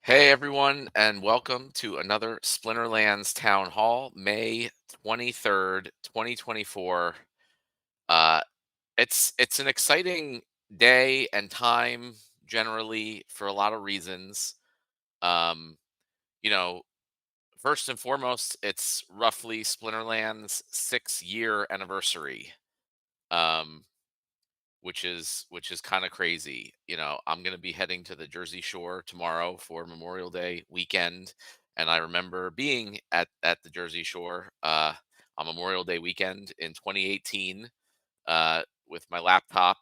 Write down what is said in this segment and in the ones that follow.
Hey everyone, and welcome to another Splinterlands Town Hall, May 23rd, 2024. Uh, it's an exciting day and time generally for a lot of reasons. Um, you know, First and foremost, it's roughly Splinterland's 6-year anniversary. Um, which is kind of crazy. I'm going to be heading to the Jersey Shore tomorrow for Memorial Day weekend, and I remember being at the Jersey Shore on Memorial Day weekend in 2018 with my laptop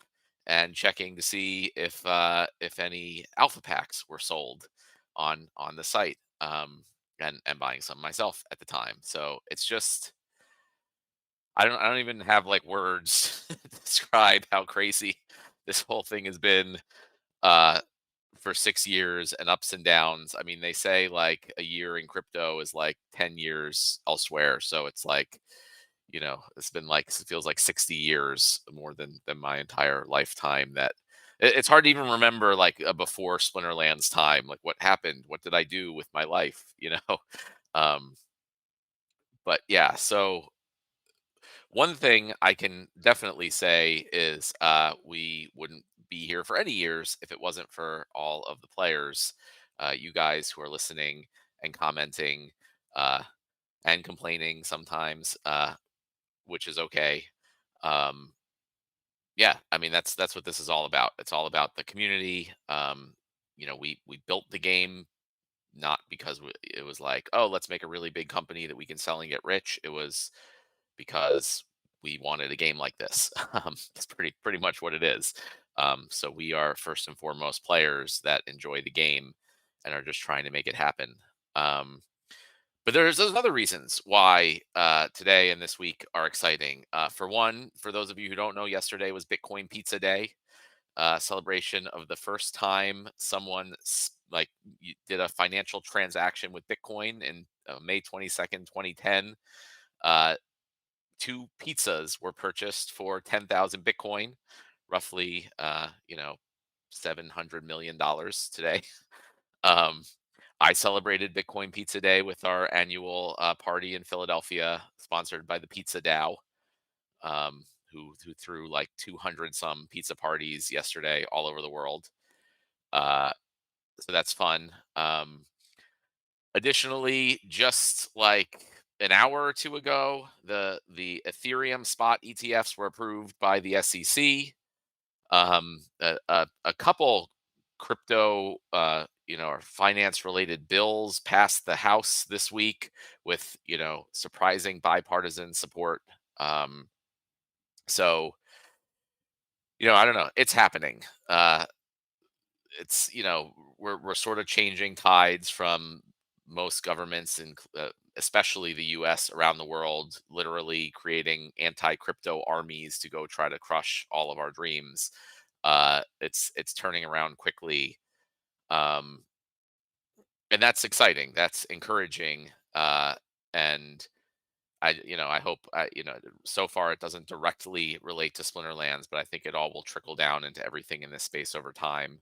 and checking to see if any alpha packs were sold on the site, and buying some myself at the time. So it's just I don't even have like words to describe how crazy this whole thing has been uh for 6 years and ups and downs. I mean, they say like a year in crypto is like 10 years elsewhere. So it's like, it's been like it feels like 60 years more than my entire lifetime. That it's hard to even remember like a before Splinterlands time, like what happened, what did I do with my life. Um but yeah, so one thing I can definitely say is we wouldn't be here for any years if it wasn't for all of the players, you guys who are listening and commenting uh, and complaining sometimes, which is okay. Um, yeah, I mean that's what this is all about. It's all about the community. We built the game not because it was like, oh, let's make a really big company that we can sell and get rich. It was because we wanted a game like this. That's pretty much what it is. So we are first and foremost players that enjoy the game and are just trying to make it happen. Um, but there's other reasons why today and this week are exciting. For one, for those of you who don't know, yesterday was Bitcoin Pizza Day, celebration of the first time someone did a financial transaction with Bitcoin in May 22nd, 2010. Uh, Two pizzas were purchased for 10,000 Bitcoin, roughly, $700 million today. Um, I celebrated Bitcoin Pizza Day with our annual party in Philadelphia, sponsored by the Pizza DAO, who threw like 200 some pizza parties yesterday all over the world. Uh, so that's fun. Additionally, just like an hour or two ago, the Ethereum spot ETFs were approved by the SEC. A couple crypto, or finance related bills passed the House this week with surprising bipartisan support. Um, so I don't know, it's happening. We're sort of changing tides from most governments, and especially the U.S. around the world, literally creating anti-crypto armies to go try to crush all of our dreams. It's turning around quickly, um, and that's exciting. That's encouraging, and I hope, so far it doesn't directly relate to Splinterlands, but I think it all will trickle down into everything in this space over time.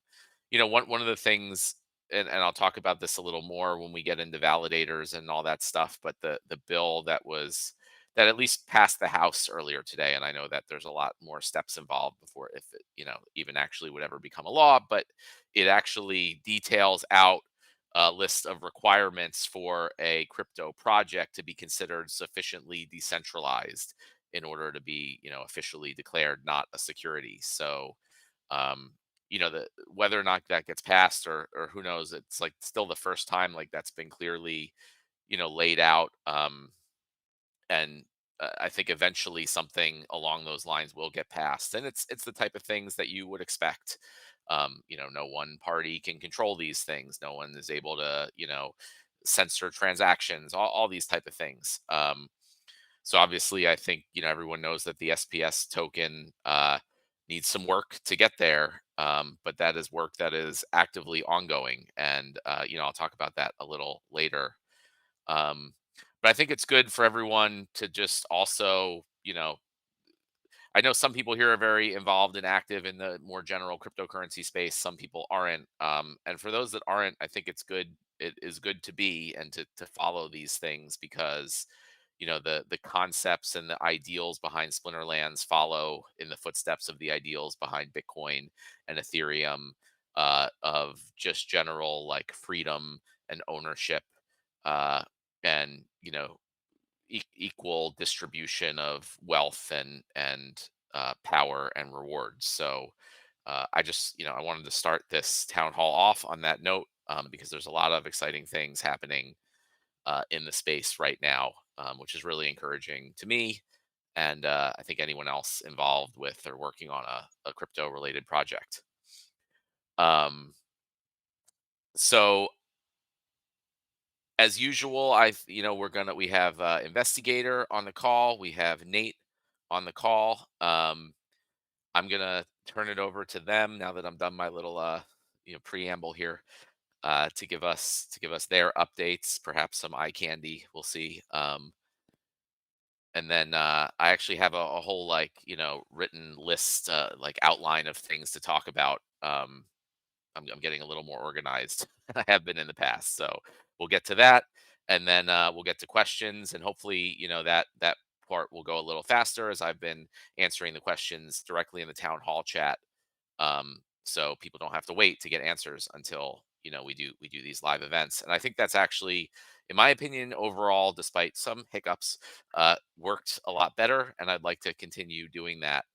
One of the things, and I'll talk about this a little more when we get into validators and all that stuff, but the bill that at least passed the House earlier today, and I know that there's a lot more steps involved before if it, even actually would ever become a law, but it actually details out a list of requirements for a crypto project to be considered sufficiently decentralized in order to be, officially declared not a security. So, um, the whether or not that gets passed, or who knows, it's like still the first time like that's been clearly, laid out. And I think eventually something along those lines will get passed, and it's the type of things that you would expect. No one party can control these things. No one is able to, censor transactions. All these type of things. So obviously, I think everyone knows that the SPS token needs some work to get there, but that is work that is actively ongoing, and I'll talk about that a little later. Um, but I think it's good for everyone to just also, I know some people here are very involved and active in the more general cryptocurrency space. Some people aren't. And for those that aren't, I think it's good. It is good to be and to follow these things because the concepts and the ideals behind Splinterlands follow in the footsteps of the ideals behind Bitcoin and Ethereum, of just general like freedom and ownership, uh, and equal distribution of wealth and power and rewards. So I just I wanted to start this town hall off on that note, because there's a lot of exciting things happening in the space right now, which is really encouraging to me and I think anyone else involved with or working on a crypto related project. Um, so as usual, we have investigator on the call. We have Nate on the call. I'm gonna turn it over to them now that I'm done my little preamble here, to give us their updates, perhaps some eye candy. We'll see. And then I actually have a whole written list, like outline of things to talk about. I'm getting a little more organized than I have been in the past, so we'll get to that, and then we'll get to questions, and hopefully that part will go a little faster as I've been answering the questions directly in the town hall chat, so people don't have to wait to get answers until we do these live events. And I think that's actually, in my opinion, overall, despite some hiccups, worked a lot better, and I'd like to continue doing that.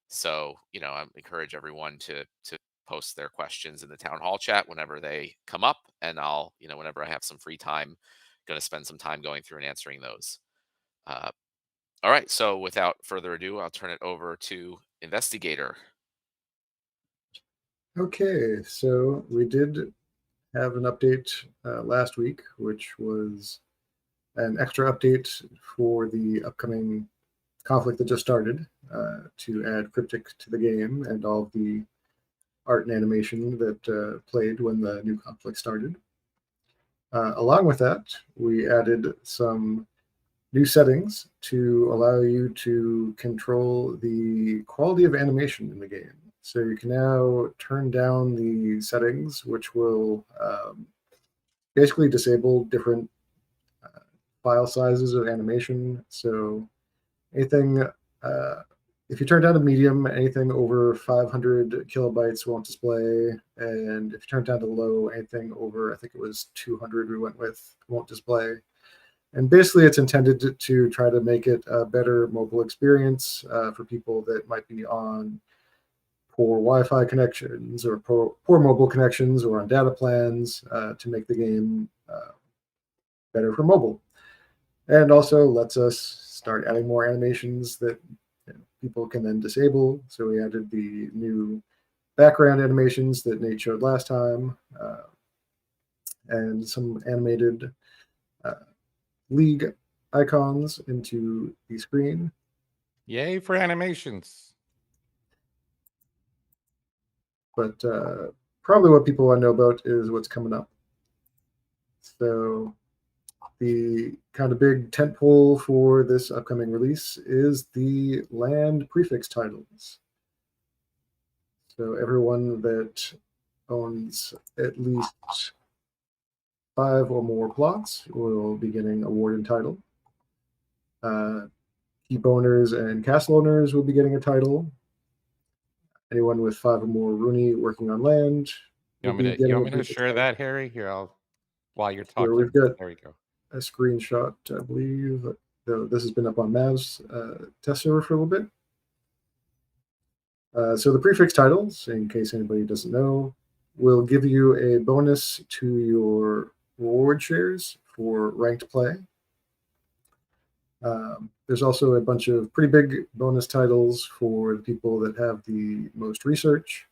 So I encourage everyone to post their questions in the town hall chat whenever they come up, and I'll whenever I have some free time, going to spend some time going through and answering those. uh, all right, so without further ado, I'll turn it over to investigator. Okay, so we did have an update last week, which was an extra update for the upcoming conflict that just started, to add cryptic to the game and all of the art and animation that played when the new conflict started. Along with that, we added some new settings to allow you to control the quality of animation in the game. So you can now turn down the settings, which will basically disable different file sizes of animation. So anything, uh, if you turn down to medium, anything over 500 kilobytes won't display. And if you turn down to low, anything over, I think it was 200 we went with, won't display. And basically, it's intended to try to make it a better mobile experience for people that might be on poor Wi-Fi connections or poor mobile connections or on data plans, to make the game better for mobile. And also lets us start adding more animations that people can then disable. So we added the new background animations that Nate showed last time, and some animated uh, league icons into the screen. Yay for animations. But probably what people want to know about is what's coming up. So the kind of big tentpole for this upcoming release is the land prefix titles. So everyone that owns at least 5 or more plots will be getting a warden title. Keep owners and castle owners will be getting a title. Anyone with 5 or more Rooney working on land will be getting You a want me to prefix share title. that, Harry? Here, while you're Here talking. we've got There we go. a screenshot, I believe. Though this has been up on Mav's test server for a little bit. So the prefix titles, in case anybody doesn't know, will give you a bonus to your reward shares for ranked play. There's also a bunch of pretty big bonus titles for the people that have the most research,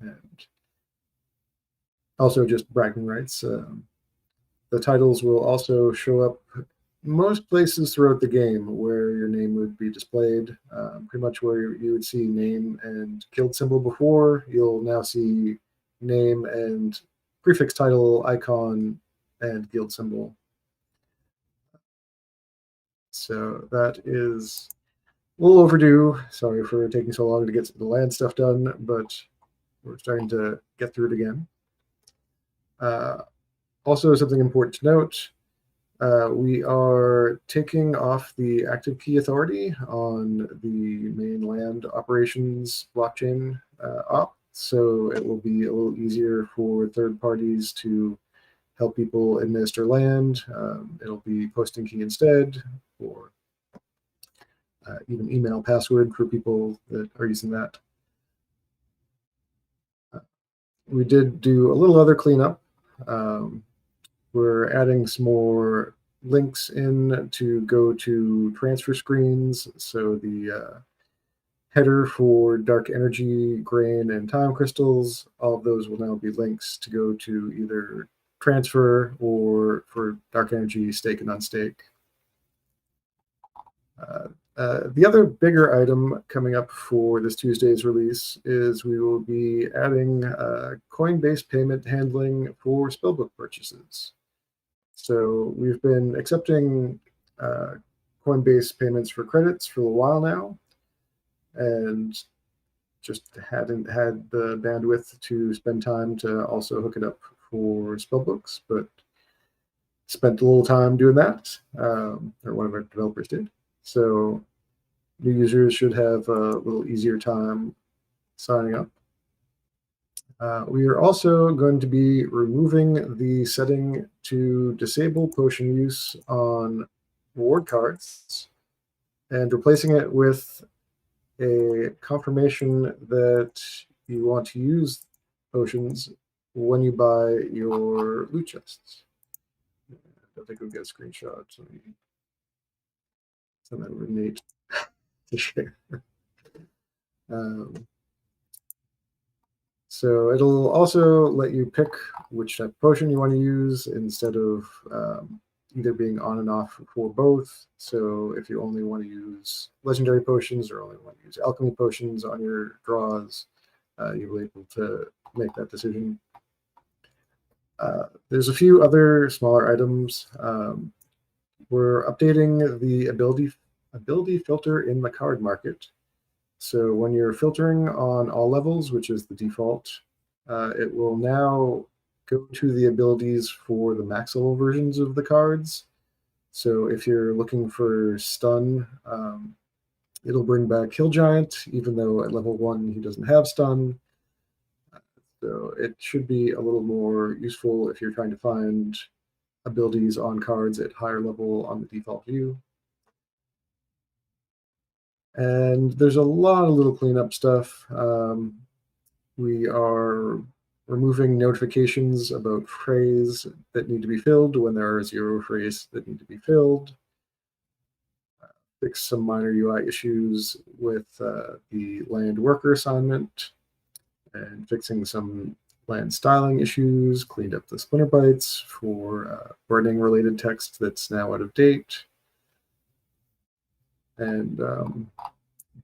and also just bragging rights. The titles will also show up most places throughout the game where your name would be displayed. Pretty much where you would see name and guild symbol before, you'll now see name and prefix title icon and guild symbol. So that is little overdue. Sorry for taking so long to get the land stuff done, but we're starting to get through it again. Uh, Also, something important to note, we are taking off the active key authority on the main land operations blockchain op. So it will be a little easier for third parties to help people administer land. It'll be posting key instead, or even email password for people that are using that. Uh, we did do a little other cleanup. Um, we're adding some more links in to go to transfer screens. So the header for dark energy, grain, and time crystals, all of those will now be links to go to either transfer or for dark energy, stake and unstake. The other bigger item coming up for this Tuesday's release is we will be adding coin-based payment handling for spellbook purchases. So we've been accepting coin-based payments for credits for a while now, and just hadn't had the bandwidth to spend time to also hook it up for spellbooks, but spent a little time doing that, or one of our developers did. So new users should have a little easier time signing up. We are also going to be removing the setting to disable potion use on reward cards and replacing it with a confirmation that you want to use potions when you buy your loot chests. I think we'll get a screenshot. So let me send that over to Nate to share. Um, So it'll also let you pick which type of potion you want to use instead of either being on and off for both. So if you only want to use legendary potions or only want to use alchemy potions on your draws, you'll be able to make that decision. There's a few other smaller items. We're updating the ability filter in the card market. So when you're filtering on all levels, which is the default, it will now go to the abilities for the max level versions of the cards. So if you're looking for stun, it'll bring back Kill Giant, even though at level 1 he doesn't have stun. So it should be a little more useful if you're trying to find abilities on cards at higher level on the default view. And there's a lot of little cleanup stuff. We are removing notifications about phrase that need to be filled when there are 0 phrase that need to be filled. Fix some minor UI issues with the land worker assignment, and fixing some land styling issues, cleaned up the splinter bytes for burning related text that's now out of date. And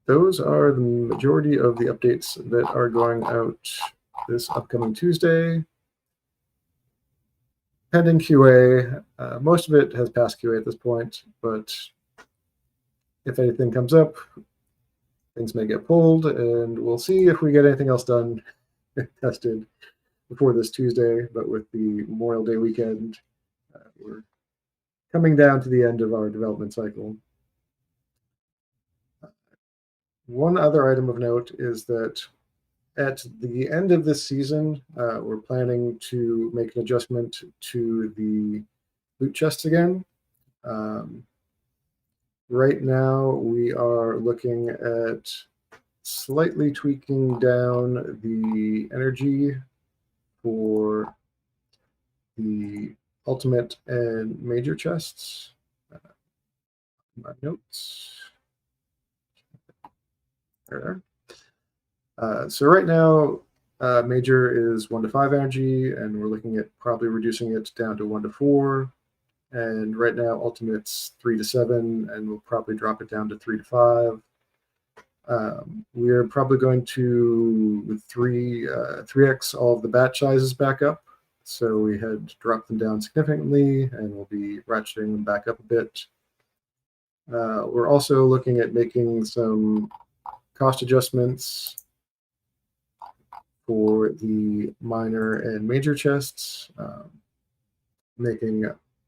those are the majority of the updates that are going out this upcoming Tuesday. Pending QA, most of it has passed QA at this point, but if anything comes up, things may get pulled, and we'll see if we get anything else done tested before this Tuesday. But with the Memorial Day weekend, we're coming down to the end of our development cycle. One other item of note is that at the end of this season, we're planning to make an adjustment to the loot chests again. Right now, we are looking at slightly tweaking down the energy for the ultimate and major chests. My notes. There. So right now, major is 1 to 5 energy, and we're looking at probably reducing it down to 1 to 4. And right now, ultimate's 3 to 7, and we'll probably drop it down to 3 to 5. We are probably going to 3x all of the batch sizes back up. So we had dropped them down significantly, and we'll be ratcheting them back up a bit. We're also looking at making some cost adjustments for the minor and major chests, making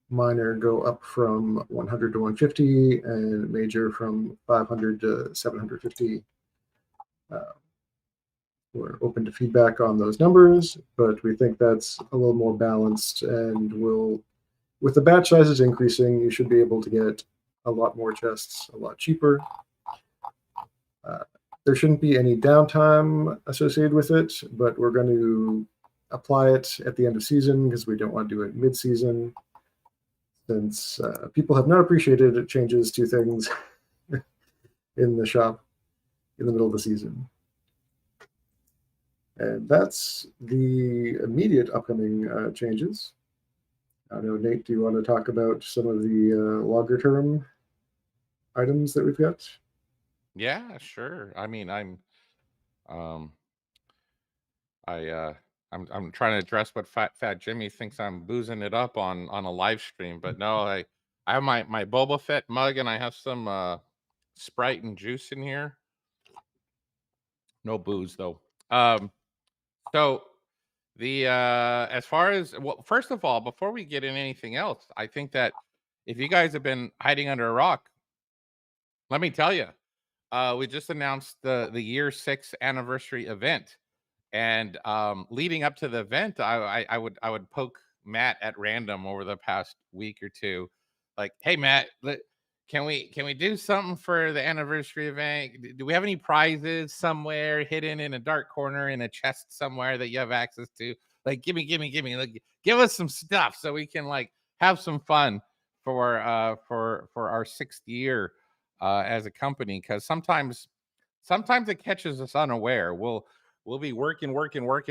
minor go up from 100 to 150 and major from 500 to 750. We're open to feedback on those numbers, but we think that's a little more balanced and will, with the batch sizes increasing, you should be able to get a lot more chests a lot cheaper. There shouldn't be any downtime associated with it, but we're going to apply it at the end of season because we don't want to do it mid-season, since people have not appreciated changes to things in the shop in the middle of the season. And that's the immediate upcoming changes. I don't know, Nate, do you want to talk about some of the longer term items that we've got? Yeah, sure. I mean, um, I'm trying to address what Fat Jimmy thinks I'm boozing it up on a live stream, but no, I have my Boba Fett mug and I have some Sprite and juice in here. No booze though. So the as far as, well, first of all, before we get in anything else, I think that if you guys have been hiding under a rock, let me tell you, we just announced the year 6 anniversary event. And leading up to the event, I would poke Matt at random over the past week or two, like, "Hey Matt, can we do something for the anniversary event? Do we have any prizes somewhere hidden in a dark corner in a chest somewhere that you have access to? Like, give me, like, give us some stuff so we can like have some fun for our 6th year as a company, because sometimes it catches us unaware. We'll be working,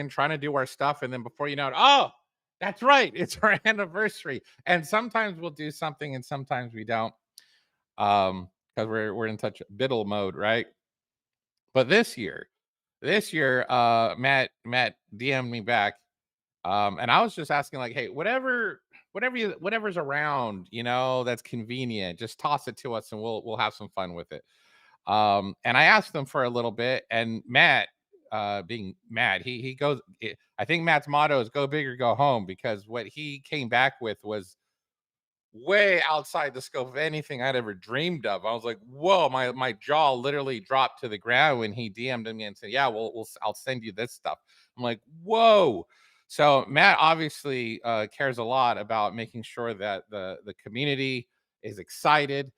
trying to do our stuff, and then before you know it, oh, that's right, it's our anniversary. And sometimes we'll do something, and sometimes we don't, because we're in such biddle mode, right? But this year, Matt DM'd me back, and I was just asking, like, hey, whatever's around, that's convenient, just toss it to us, and we'll have some fun with it. And I asked him for a little bit, and Matt, being Matt, he goes. I think Matt's motto is "Go big or go home," because what he came back with was way outside the scope of anything I'd ever dreamed of. I was like, "Whoa!" My jaw literally dropped to the ground when he DM'd me and said, "Yeah, I'll send you this stuff." I'm like, "Whoa!" So Matt obviously cares a lot about making sure that the community is excited,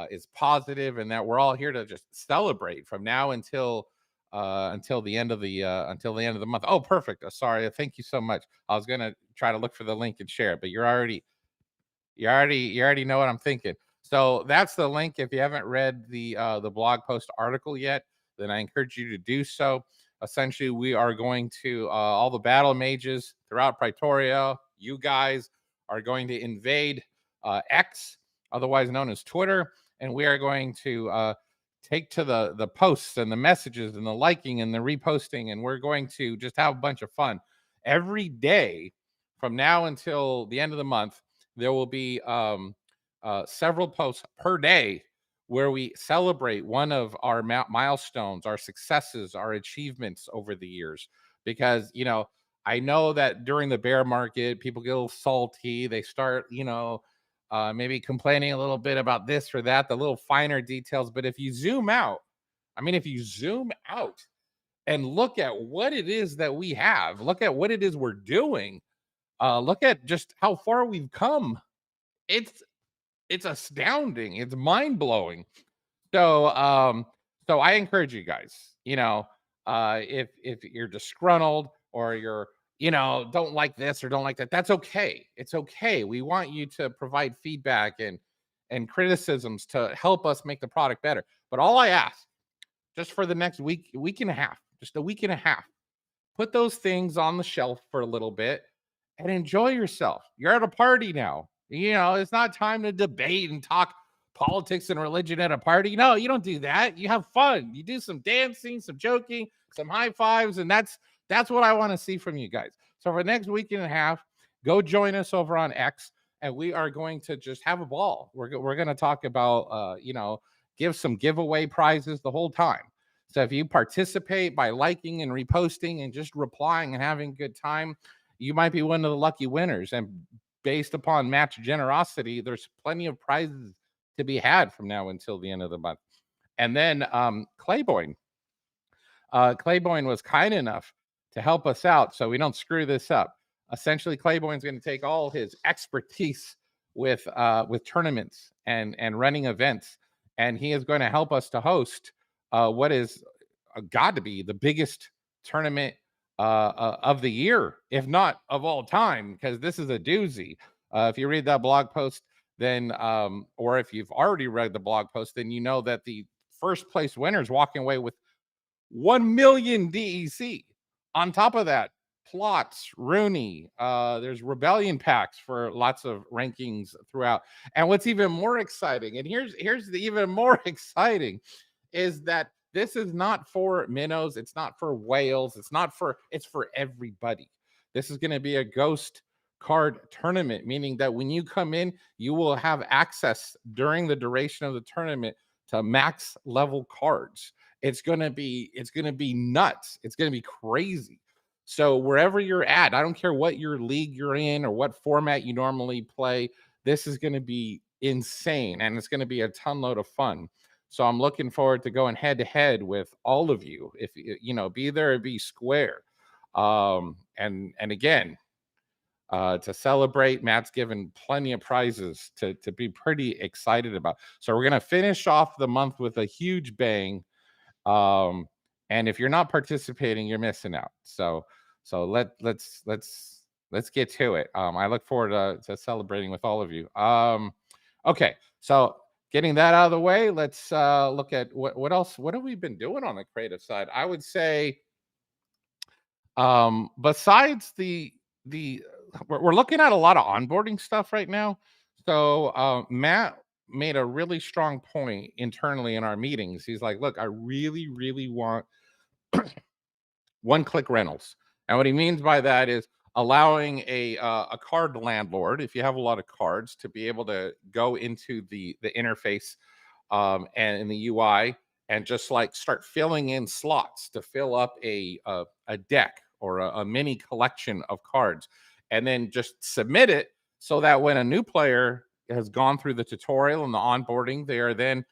is positive, and that we're all here to just celebrate from now until the end of the month. Oh, perfect. Sorry, thank you so much. I was gonna try to look for the link and share it, but you already know what I'm thinking. So that's the link. If you haven't read the blog post article yet, then I encourage you to do so. Essentially, we are going to all the battle mages throughout Praetoria. You guys are going to invade X, otherwise known as Twitter, and we are going to take to the posts and the messages and the liking and the reposting, and we're going to just have a bunch of fun every day from now until the end of the month. There will be several posts per day where we celebrate one of our milestones, our successes, our achievements over the years. Because, I know that during the bear market, people get a little salty. They start, maybe complaining a little bit about this or that, the little finer details. But if you zoom out, if you zoom out and look at what it is that we have, look at what it is we're doing, look at just how far we've come. It's it's astounding. It's mind blowing. So so I encourage you guys, if you're disgruntled or you're, don't like this or don't like that, that's okay. It's okay. We want you to provide feedback and criticisms to help us make the product better. But all I ask, just for the next week and a half, just a week and a half, put those things on the shelf for a little bit and enjoy yourself. You're at a party now. It's not time to debate and talk politics and religion at a party. No, you don't do that. You have fun. You do some dancing, some joking, some high fives, and that's what I want to see from you guys. So for the next week and a half, go join us over on X and we are going to just have a ball. We're going to talk about, give some giveaway prizes the whole time. So if you participate by liking and reposting and just replying and having a good time, you might be one of the lucky winners. And based upon match generosity, there's plenty of prizes to be had from now until the end of the month. And then Claiborne was kind enough to help us out so we don't screw this up. Essentially, Claiborne's going to take all his expertise with tournaments and running events, and he is going to help us to host what is got to be the biggest tournament of the year, if not of all time, because this is a doozy. If you read that blog post, then or if you've already read the blog post, then you know that the first place winner is walking away with 1 million DEC. On top of that, plots, Rooney, there's rebellion packs for lots of rankings throughout. And what's even more exciting, and here's the even more exciting, is that this is not for minnows, it's not for whales, it's for everybody. This is going to be a ghost card tournament, meaning that when you come in, you will have access during the duration of the tournament to max level cards. It's going to be nuts. It's going to be crazy. So wherever you're at, I don't care what your league you're in or what format you normally play, this is going to be insane, and it's going to be a ton load of fun. So I'm looking forward to going head to head with all of you. If be there or be square. And again, to celebrate, Matt's given plenty of prizes to be pretty excited about. So we're gonna finish off the month with a huge bang. And if you're not participating, you're missing out. So let's get to it. I look forward to celebrating with all of you. Okay, so getting that out of the way, let's look at what else. What have we been doing on the creative side? I would say, besides the we're looking at a lot of onboarding stuff right now. So Matt made a really strong point internally in our meetings. He's like, look, I really, really want one-click rentals. And what he means by that is allowing a card landlord, if you have a lot of cards, to be able to go into the interface and in the UI and just like start filling in slots to fill up a deck or a mini collection of cards, and then just submit it so that when a new player has gone through the tutorial and the onboarding, they are then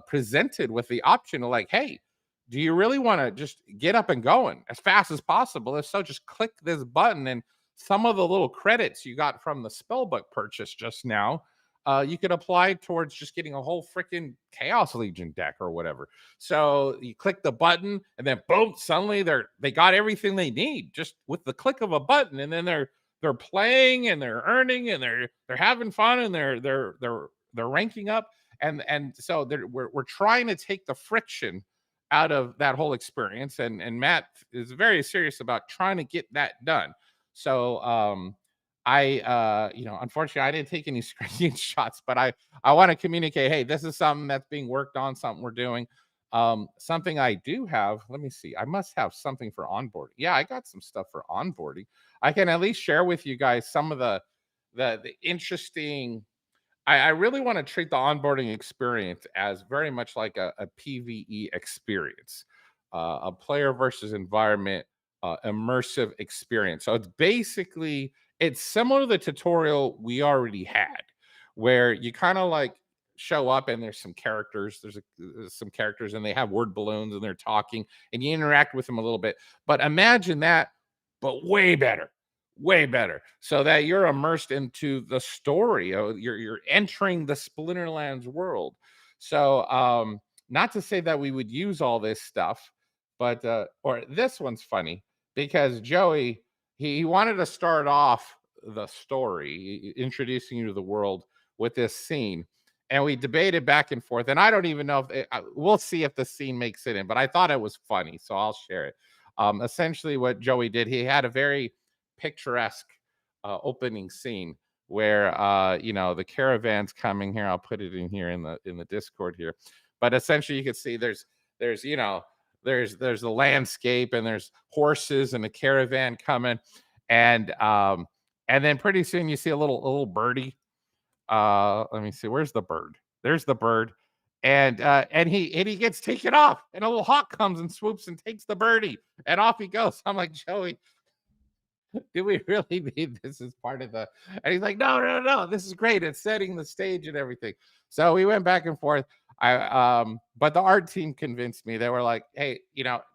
presented with the option of like, hey, do you really want to just get up and going as fast as possible? If so, just click this button, and some of the little credits you got from the spellbook purchase just now, you could apply towards just getting a whole freaking Chaos Legion deck or whatever. So you click the button, and then boom, suddenly they got everything they need just with the click of a button, and then they're playing and they're earning and they're having fun and they're ranking up, and so we're trying to take the friction out of that whole experience, and Matt is very serious about trying to get that done. So unfortunately, I didn't take any screenshots, but I want to communicate, hey, this is something that's being worked on, something we're doing. Something I do have, let me see, I must have something for onboarding. Yeah, I got some stuff for onboarding. I can at least share with you guys some of the interesting. I really want to treat the onboarding experience as very much like a PvE experience, a player versus environment, immersive experience. So it's similar to the tutorial we already had, where you kind of like show up and there's some characters. There's some characters and they have word balloons and they're talking and you interact with them a little bit. But imagine that, but way better, so that you're immersed into the story. You're entering the Splinterlands world. So not to say that we would use all this stuff, but or this one's funny because Joey, he wanted to start off the story introducing you to the world with this scene, and we debated back and forth, and I don't even know if we'll see if the scene makes it in, but I thought it was funny, so I'll share it. Essentially what Joey did, he had a very picturesque opening scene where the caravan's coming here. I'll put it in here in the Discord here. But essentially you can see there's there's the landscape and there's horses and a caravan coming, and And then pretty soon you see a little birdie. Let me see, where's the bird? There's the bird. And he gets taken off, and a little hawk comes and swoops and takes the birdie, and off he goes. I'm like, Joey, do we really need this as part of the? And he's like, no, no, no, this is great. It's setting the stage and everything. So we went back and forth. But the art team convinced me. They were like, hey,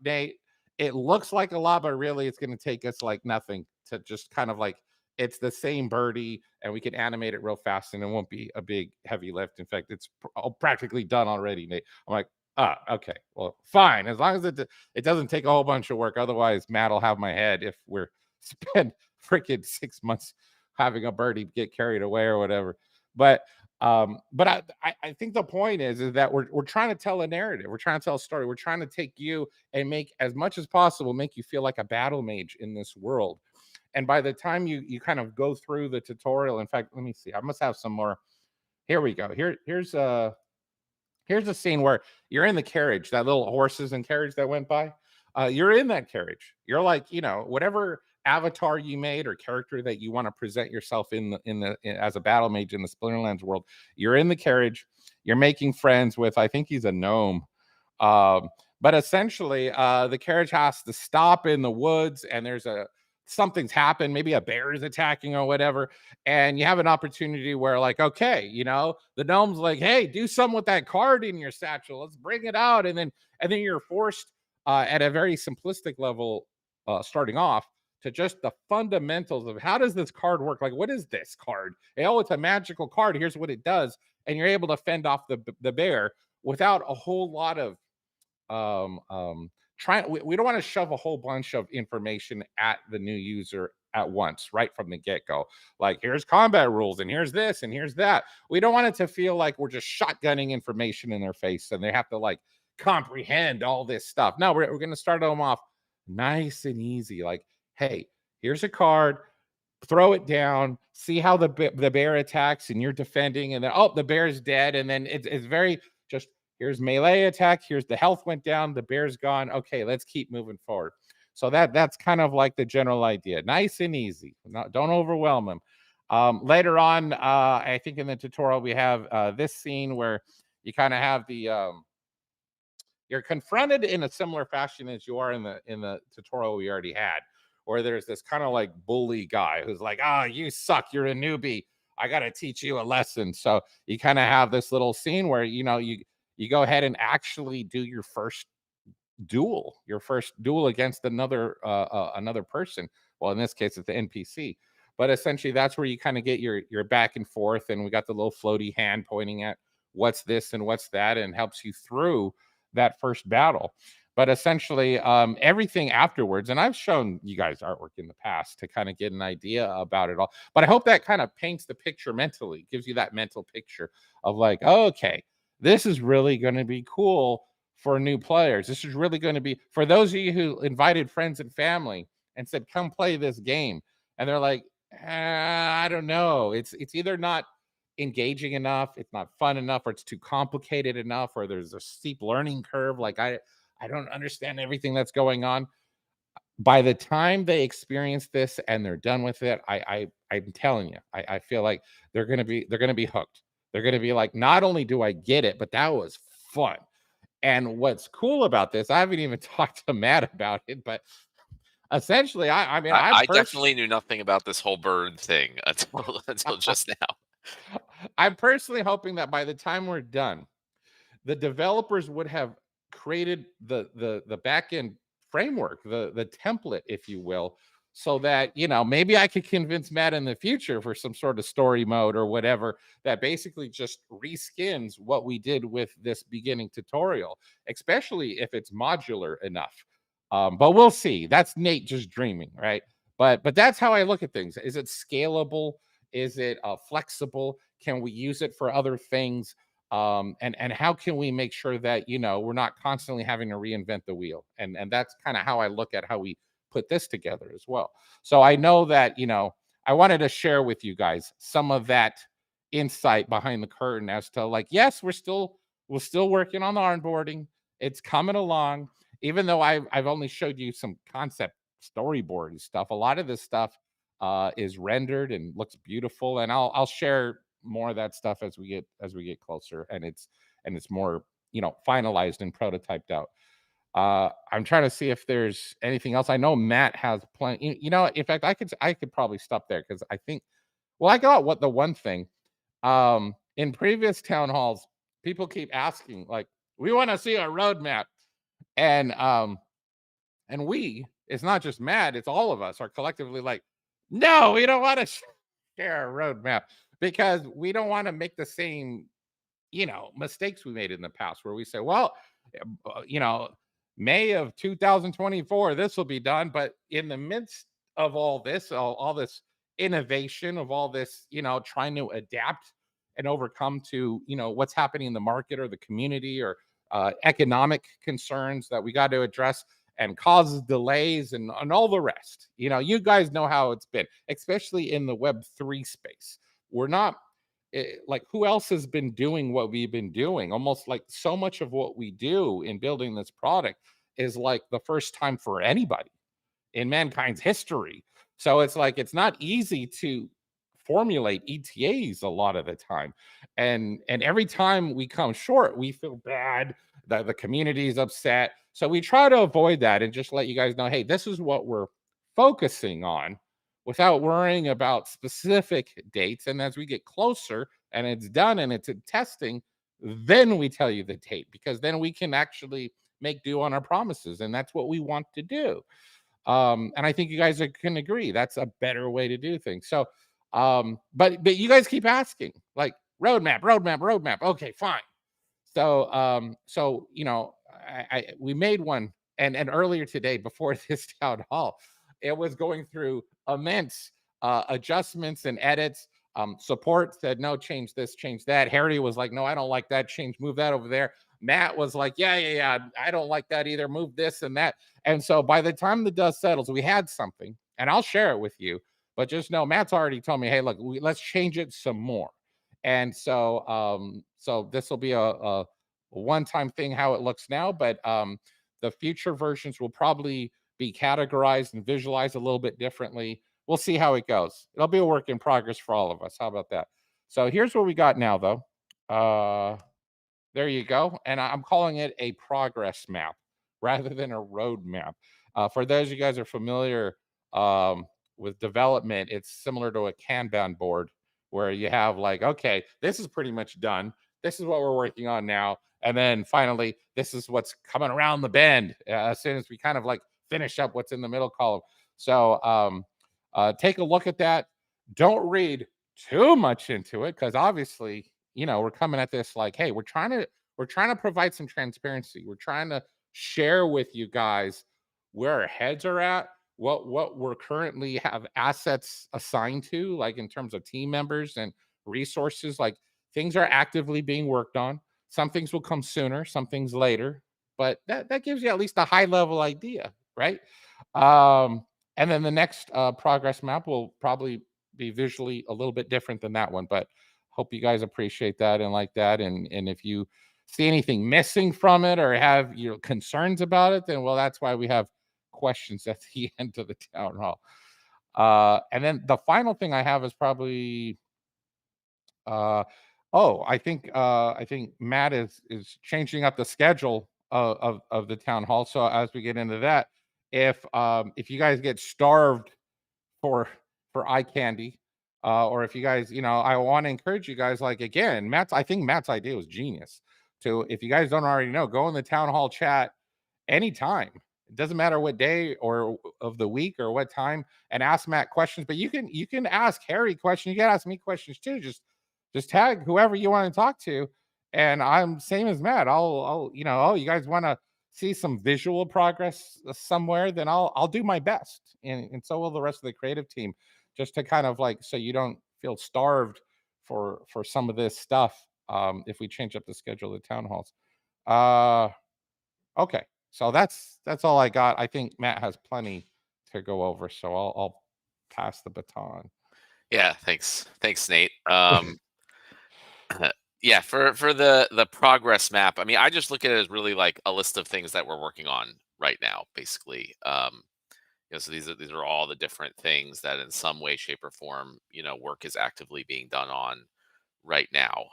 Nate, it looks like a lot, but really it's going to take us like nothing to just kind of like it's the same birdie, and we can animate it real fast, and it won't be a big heavy lift. In fact, it's practically done already, Nate. I'm like, okay, well, fine, as long as it doesn't take a whole bunch of work. Otherwise, Matt will have my head if we're spend freaking 6 months having a birdie get carried away or whatever. But I think the point is that we're trying to tell a narrative. We're trying to tell a story. We're trying to take you and make as much as possible, make you feel like a battle mage in this world. And by the time you kind of go through the tutorial, in fact, let me see. I must have some more. Here we go. Here's a scene where you're in the carriage, that little horses and carriage that went by. You're in that carriage. You're like, whatever avatar you made or character that you want to present yourself as a battle mage in the Splinterlands world. You're in the carriage. You're making friends with, I think he's a gnome. But essentially, the carriage has to stop in the woods, and something's happened. Maybe a bear is attacking or whatever, and you have an opportunity where, like, okay, the gnome's like, hey, do something with that card in your satchel. Let's bring it out, and then you're forced at a very simplistic level, starting off, to just the fundamentals of how does this card work? Like, what is this card? Oh, it's a magical card. Here's what it does, and you're able to fend off the bear without a whole lot of trying. We don't want to shove a whole bunch of information at the new user at once, right from the get-go. Like, here's combat rules, and here's this, and here's that. We don't want it to feel like we're just shotgunning information in their face and they have to like comprehend all this stuff. No, we're going to start them off nice and easy. Like, hey, here's a card, throw it down, see how the bear attacks, and you're defending, and then the bear's dead, and then it's very just, here's melee attack, here's the health went down, the bear's gone. Okay, let's keep moving forward. So that's kind of like the general idea. Nice and easy. Don't overwhelm them. Later on, I think in the tutorial we have this scene where you kind of have you're confronted in a similar fashion as you are in the tutorial we already had, where there's this kind of like bully guy who's like, you suck, you're a newbie, I got to teach you a lesson. So you kind of have this little scene where you go ahead and actually do your first duel against another person. Well, in this case it's the NPC, but essentially that's where you kind of get your back and forth, and we got the little floaty hand pointing at what's this and what's that, and helps you through that first battle. But essentially, everything afterwards, and I've shown you guys artwork in the past to kind of get an idea about it all, but I hope that kind of paints the picture mentally, gives you that mental picture of like, okay, this is really going to be cool for new players. This is really going to be for those of you who invited friends and family and said, come play this game. And they're like, I don't know. It's either not engaging enough, it's not fun enough, or it's too complicated enough, or there's a steep learning curve. Like, I don't understand everything that's going on. By the time they experience this and they're done with it, I'm telling you, I feel like they're gonna be hooked. They're gonna be like, not only do I get it, but that was fun. And what's cool about this, I haven't even talked to Matt about it, but essentially, I mean, I definitely knew nothing about this whole bird thing until just now. I'm personally hoping that by the time we're done, the developers would have created the back end framework, the template, if you will, so that maybe I could convince Matt in the future for some sort of story mode or whatever that basically just reskins what we did with this beginning tutorial, especially if it's modular enough. But we'll see. That's Nate just dreaming, right? But that's how I look at things. Is it scalable? Is it flexible? Can we use it for other things? And how can we make sure that we're not constantly having to reinvent the wheel? And that's kind of how I look at how we put this together as well. So I know that I wanted to share with you guys some of that insight behind the curtain as to, like, yes, we're still working on the onboarding. It's coming along, even though I've only showed you some concept storyboard and stuff. A lot of this stuff is rendered and looks beautiful. And I'll share more of that stuff as we get closer, and it's more finalized and prototyped out. I'm trying to see if there's anything else. I know Matt has plenty. In fact, I could probably stop there because I think. Well, I got what the one thing. In previous town halls, people keep asking, like, we want to see a roadmap, and it's not just Matt, it's all of us are collectively like, no, we don't want to share a roadmap because we don't want to make the same mistakes we made in the past where we say, well, you know, May of 2024, this will be done. But in the midst of all this innovation, of all this, trying to adapt and overcome to, what's happening in the market or the community or economic concerns that we got to address and causes delays and all the rest. You guys know how it's been, especially in the Web3 space. We're not like who else has been doing what we've been doing? Almost like so much of what we do in building this product is like the first time for anybody in mankind's history. So it's like it's not easy to formulate ETAs a lot of the time. And every time we come short, we feel bad that the community is upset. So we try to avoid that and just let you guys know, hey, this is what we're focusing on without worrying about specific dates. And as we get closer and it's done and it's in testing, then we tell you the date because then we can actually make do on our promises. And that's what we want to do. And I think you guys can agree that's a better way to do things. So, but you guys keep asking like roadmap, roadmap, roadmap. Okay, fine. So we made one, and earlier today before this town hall, it was going through immense adjustments and edits. Support said no, change this, change that. Harry was like, no, I don't like that. Change, move that over there. Matt was like, yeah, I don't like that either. Move this and that. And so by the time the dust settles, we had something, and I'll share it with you. But just know, Matt's already told me, hey, look, let's change it some more. And so this will be a one-time thing how it looks now, but the future versions will probably be categorized and visualized a little bit differently. We'll see how it goes. It'll be a work in progress for all of us. How about that? So here's what we got now, though. There you go. And I'm calling it a progress map rather than a road map. For those of you guys are familiar with development, it's similar to a Kanban board where you have like, okay, this is pretty much done. This is what we're working on now. And then finally, this is what's coming around the bend as soon as we kind of like finish up what's in the middle column. So take a look at that. Don't read too much into it because obviously, we're coming at this like, hey, we're trying to provide some transparency. We're trying to share with you guys where our heads are at, what we're currently have assets assigned to, like in terms of team members and resources. Like things are actively being worked on. Some things will come sooner, some things later, but that gives you at least a high level idea, right? And then the next progress map will probably be visually a little bit different than that one, but hope you guys appreciate that and like that. And if you see anything missing from it or have your concerns about it, then well, that's why we have questions at the end of the town hall. And then the final thing I have is probably I think Matt is changing up the schedule of the town hall. So as we get into that, if you guys get starved for eye candy, or if you guys, I want to encourage you guys. Like again, I think Matt's idea was genius. To if you guys don't already know, go in the town hall chat anytime. It doesn't matter what day or of the week or what time, and ask Matt questions. But you can ask Harry questions. You can ask me questions too. Just tag whoever you want to talk to, and I'm same as Matt. I'll oh, you guys want to see some visual progress somewhere, then I'll do my best, and so will the rest of the creative team, just to kind of like so you don't feel starved for some of this stuff. If we change up the schedule of the town halls. Okay, so that's all I got. I think Matt has plenty to go over, so I'll pass the baton. Yeah, thanks, Nate. Yeah, for the progress map. I mean, I just look at it as really like a list of things that we're working on right now, basically. So these are all the different things that in some way, shape, or form, work is actively being done on right now.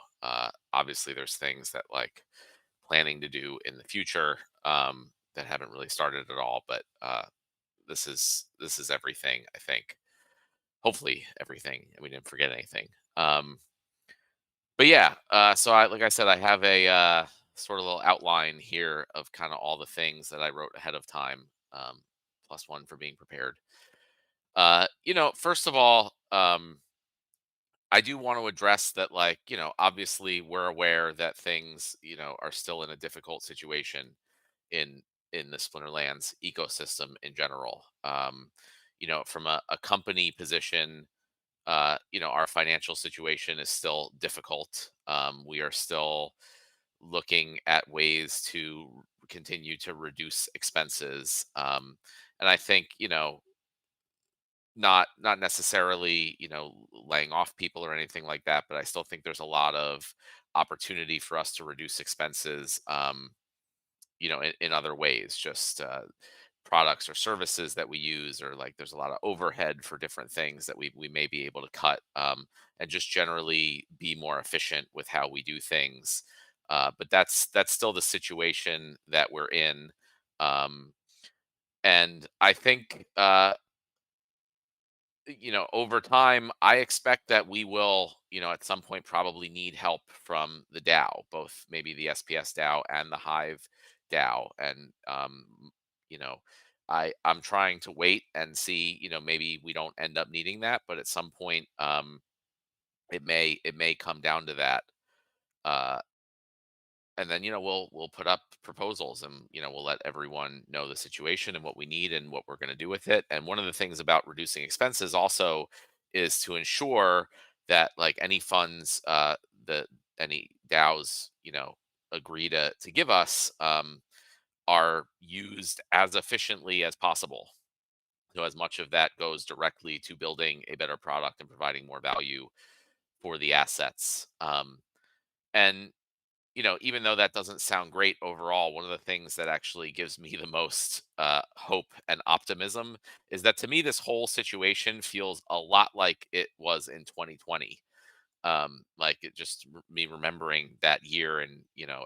Obviously, there's things that like planning to do in the future that haven't really started at all, but this is everything. I think hopefully everything, and we didn't forget anything. Um, but yeah, so like I said, I have a sort of little outline here of kind of all the things that I wrote ahead of time. Plus one for being prepared. First of all, I do want to address that, like, obviously we're aware that things, are still in a difficult situation in the Splinterlands ecosystem in general. From a company position, our financial situation is still difficult. We are still looking at ways to continue to reduce expenses. And I think, not necessarily, laying off people or anything like that, but I still think there's a lot of opportunity for us to reduce expenses, in other ways, just products or services that we use, or like there's a lot of overhead for different things that we may be able to cut, and just generally be more efficient with how we do things. But that's still the situation that we're in. Um, and I think, over time, I expect that we will, at some point probably need help from the DAO, both maybe the SPS DAO and the Hive DAO. And, you know, I'm trying to wait and see, maybe we don't end up needing that, but at some point, it may come down to that. Uh, and then we'll put up proposals, and we'll let everyone know the situation and what we need and what we're going to do with it. And one of the things about reducing expenses also is to ensure that, like, any funds that any DAOs agree to give us, are used as efficiently as possible, so as much of that goes directly to building a better product and providing more value for the assets. And even though that doesn't sound great overall, one of the things that actually gives me the most hope and optimism is that, to me, this whole situation feels a lot like it was in 2020. Like, it just me remembering that year, and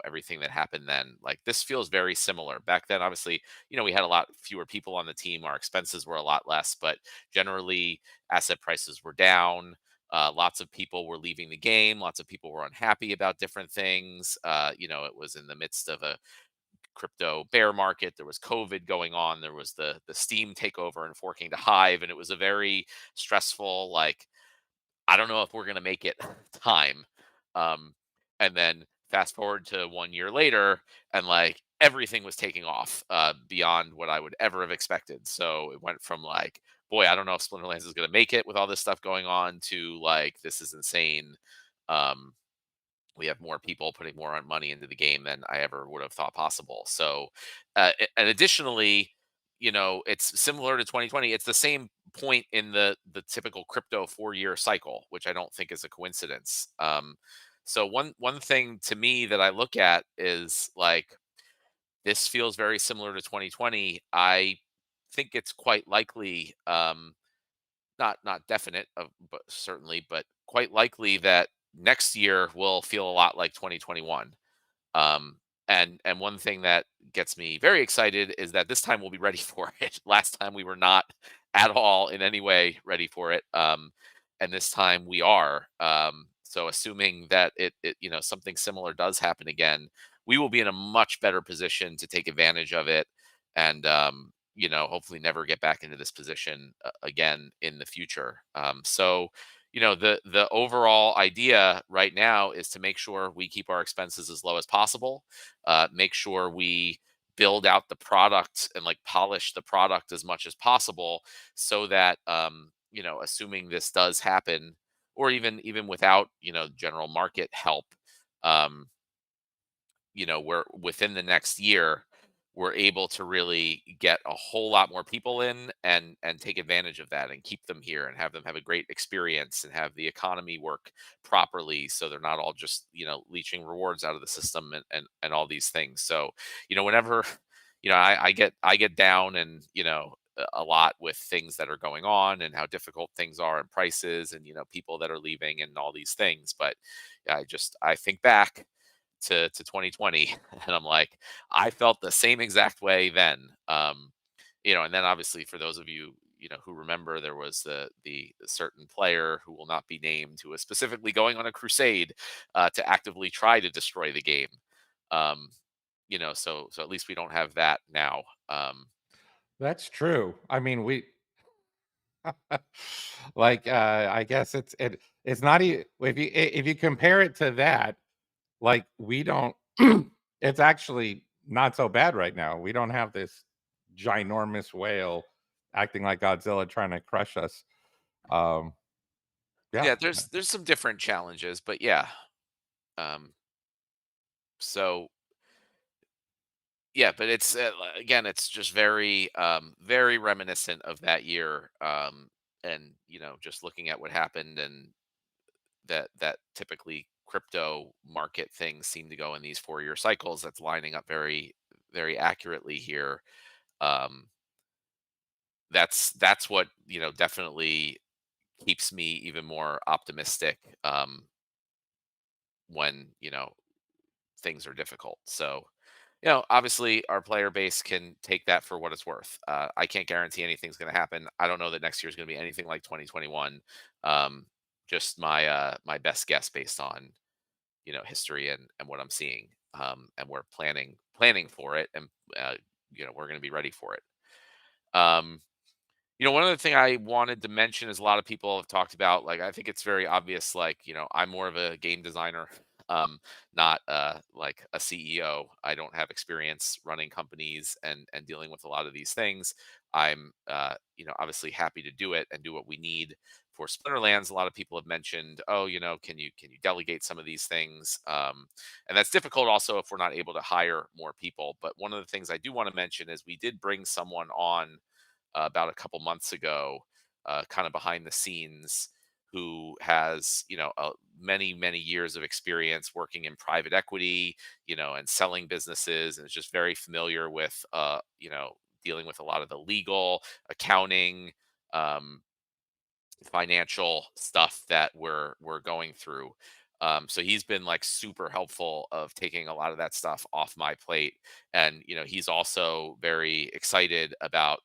everything that happened then. Like, this feels very similar. Back then, obviously, we had a lot fewer people on the team. Our expenses were a lot less, but generally, asset prices were down. Lots of people were leaving the game. Lots of people were unhappy about different things. It was in the midst of a crypto bear market. There was COVID going on. There was the Steam takeover and forking to Hive, and it was a very stressful, like, I don't know if we're gonna make it time. Um, and then fast forward to 1 year later, and like everything was taking off beyond what I would ever have expected. So it went from like, boy, I don't know if Splinterlands is gonna make it with all this stuff going on, to like, this is insane. Um, we have more people putting more money into the game than I ever would have thought possible. So, and additionally, it's similar to 2020. It's the same point in the typical crypto 4-year cycle, which I don't think is a coincidence. So one thing to me that I look at is like, this feels very similar to 2020. I think it's quite likely, not definite, but certainly, but quite likely that next year will feel a lot like 2021. Um, and one thing that gets me very excited is that this time we'll be ready for it. Last time we were not at all in any way ready for it, and this time we are. So assuming that something similar does happen again, we will be in a much better position to take advantage of it, and hopefully never get back into this position again in the future. So the overall idea right now is to make sure we keep our expenses as low as possible, make sure we build out the product and like polish the product as much as possible, so that assuming this does happen, or even without general market help, um we're within the next year, we're able to really get a whole lot more people in, and take advantage of that and keep them here and have them have a great experience and have the economy work properly, so they're not all just leeching rewards out of the system, and all these things. So whenever I get down, and a lot with things that are going on and how difficult things are and prices and people that are leaving and all these things. But yeah, I think back to 2020 and I'm like, I felt the same exact way then. And then obviously for those of you who remember, there was the certain player who will not be named who was specifically going on a crusade to actively try to destroy the game. um so at least we don't have that now. That's true. I mean, we like I guess it's not if you compare it to that, like we don't it's actually not so bad right now. We don't have this ginormous whale acting like Godzilla trying to crush us. Um yeah. Yeah, there's some different challenges, but yeah. um so yeah, but it's again, it's just very very reminiscent of that year. And just looking at what happened, and that typically crypto market things seem to go in these 4-year cycles. That's lining up very very accurately here. um that's what definitely keeps me even more optimistic when things are difficult. So, obviously our player base can take that for what it's worth. I can't guarantee anything's going to happen. I don't know that next year is going to be anything like 2021. Um, just my best guess based on history and what I'm seeing. And we're planning for it, and we're going to be ready for it. Um, one other thing I wanted to mention is a lot of people have talked about, like, I think it's very obvious, like, I'm more of a game designer, not like a CEO. I don't have experience running companies and dealing with a lot of these things. I'm obviously happy to do it and do what we need for Splinterlands. A lot of people have mentioned, oh, can you delegate some of these things? And that's difficult also if we're not able to hire more people. But one of the things I do want to mention is we did bring someone on about a couple months ago, kind of behind the scenes, who has many years of experience working in private equity, and selling businesses, and is just very familiar with dealing with a lot of the legal, accounting, um, financial stuff that we're going through. So he's been like super helpful of taking a lot of that stuff off my plate. And he's also very excited about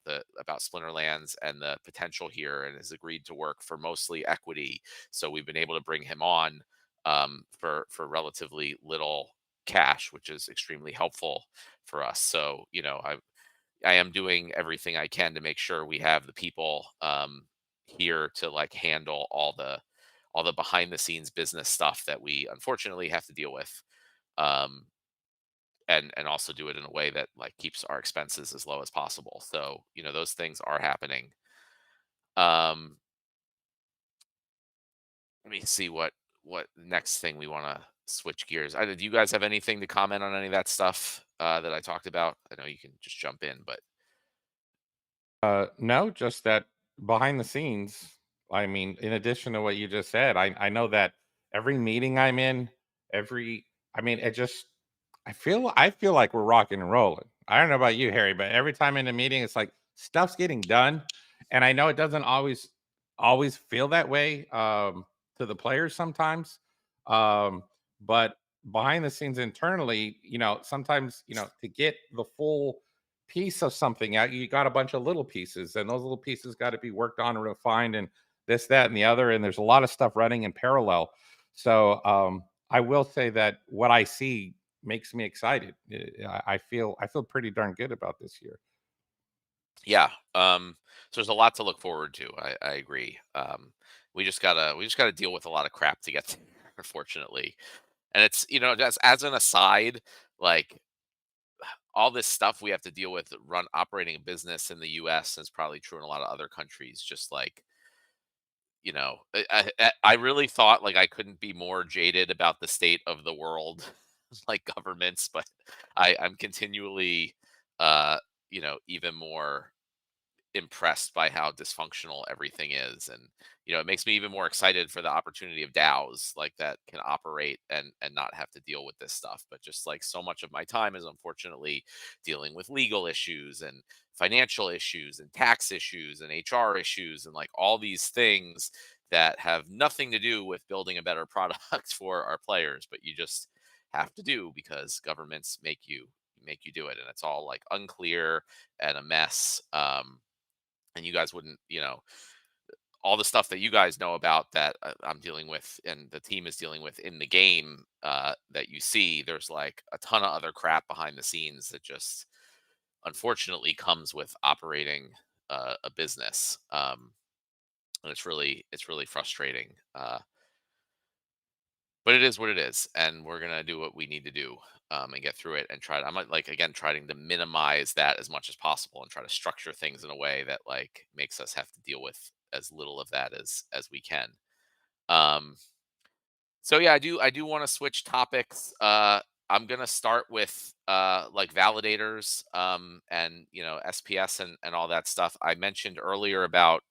Splinterlands and the potential here, and has agreed to work for mostly equity. So we've been able to bring him on for relatively little cash, which is extremely helpful for us. So I am doing everything I can to make sure we have the people here to like handle all the behind the scenes business stuff that we unfortunately have to deal with, um, and also do it in a way that like keeps our expenses as low as possible. So those things are happening. Um, Let me see what next thing we want to switch gears. Do you guys have anything to comment on any of that stuff that I talked about? I know you can just jump in, but No, just that behind the scenes. I mean, in addition to what you just said, I know that every meeting I'm in, every I mean, it just I feel like we're rocking and rolling. I don't know about you, Harry, but every time in a meeting, it's like stuff's getting done, and I know it doesn't always feel that way to the players sometimes. Um, but behind the scenes internally, sometimes to get the full piece of something out, you got a bunch of little pieces, and those little pieces got to be worked on and refined, and this, that, and the other. And there's a lot of stuff running in parallel. So I will say that what I see makes me excited. I feel pretty darn good about this year. yeah. So there's a lot to look forward to. I agree. We just gotta deal with a lot of crap to get there, unfortunately. And it's just as an aside, like all this stuff we have to deal with run operating a business in the US, and it's probably true in a lot of other countries, just like I really thought like I couldn't be more jaded about the state of the world, like governments, but I'm continually even more impressed by how dysfunctional everything is. And it makes me even more excited for the opportunity of DAOs like that can operate and not have to deal with this stuff. But just like so much of my time is unfortunately dealing with legal issues and financial issues and tax issues and HR issues and like all these things that have nothing to do with building a better product for our players, but you just have to do because governments make you do it, and it's all like unclear and a mess. And you guys wouldn't, all the stuff that you guys know about that I'm dealing with and the team is dealing with in the game that you see, there's like a ton of other crap behind the scenes that just unfortunately comes with operating a business. And it's really frustrating. But it is what it is, and we're gonna do what we need to do, and get through it and try to I'm, like, again, trying to minimize that as much as possible and try to structure things in a way that, like, makes us have to deal with as little of that as we can. Um so yeah, I do want to switch topics. I'm gonna start with like validators and SPS and all that stuff. I mentioned earlier about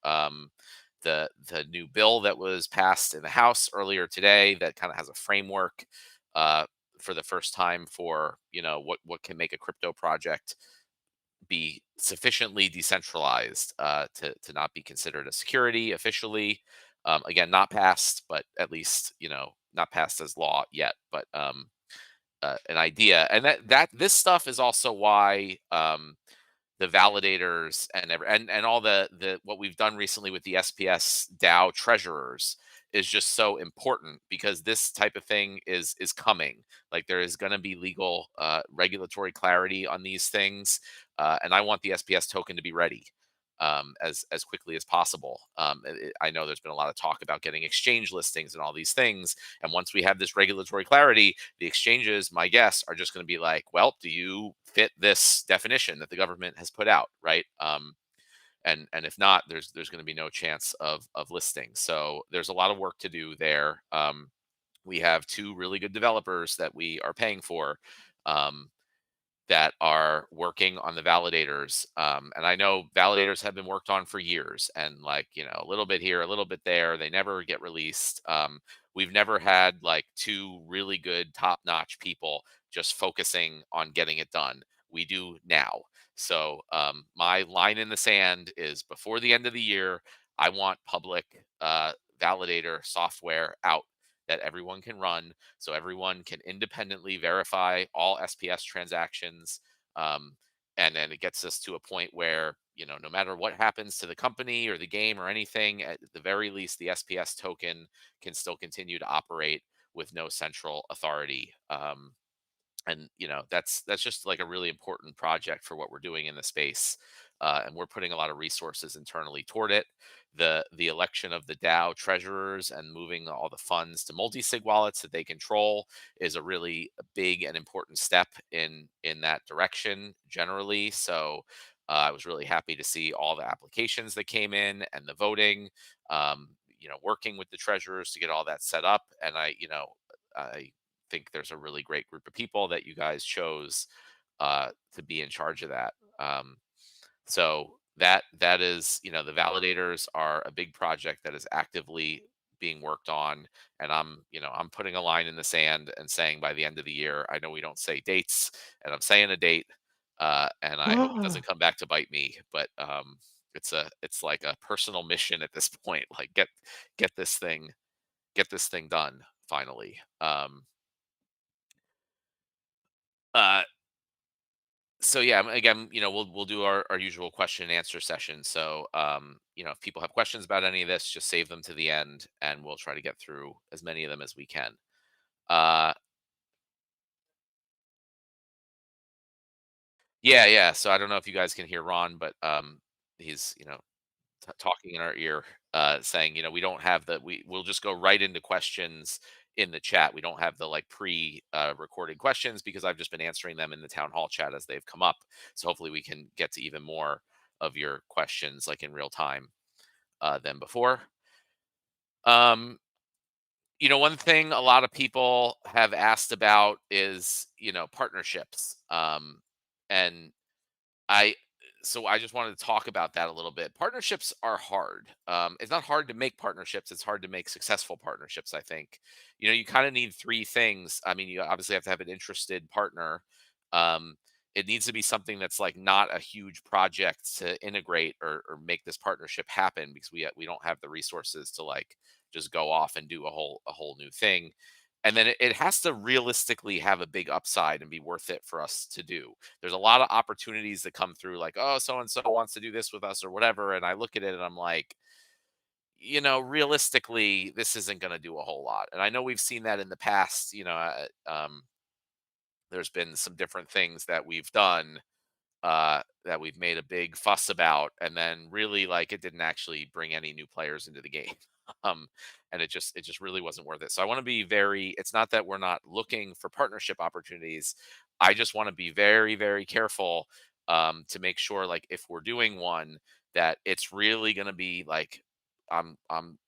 the new bill that was passed in the House earlier today that kind of has a framework uh, for the first time for what can make a crypto project be sufficiently decentralized to not be considered a security officially. Again, not passed, but at least not passed as law yet, but an idea. And that this stuff is also why the validators and all the what we've done recently with the SPS DAO treasurers is just so important because this type of thing is coming. Like there is going to be legal regulatory clarity on these things, and I want the SPS token to be ready as quickly as possible. I know there's been a lot of talk about getting exchange listings and all these things, and once we have this regulatory clarity, the exchanges, my guess, are just going to be like, well, do you fit this definition that the government has put out, right? And if not, there's going to be no chance of listing. So there's a lot of work to do there. We have two really good developers that we are paying for. Um, that are working on the validators. And I know validators have been worked on for years and like, a little bit here, a little bit there. They never get released. We've never had like two really good top notch people just focusing on getting it done. We do now. So my line in the sand is before the end of the year, I want public validator software out that everyone can run so everyone can independently verify all SPS transactions. Um, and then it gets us to a point where, no matter what happens to the company or the game or anything, at the very least, the SPS token can still continue to operate with no central authority. And that's just like a really important project for what we're doing in the space, and we're putting a lot of resources internally toward it. The election of the DAO treasurers and moving all the funds to multi-sig wallets that they control is a really big and important step in that direction generally. So I was really happy to see all the applications that came in and the voting, working with the treasurers to get all that set up. And I think there's a really great group of people that you guys chose to be in charge of that. So that is, the validators are a big project that is actively being worked on, and I'm putting a line in the sand and saying by the end of the year. I know we don't say dates, and I'm saying a date, and I hope it doesn't come back to bite me. But it's like a personal mission at this point. Like get this thing get this thing done finally. Uh, so yeah, again, we'll do our usual question and answer session. So if people have questions about any of this, just save them to the end, and we'll try to get through as many of them as we can. Uh, yeah, yeah. So I don't know if you guys can hear Ron, but he's talking in our ear, saying, we don't have we'll just go right into questions in the chat. We don't have the like pre recorded questions because I've just been answering them in the town hall chat as they've come up. So hopefully we can get to even more of your questions like in real time than before. Um, one thing a lot of people have asked about is, partnerships. And I so I just wanted to talk about that a little bit. Partnerships are hard. It's not hard to make partnerships. It's hard to make successful partnerships. I think, you kind of need three things. I mean, you obviously have to have an interested partner. Um, it needs to be something that's like not a huge project to integrate or make this partnership happen, because we don't have the resources to like just go off and do a whole new thing. And then it has to realistically have a big upside and be worth it for us to do. There's a lot of opportunities that come through, like, oh, so and so wants to do this with us or whatever, and I look at it and I'm like, realistically, this isn't going to do a whole lot. And I know we've seen that in the past. There's been some different things that we've done, that we've made a big fuss about, and then really like it didn't actually bring any new players into the game. um, and it just really wasn't worth it. So I want to be very. It's not that we're not looking for partnership opportunities. I just want to be very, very careful, to make sure, like, if we're doing one, that it's really going to be like, I'm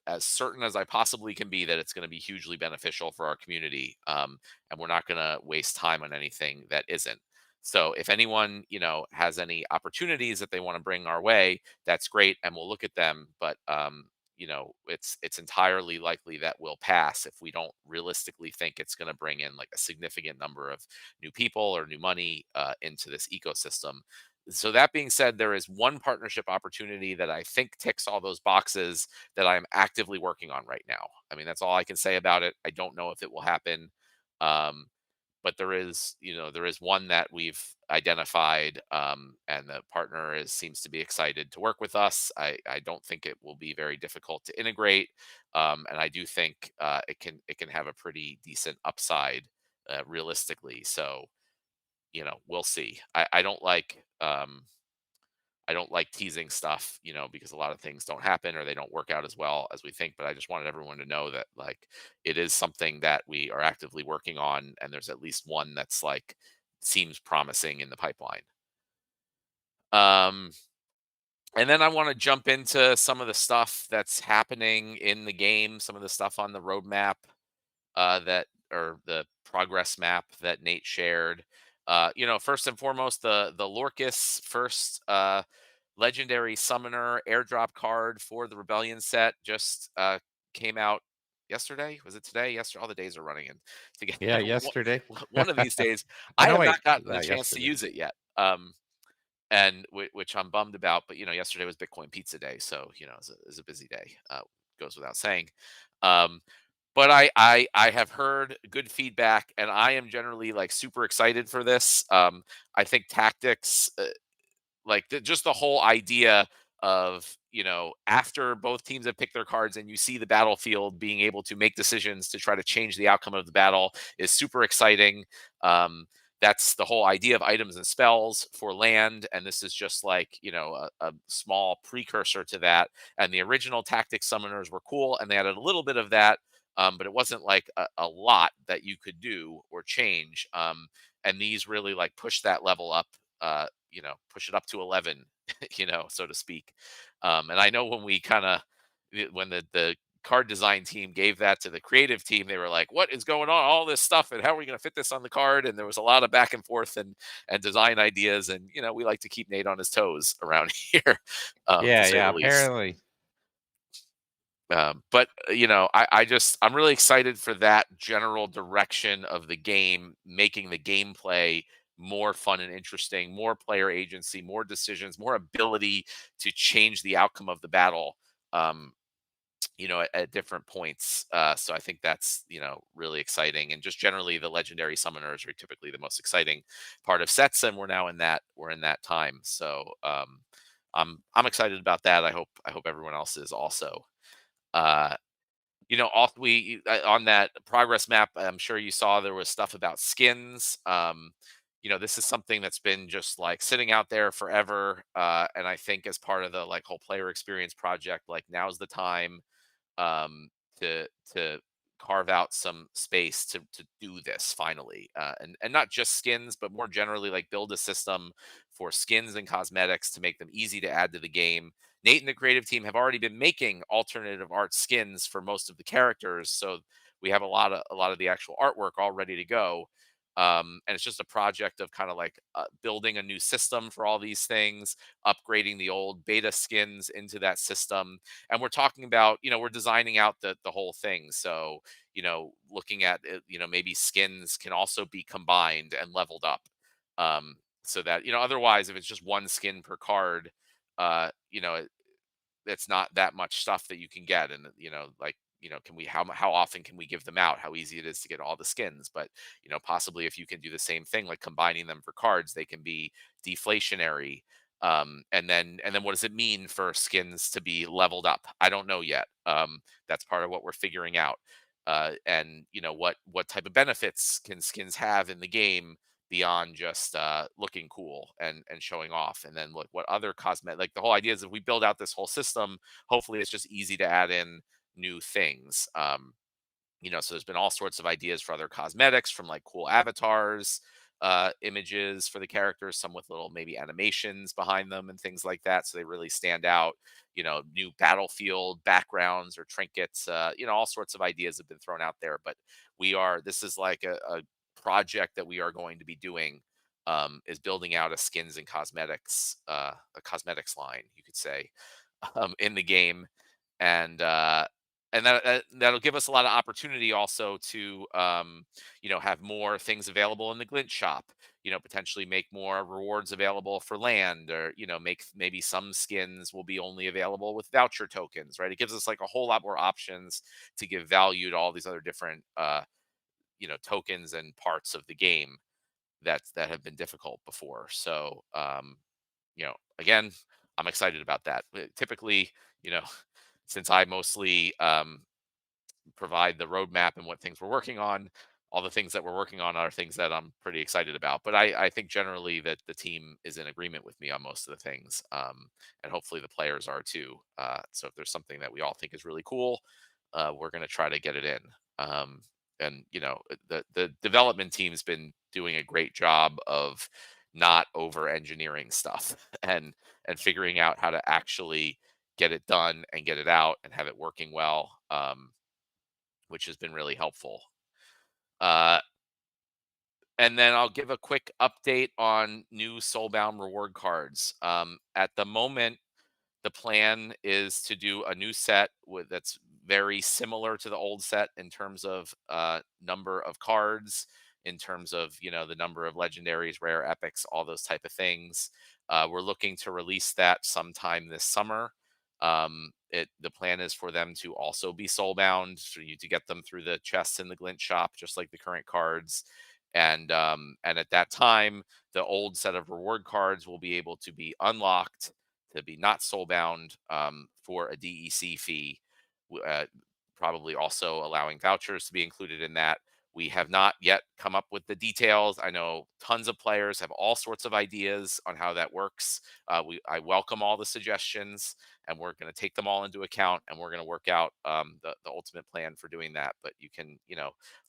as certain as I possibly can be that it's going to be hugely beneficial for our community, and we're not going to waste time on anything that isn't. So if anyone, has any opportunities that they want to bring our way, that's great, and we'll look at them. But it's entirely likely that we'll pass if we don't realistically think it's going to bring in like a significant number of new people or new money, into this ecosystem. So that being said, there is one partnership opportunity that I think ticks all those boxes that I am actively working on right now. I mean, that's all I can say about it. I don't know if it will happen. Um, but there is one that we've identified, and the partner seems to be excited to work with us. I don't think it will be very difficult to integrate, and I do think, it can have a pretty decent upside, realistically. So we'll see. I don't like teasing stuff, because a lot of things don't happen or they don't work out as well as we think. But I just wanted everyone to know that, like, it is something that we are actively working on, and there's at least one that's like seems promising in the pipeline. Um, and then I want to jump into some of the stuff that's happening in the game, some of the stuff on the roadmap, that or the progress map that Nate shared. First and foremost, the Lorcus first, legendary summoner airdrop card for the Rebellion set just, came out yesterday. Was it today? Yesterday. All the days are running in together. Yeah, yesterday. One of these days. Oh, I no, have wait. not gotten the Yeah, chance to yesterday. use it yet. And which I'm bummed about. But yesterday was Bitcoin Pizza Day, so it was a busy day. Goes without saying. Um, but I have heard good feedback, and I am generally like super excited for this. I think tactics, like just the whole idea of, after both teams have picked their cards and you see the battlefield being able to make decisions to try to change the outcome of the battle is super exciting. Um, that's the whole idea of items and spells for land, and this is just like, a small precursor to that. And the original tactic summoners were cool, and they added a little bit of that, but it wasn't like a lot that you could do or change. And these really like push that level up, push it up to 11, so to speak. And I know when we kind of, when the card design team gave that to the creative team, they were like, what is going on? All this stuff, and how are we going to fit this on the card? And there was a lot of back and forth and design ideas. And, we like to keep Nate on his toes around here, to Yeah, say yeah, the least. apparently. But I'm really excited for that general direction of the game, making the gameplay more fun and interesting, more player agency, more decisions, more ability to change the outcome of the battle, um, at different points. So I think that's, really exciting. And just generally the legendary summoners are typically the most exciting part of sets, and we're in that time. So, I'm excited about that. I hope everyone else is also. Uh, also on that progress map, I'm sure you saw there was stuff about skins. This is something that's been just like sitting out there forever. And I think as part of the like whole player experience project, like now's the time, um, to carve out some space to do this finally, and not just skins, but more generally, like build a system for skins and cosmetics to make them easy to add to the game. Nate and the creative team have already been making alternative art skins for most of the characters, so we have a lot of the actual artwork all ready to go. And it's just a project of kind of like building a new system for all these things, upgrading the old beta skins into that system. And we're talking about, we're designing out the whole thing. So, looking at it, maybe skins can also be combined and leveled up. So that, otherwise, if it's just one skin per card, it's not that much stuff that you can get. And like, can we, how often can we give them out, how easy it is to get all the skins. But possibly if you can do the same thing, like combining them for cards, they can be deflationary. And then what does it mean for skins to be leveled up? I don't know yet. That's part of what we're figuring out. And what type of benefits can skins have in the game beyond just looking cool and showing off. And then what other cosmetic, like the whole idea is if we build out this whole system, hopefully it's just easy to add in new things. So there's been all sorts of ideas for other cosmetics, from like cool avatars, images for the characters, some with little maybe animations behind them and things like that, so they really stand out. New battlefield backgrounds or trinkets. All sorts of ideas have been thrown out there, but this is like a project that we are going to be doing, is building out a skins and cosmetics, a cosmetics line, you could say, in the game. And that'll give us a lot of opportunity also to have more things available in the glint shop. Potentially make more rewards available for land, or make maybe some skins will be only available with voucher tokens, right? It gives us like a whole lot more options to give value to all these other different tokens and parts of the game that have been difficult before. So again, I'm excited about that. Typically, you know since I mostly provide the roadmap and what things we're working on, all the things that we're working on are things that I'm pretty excited about. But I think generally that the team is in agreement with me on most of the things, and hopefully the players are too. So if there's something that we all think is really cool, we're going to try to get it in. And the development team's been doing a great job of not over engineering stuff and figuring out how to actually get it done and get it out and have it working well, which has been really helpful. Uh, and then I'll give a quick update on new Soulbound reward cards. At the moment, the plan is to do a new set that's very similar to the old set in terms of number of cards, in terms of the number of legendaries, rare epics, all those type of things. We're looking to release that sometime this summer. The plan is for them to also be soulbound, for you to get them through the chests in the glint shop, just like the current cards. And at that time, the old set of reward cards will be able to be unlocked to be not soulbound, for a DEC fee, probably also allowing vouchers to be included in that. We have not yet come up with the details. I know tons of players have all sorts of ideas on how that works. I welcome all the suggestions, and we're going to take them all into account, and we're going to work out the ultimate plan for doing that. But you can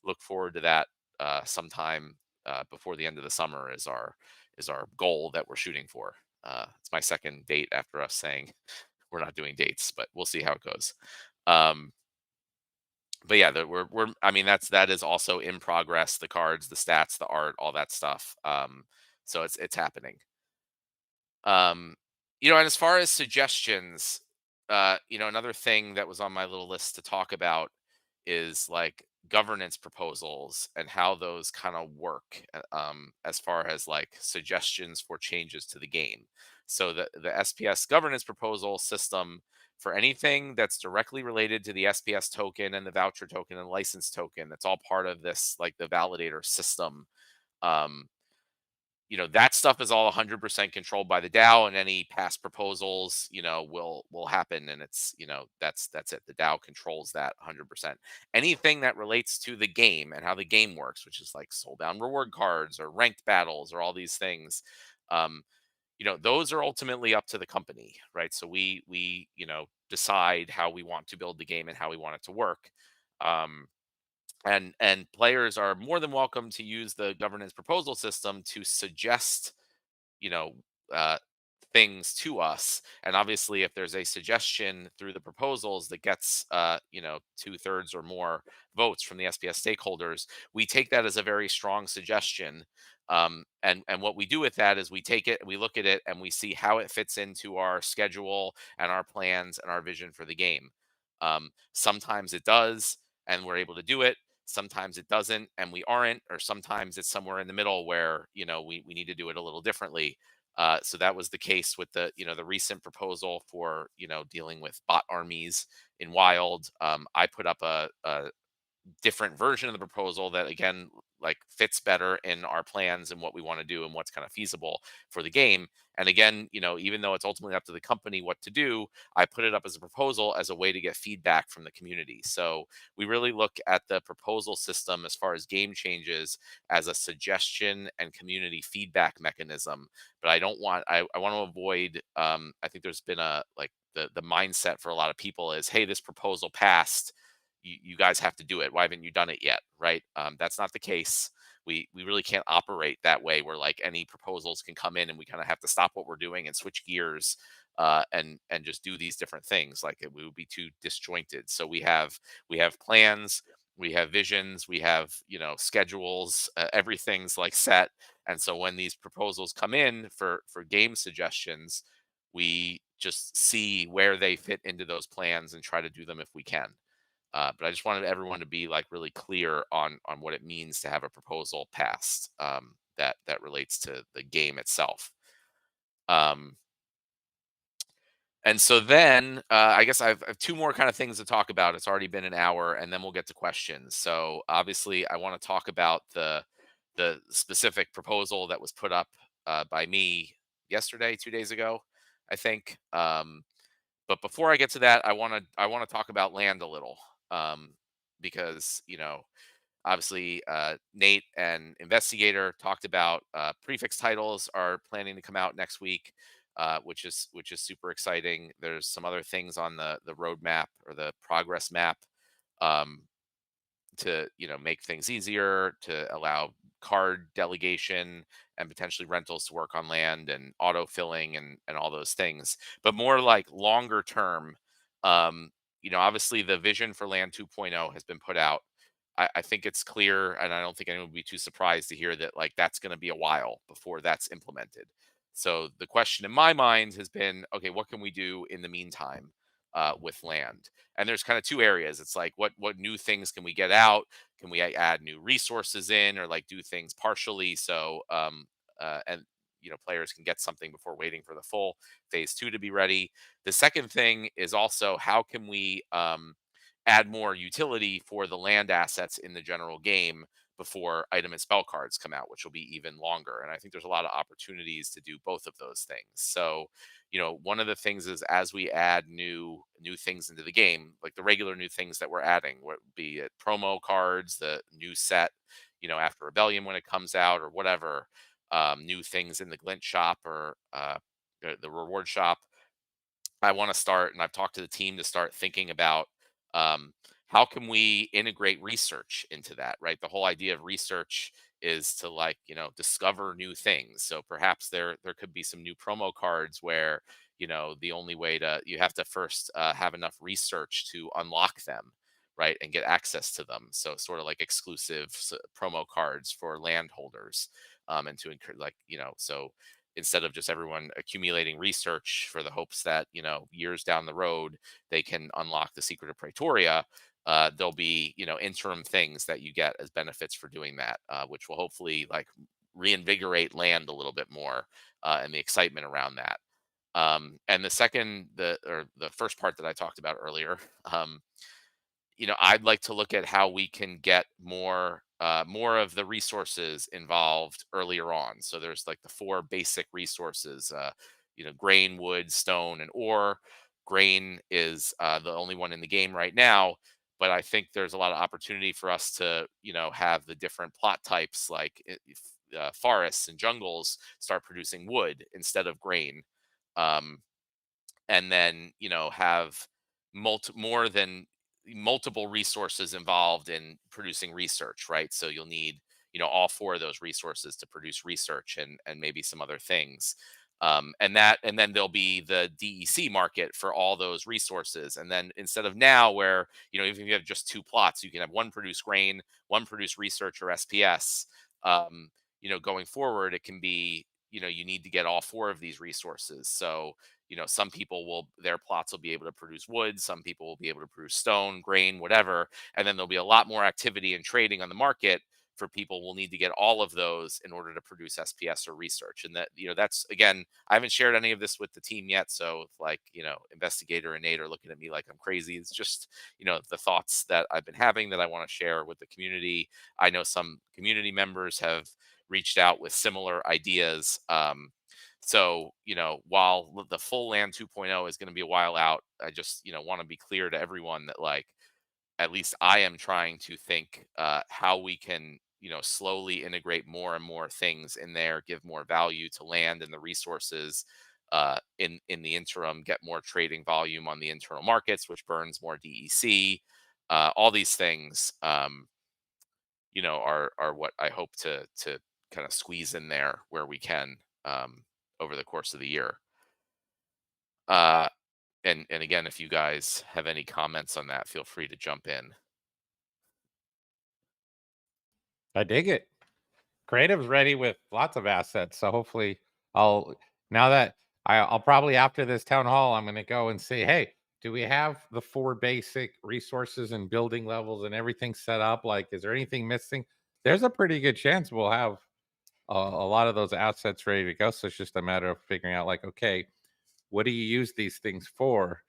look forward to that sometime before the end of the summer is our goal that we're shooting for. It's my second date after us saying we're not doing dates, but we'll see how it goes. Um, but yeah, I mean, that is also in progress. The cards, the stats, the art, all that stuff. So it's happening. Um, and as far as suggestions, another thing that was on my little list to talk about is like governance proposals and how those kind of work, as far as like suggestions for changes to the game. So the SPS governance proposal system, for anything that's directly related to the SPS token and the voucher token and license token, that's all part of this, like the validator system. Um, that stuff is all 100% controlled by the DAO, and any past proposals will happen, and it's that's it. The DAO controls that 100%. Anything that relates to the game and how the game works, which is like soulbound reward cards or ranked battles or all these things, um those are ultimately up to the company, right? So we decide how we want to build the game and how we want it to work. um and players are more than welcome to use the governance proposal system to suggest, you know, uh, things to us. And obviously, if there's a suggestion through the proposals that gets, 2/3 or more votes from the SPS stakeholders, we take that as a very strong suggestion. And what we do with that is we take it, we look at it, and we see how it fits into our schedule and our plans and our vision for the game. Sometimes it does, and we're able to do it. Sometimes it doesn't, and we aren't. Or sometimes it's somewhere in the middle where we need to do it a little differently. So that was the case with the recent proposal for dealing with bot armies in Wild. I put up a different version of the proposal that again like fits better in our plans and what we want to do and what's kind of feasible for the game. And again, even though it's ultimately up to the company what to do, I put it up as a proposal as a way to get feedback from the community. So we really look at the proposal system as far as game changes as a suggestion and community feedback mechanism. But I want to avoid, I think there's been a like the mindset for a lot of people is, hey, this proposal passed, you guys have to do it. Why haven't you done it yet? Right? That's not the case. We really can't operate that way where like any proposals can come in and we kind of have to stop what we're doing and switch gears, and just do these different things. Like we would be too disjointed. So we have plans, we have visions, we have schedules. Everything's like set. And so when these proposals come in for game suggestions, we just see where they fit into those plans and try to do them if we can. But I just wanted everyone to be like really clear on what it means to have a proposal passed, that relates to the game itself. Um, and so then I guess I've two more kind of things to talk about. It's already been an hour, and then we'll get to questions. So obviously, I want to talk about the specific proposal that was put up by me yesterday, 2 days ago, I think. But before I get to that, I want to talk about land a little, because obviously Nate and Investigator talked about prefix titles are planning to come out next week, which is super exciting. There's some other things on the roadmap or the progress map, um, to make things easier, to allow card delegation and potentially rentals to work on land and auto filling and all those things. But more like longer term, obviously the vision for land 2.0 has been put out. I think it's clear, and I don't think anyone would be too surprised to hear that like that's going to be a while before that's implemented. So the question in my mind has been, okay, what can we do in the meantime with land? And there's kind of two areas. It's like what new things can we get out? Can we add new resources in, or like do things partially so and players can get something before waiting for the full phase 2 to be ready. The second thing is also how can we add more utility for the land assets in the general game before item and spell cards come out, which will be even longer. And I think there's a lot of opportunities to do both of those things. So, one of the things is as we add new things into the game, like the regular new things that we're adding, what be it promo cards, the new set, after Rebellion when it comes out, or whatever, new things in the Glint shop or the reward shop. I want to start, and I've talked to the team to start thinking about, um, how can we integrate research into that, right? The whole idea of research is to like, discover new things. So perhaps there could be some new promo cards where, the only way to you have to first have enough research to unlock them, right? And get access to them. So sort of like exclusive promo cards for landholders, and to encourage like, so instead of just everyone accumulating research for the hopes that years down the road they can unlock the secret of Praetoria, there'll be interim things that you get as benefits for doing that, which will hopefully like reinvigorate land a little bit more, and the excitement around that. And the first part that I talked about earlier, um, I'd like to look at how we can get more of the resources involved earlier on. So there's like the four basic resources, grain, wood, stone, and ore. Grain is the only one in the game right now, but I think there's a lot of opportunity for us to, have the different plot types like forests and jungles start producing wood instead of grain. Um, and then have more than multiple resources involved in producing research, right? So you'll need all four of those resources to produce research and maybe some other things. And then there'll be the DEC market for all those resources. And then instead of now, where even if you have just two plots, you can have one produce grain, one produce research or SPS. Um, Going forward, it can be you need to get all four of these resources. So some people will their plots will be able to produce wood, some people will be able to produce stone, grain, whatever, and then there'll be a lot more activity and trading on the market for people will need to get all of those in order to produce SPS or research. And that's again, I haven't shared any of this with the team yet. So if like, investigator and Nate are looking at me like I'm crazy, it's just, the thoughts that I've been having that I want to share with the community. I know some community members have reached out with similar ideas. So, while the full land 2.0 is going to be a while out, I just, want to be clear to everyone that like, at least I am trying to think how we can, slowly integrate more and more things in there, give more value to land and the resources in the interim, get more trading volume on the internal markets, which burns more DEC. All these things, are what I hope to kind of squeeze in there where we can over the course of the year. Uh, and again, if you guys have any comments on that, feel free to jump in. I dig it. Creative's ready with lots of assets, so hopefully I'll now that I'll probably after this town hall, I'm gonna go and say, hey, do we have the four basic resources and building levels and everything set up? Like, is there anything missing? There's a pretty good chance we'll have a lot of those assets ready to go. So it's just a matter of figuring out, like, okay, what do you use these things for?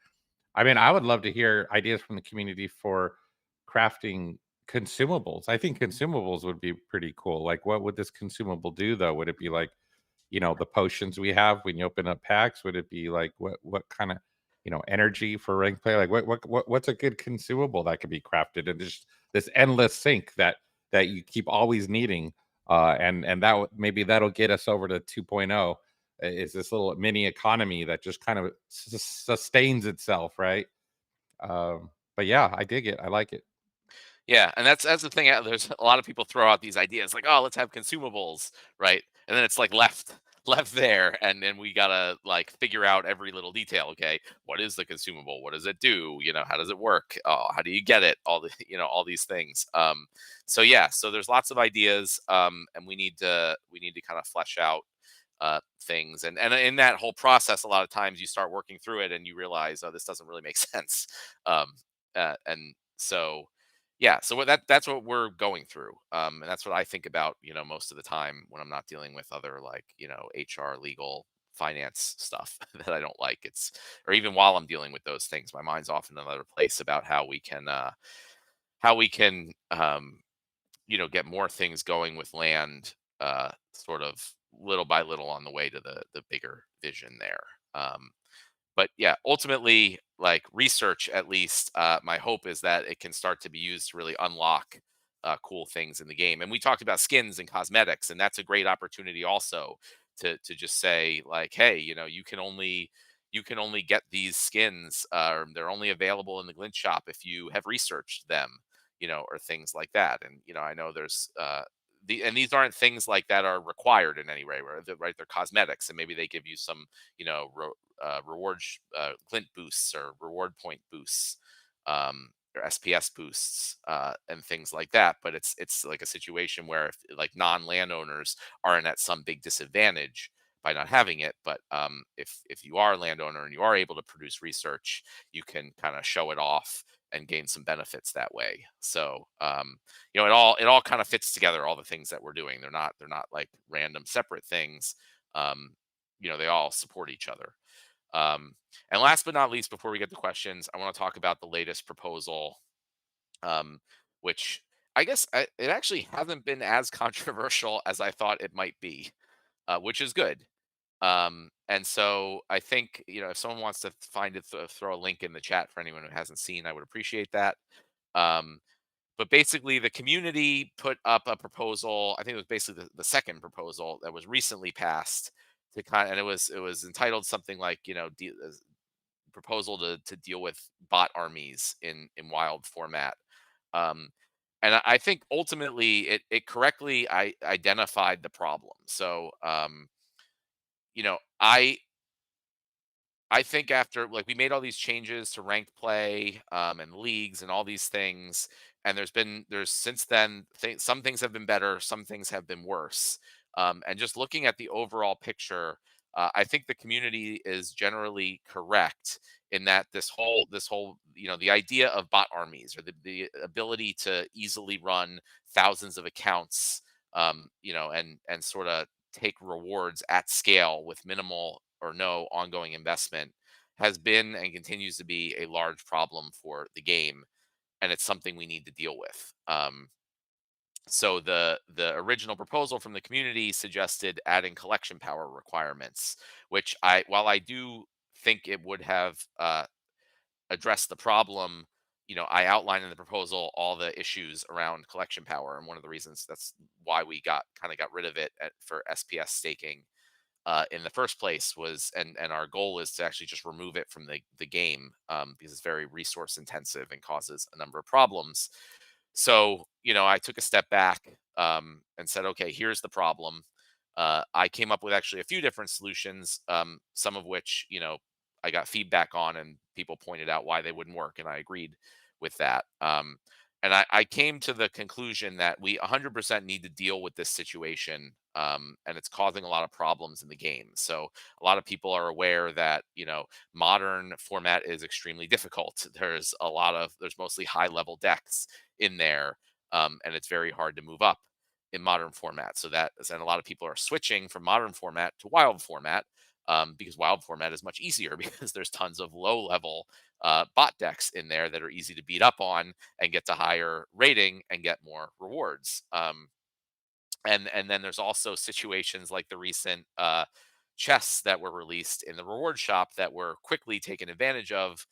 I mean, I would love to hear ideas from the community for crafting consumables. I think consumables would be pretty cool. Like, what would this consumable do, though? Would it be like, the potions we have when you open up packs? Would it be like what kind of, energy for rank play? Like, what's a good consumable that could be crafted? And just this endless sink that you keep always needing. And maybe that'll get us over to 2.0 is this little mini economy that just kind of sustains itself, right? But yeah, I dig it. I like it. Yeah, and that's the thing. There's a lot of people throw out these ideas like, "Oh, let's have consumables," right? And then it's like left there, and then we gotta like figure out every little detail. Okay, what is the consumable? What does it do? How does it work? Oh, how do you get it? All the all these things. So yeah, so there's lots of ideas, and we need to kind of flesh out things, and in that whole process, a lot of times you start working through it and you realize, oh, this doesn't really make sense. And so yeah, so that's what we're going through, and that's what I think about, most of the time when I'm not dealing with other like HR, legal, finance stuff that I don't like. It's or even while I'm dealing with those things, my mind's often in another place about how we can get more things going with land, sort of little by little on the way to the bigger vision there. But yeah, ultimately, like research, at least, my hope is that it can start to be used to really unlock cool things in the game. And we talked about skins and cosmetics, and that's a great opportunity also to just say like, hey, you can only get these skins. They're only available in the glint shop if you have researched them, or things like that. And I know there's these aren't things like that are required in any way, right? They're cosmetics, and maybe they give you some, reward glint boosts or reward point boosts, or SPS boosts, and things like that. But it's like a situation where if, like non-landowners aren't at some big disadvantage by not having it. But if you are a landowner and you are able to produce research, you can kind of show it off and gain some benefits that way. So it all kind of fits together. All the things that we're doing, they're not like random separate things. They all support each other. Um, and last but not least, before we get to questions, I want to talk about the latest proposal, um, which I guess it actually hasn't been as controversial as I thought it might be, which is good. And so I think, if someone wants to find it, throw a link in the chat for anyone who hasn't seen, I would appreciate that. Um, but basically, the community put up a proposal. I think it was basically the second proposal that was recently passed and it was entitled something like, proposal to deal with bot armies in wild format. Um, and I think ultimately it correctly identified the problem. So I think after, like, we made all these changes to ranked play, and leagues and all these things, and there's since then some things have been better, some things have been worse. And just looking at the overall picture, I think the community is generally correct in that this whole the idea of bot armies, or the ability to easily run thousands of accounts, and sort of take rewards at scale with minimal or no ongoing investment, has been and continues to be a large problem for the game, and it's something we need to deal with. So the original proposal from the community suggested adding collection power requirements, which, while I do think it would have addressed the problem, I outlined in the proposal all the issues around collection power, and one of the reasons that's why we got rid of it for SPS staking in the first place was, and our goal is to actually just remove it from the game, because it's very resource intensive and causes a number of problems. So, I took a step back, and said, okay, here's the problem. I came up with actually a few different solutions, some of which, I got feedback on, and people pointed out why they wouldn't work, and I agreed with that. And I came to the conclusion that we 100% need to deal with this situation, and it's causing a lot of problems in the game. So a lot of people are aware that, modern format is extremely difficult. There's mostly high level decks in there, and it's very hard to move up in modern format. And a lot of people are switching from modern format to wild format, because wild format is much easier because there's tons of low level bot decks in there that are easy to beat up on and get to higher rating and get more rewards. And then there's also situations like the recent chests that were released in the reward shop that were quickly taken advantage of,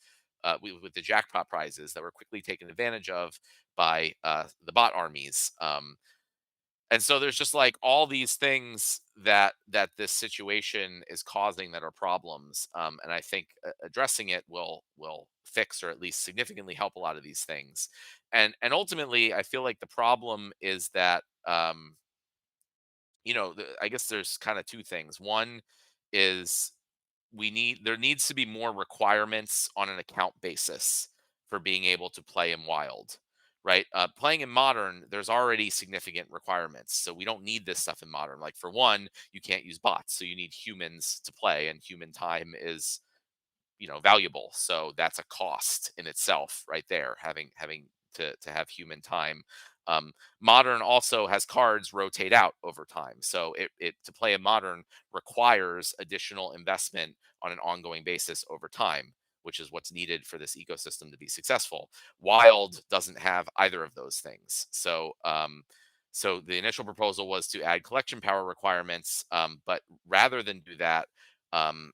with the jackpot prizes that were quickly taken advantage of by the bot armies. And so there's just like all these things that this situation is causing that are problems, and I think addressing it will fix, or at least significantly help a lot of these things. And ultimately, I feel like the problem is that, I guess there's kind of two things. One is, there needs to be more requirements on an account basis for being able to play in wild, right? Playing in modern, there's already significant requirements, so we don't need this stuff in modern. Like, for one, you can't use bots, so you need humans to play, and human time is, valuable. So that's a cost in itself right there, having to have human time. Modern also has cards rotate out over time, so it to play a modern requires additional investment on an ongoing basis over time, which is what's needed for this ecosystem to be successful. Wild doesn't have either of those things. So the initial proposal was to add collection power requirements, but rather than do that, um,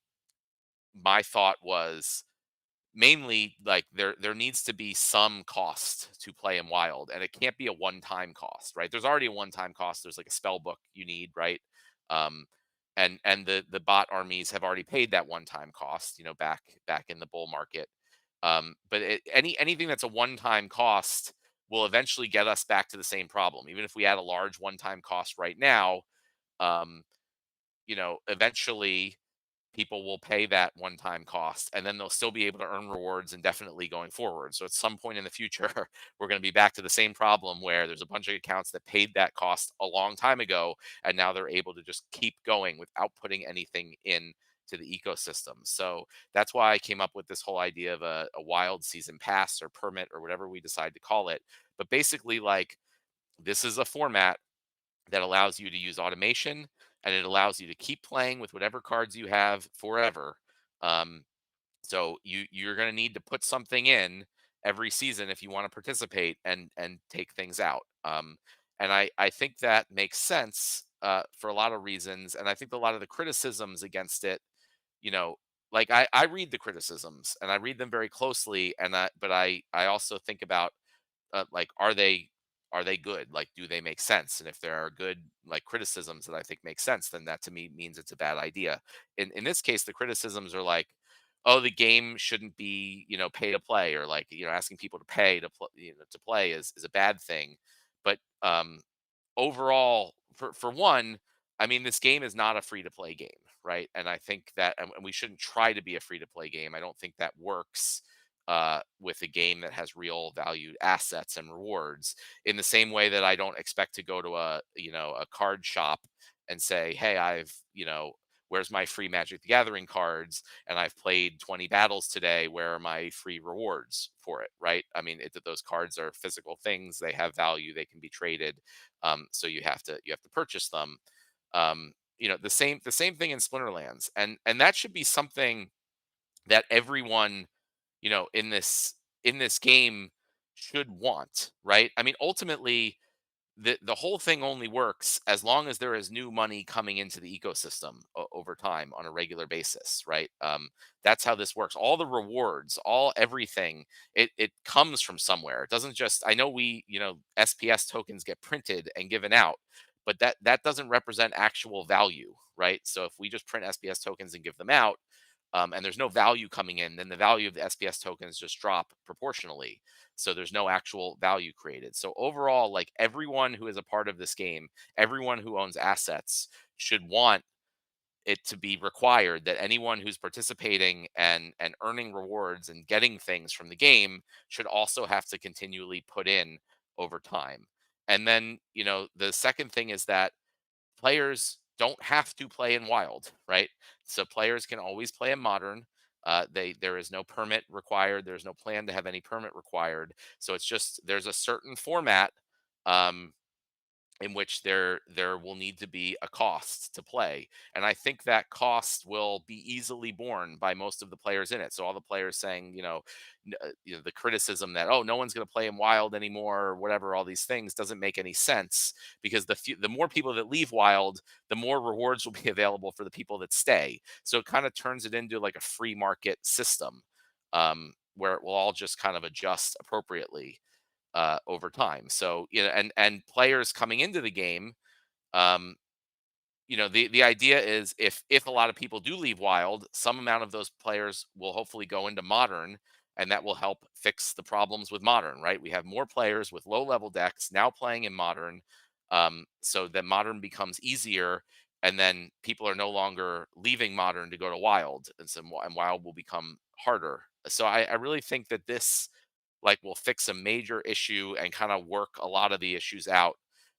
my thought was mainly, like, there needs to be some cost to play in wild, and it can't be a one-time cost, right? There's already a one-time cost. There's like a spell book you need, right? um and the bot armies have already paid that one-time cost, back in the bull market. But anything that's a one-time cost will eventually get us back to the same problem, even if we add a large one-time cost right now. um Eventually people will pay that one-time cost, and then they'll still be able to earn rewards indefinitely going forward. So at some point in the future, we're going to be back to the same problem where there's a bunch of accounts that paid that cost a long time ago, and now they're able to just keep going without putting anything in to the ecosystem. So that's why I came up with this whole idea of a wild season pass or permit or whatever we decide to call it. But basically, like, this is a format that allows you to use automation, and it allows you to keep playing with whatever cards you have forever. Um, so you're going to need to put something in every season if you want to participate and take things out. And I think that makes sense, for a lot of reasons. And I think a lot of the criticisms against it, you know, like, I read the criticisms and I read them very closely, but I also think about, like, are they good? Like, do they make sense? And if there are good, like, criticisms that I think make sense, then that to me means it's a bad idea. In this case, the criticisms are like, oh, the game shouldn't be, pay to play, or, like, asking people to pay to play is a bad thing. But overall, for one, I mean, this game is not a free to play game, right? And I think that, and we shouldn't try to be a free to play game. I don't think that works with a game that has real valued assets and rewards. In the same way that I don't expect to go to a card shop and say, hey, where's my free Magic the Gathering cards? And I've played 20 battles today. Where are my free rewards for it? Right? I mean, those cards are physical things. They have value. They can be traded. So you have to purchase them. The same thing in Splinterlands, and that should be something that everyone, in this game should want, right? I mean, ultimately, the whole thing only works as long as there is new money coming into the ecosystem over time on a regular basis, right? That's how this works. All the rewards, everything, it comes from somewhere. It doesn't just. I know SPS tokens get printed and given out, but that doesn't represent actual value, right? So if we just print SPS tokens and give them out, and there's no value coming in, then the value of the SPS tokens just drop proportionally. So there's no actual value created. So overall, like, everyone who is a part of this game, everyone who owns assets should want it to be required that anyone who's participating and earning rewards and getting things from the game should also have to continually put in over time. And then, the second thing is that players don't have to play in wild, right? So players can always play in modern. There is no permit required. There's no plan to have any permit required. So it's just, there's a certain format, um, in which there will need to be a cost to play, and I think that cost will be easily borne by most of the players in it. So all the players saying, the criticism that, oh, no one's going to play in wild anymore, or whatever, all these things doesn't make any sense, because the more people that leave wild, the more rewards will be available for the people that stay. So it kind of turns it into like a free market system, where it will all just kind of adjust appropriately over time. So, and players coming into the game, um, the idea is, if a lot of people do leave wild, some amount of those players will hopefully go into modern, and that will help fix the problems with modern, right? We have more players with low level decks now playing in modern, so that modern becomes easier, and then people are no longer leaving modern to go to wild, and wild will become harder. So I really think that this, like, will fix a major issue and kind of work a lot of the issues out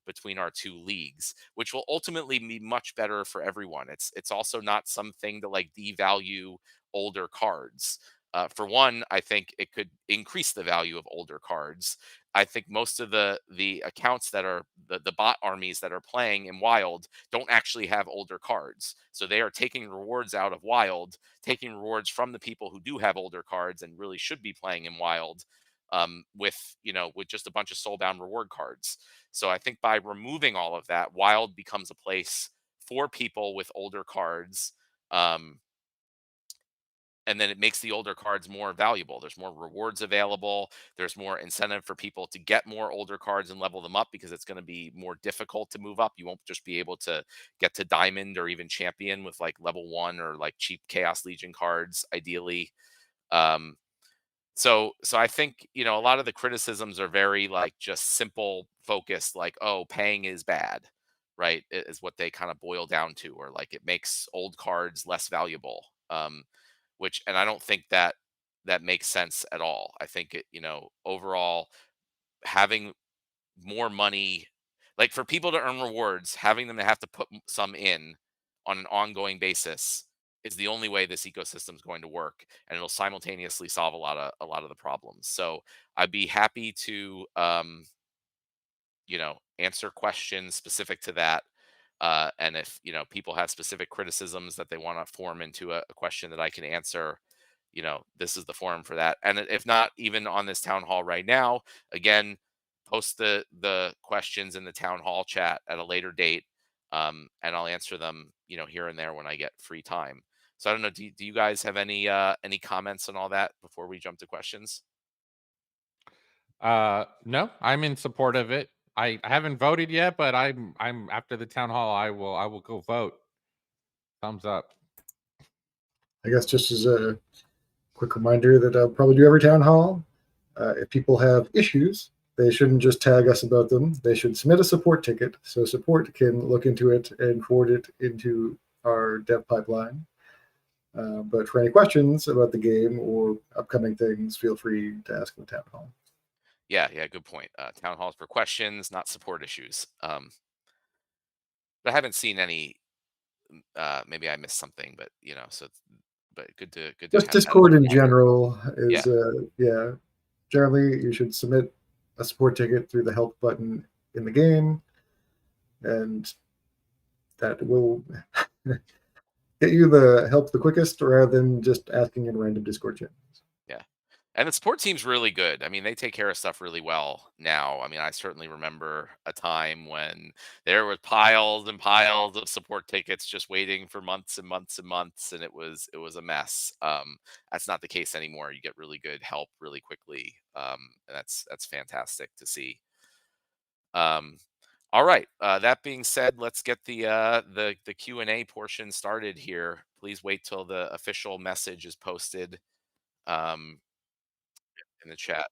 between our two leagues, which will ultimately be much better for everyone. It's also not something to, like, devalue older cards. For one, I think it could increase the value of older cards. I think most of the accounts that are the bot armies that are playing in Wild don't actually have older cards. So they are taking rewards out of Wild, taking rewards from the people who do have older cards and really should be playing in Wild, with just a bunch of soulbound reward cards. So I think by removing all of that, Wild becomes a place for people with older cards. Um, and then it makes the older cards more valuable. There's more rewards available. There's more incentive for people to get more older cards and level them up, because it's going to be more difficult to move up. You won't just be able to get to diamond or even champion with, like, level 1 or, like, cheap Chaos Legion cards, ideally. Um, so I think, a lot of the criticisms are very, like, just simple focused, like, oh, paying is bad, right? Is what they kind of boil down to, or like, it makes old cards less valuable. Which, and I don't think that makes sense at all. I think overall, having more money, like, for people to earn rewards, having them to have to put some in on an ongoing basis is the only way this ecosystem is going to work, and it'll simultaneously solve a lot of the problems. So I'd be happy to, answer questions specific to that. And if, people have specific criticisms that they want to form into a question that I can answer, this is the forum for that. And if not, even on this town hall right now, again, post the questions in the town hall chat at a later date, and I'll answer them, here and there when I get free time. So I don't know. Do you guys have any comments on all that before we jump to questions? No, I'm in support of it. I haven't voted yet, but I'm after the town hall. I will go vote. Thumbs up. I guess just as a quick reminder that I'll probably do every town hall. If people have issues, they shouldn't just tag us about them. They should submit a support ticket so support can look into it and forward it into our dev pipeline. But for any questions about the game or upcoming things, feel free to ask in the town hall. Yeah, yeah, good point. Town halls for questions, not support issues. But I haven't seen any. Maybe I missed something, but but good to Just have that as a Discord in reminder. general Yeah, is, yeah, generally you should submit a support ticket through the help button in the game, and that will get you the help the quickest rather than just asking in random Discord channels. yeah. And the support team's really good. I mean, they take care of stuff really well now. I mean, I certainly remember a time when there were piles and piles of support tickets just waiting for months and months and months, and it was a mess. That's not the case anymore. You get really good help really quickly, and that's fantastic to see. Um, all right. That being said, let's get the Q&A portion started here. Please wait till the official message is posted um, in the chat.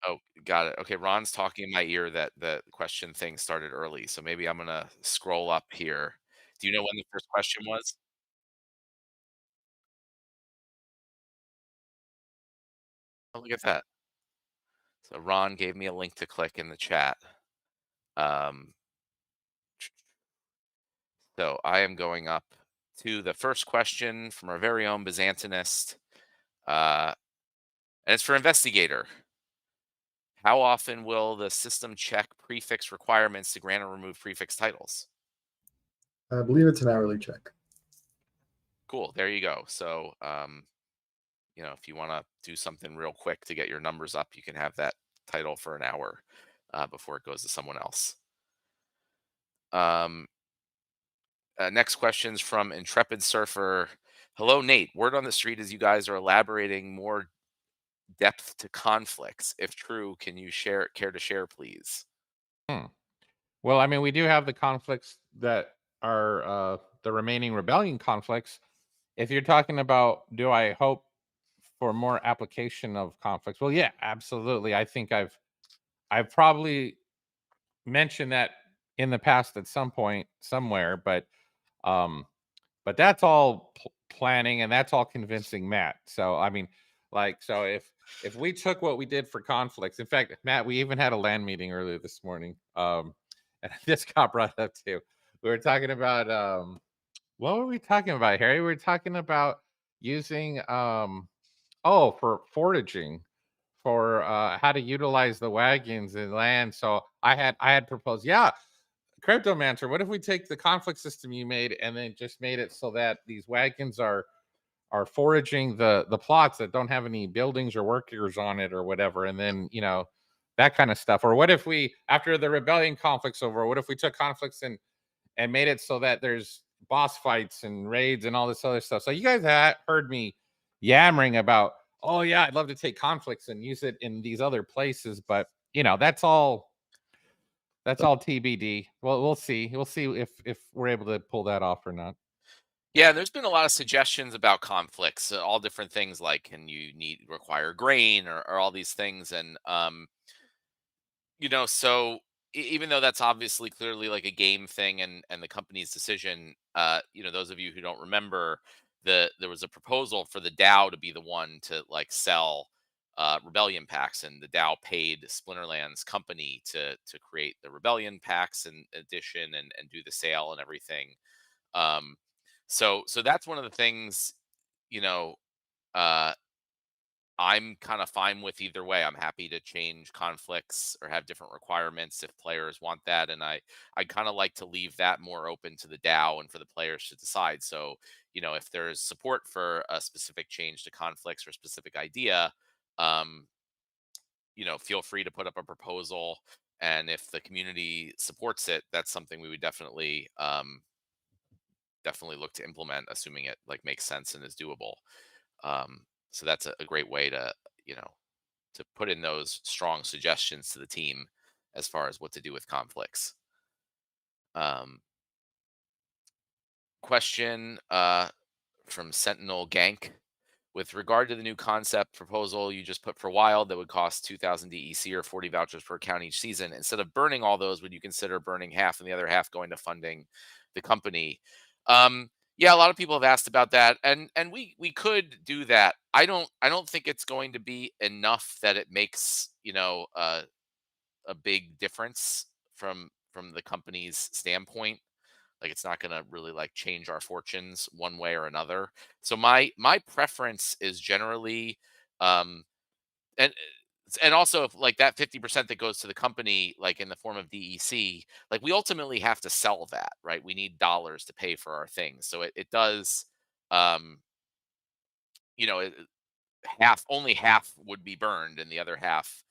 Oh, got it. Okay, Ron's talking in my ear that the question thing started early, so maybe I'm gonna scroll up here. Do you know when the first question was? Oh, look at that. So Ron gave me a link to click in the chat. Um, so I am going up to the first question from our very own Byzantinist, uh, and it's for Investigator. How often will the system check prefix requirements to grant or remove prefix titles? I believe it's an hourly check. Cool. There you go. So, if you want to do something real quick to get your numbers up, you can have that title for an hour before it goes to someone else. Um, Next question's from Intrepid Surfer. Hello, Nate. Word on the street is you guys are elaborating more depth to conflicts. If true, can you care to share, please? Hmm. Well, I mean, we do have the conflicts that are the remaining rebellion conflicts. If you're talking about, do I hope for more application of conflicts? Well, yeah, absolutely. I think I've probably mentioned that in the past at some point somewhere, um, but that's all planning and that's all convincing Matt. So I mean, like, so if we took what we did for conflicts, in fact, Matt, we even had a land meeting earlier this morning, and this got brought up too. We were talking about what were we talking about, Harry? We were talking about using oh, for foraging, for how to utilize the wagons and land. So I had proposed, yeah, Cryptomancer, what if we take the conflict system you made and then just made it so that these wagons are foraging the plots that don't have any buildings or workers on it or whatever, and then that kind of stuff. Or what if we, after the rebellion conflicts over, what if we took conflicts and made it so that there's boss fights and raids and all this other stuff? So you guys heard me yammering about, oh yeah, I'd love to take conflicts and use it in these other places, but that's all TBD. Well, we'll see. We'll see if we're able to pull that off or not. Yeah, there's been a lot of suggestions about conflicts, all different things like can you need require grain or all these things, and so even though that's obviously clearly like a game thing and the company's decision, those of you who don't remember, there was a proposal for the DAO to be the one to like sell rebellion packs, and the DAO paid Splinterlands company to create the rebellion packs and edition and do the sale and everything. Um, so that's one of the things, you know, uh, I'm kind of fine with either way. I'm happy to change conflicts or have different requirements if players want that, and I kind of like to leave that more open to the DAO and for the players to decide. So, if there's support for a specific change to conflicts or a specific idea, um, feel free to put up a proposal, and if the community supports it, that's something we would definitely look to implement, assuming it like makes sense and is doable. So that's a great way you know to put in those strong suggestions to the team as far as what to do with conflicts. Um, Question from Sentinel Gank. With regard to the new concept proposal you just put for Wild that would cost 2,000 DEC or 40 vouchers per account each season, instead of burning all those, would you consider burning half and the other half going to funding the company? Yeah, a lot of people have asked about that, and we could do that. I don't think it's going to be enough that it makes a big difference from the company's standpoint. Like it's not going to really like change our fortunes one way or another. So my preference is generally um and and also if like that 50% that goes to the company like in the form of DEC, like we ultimately have to sell that, right? We need dollars to pay for our things. So it does um you know it, half only half would be burned and the other half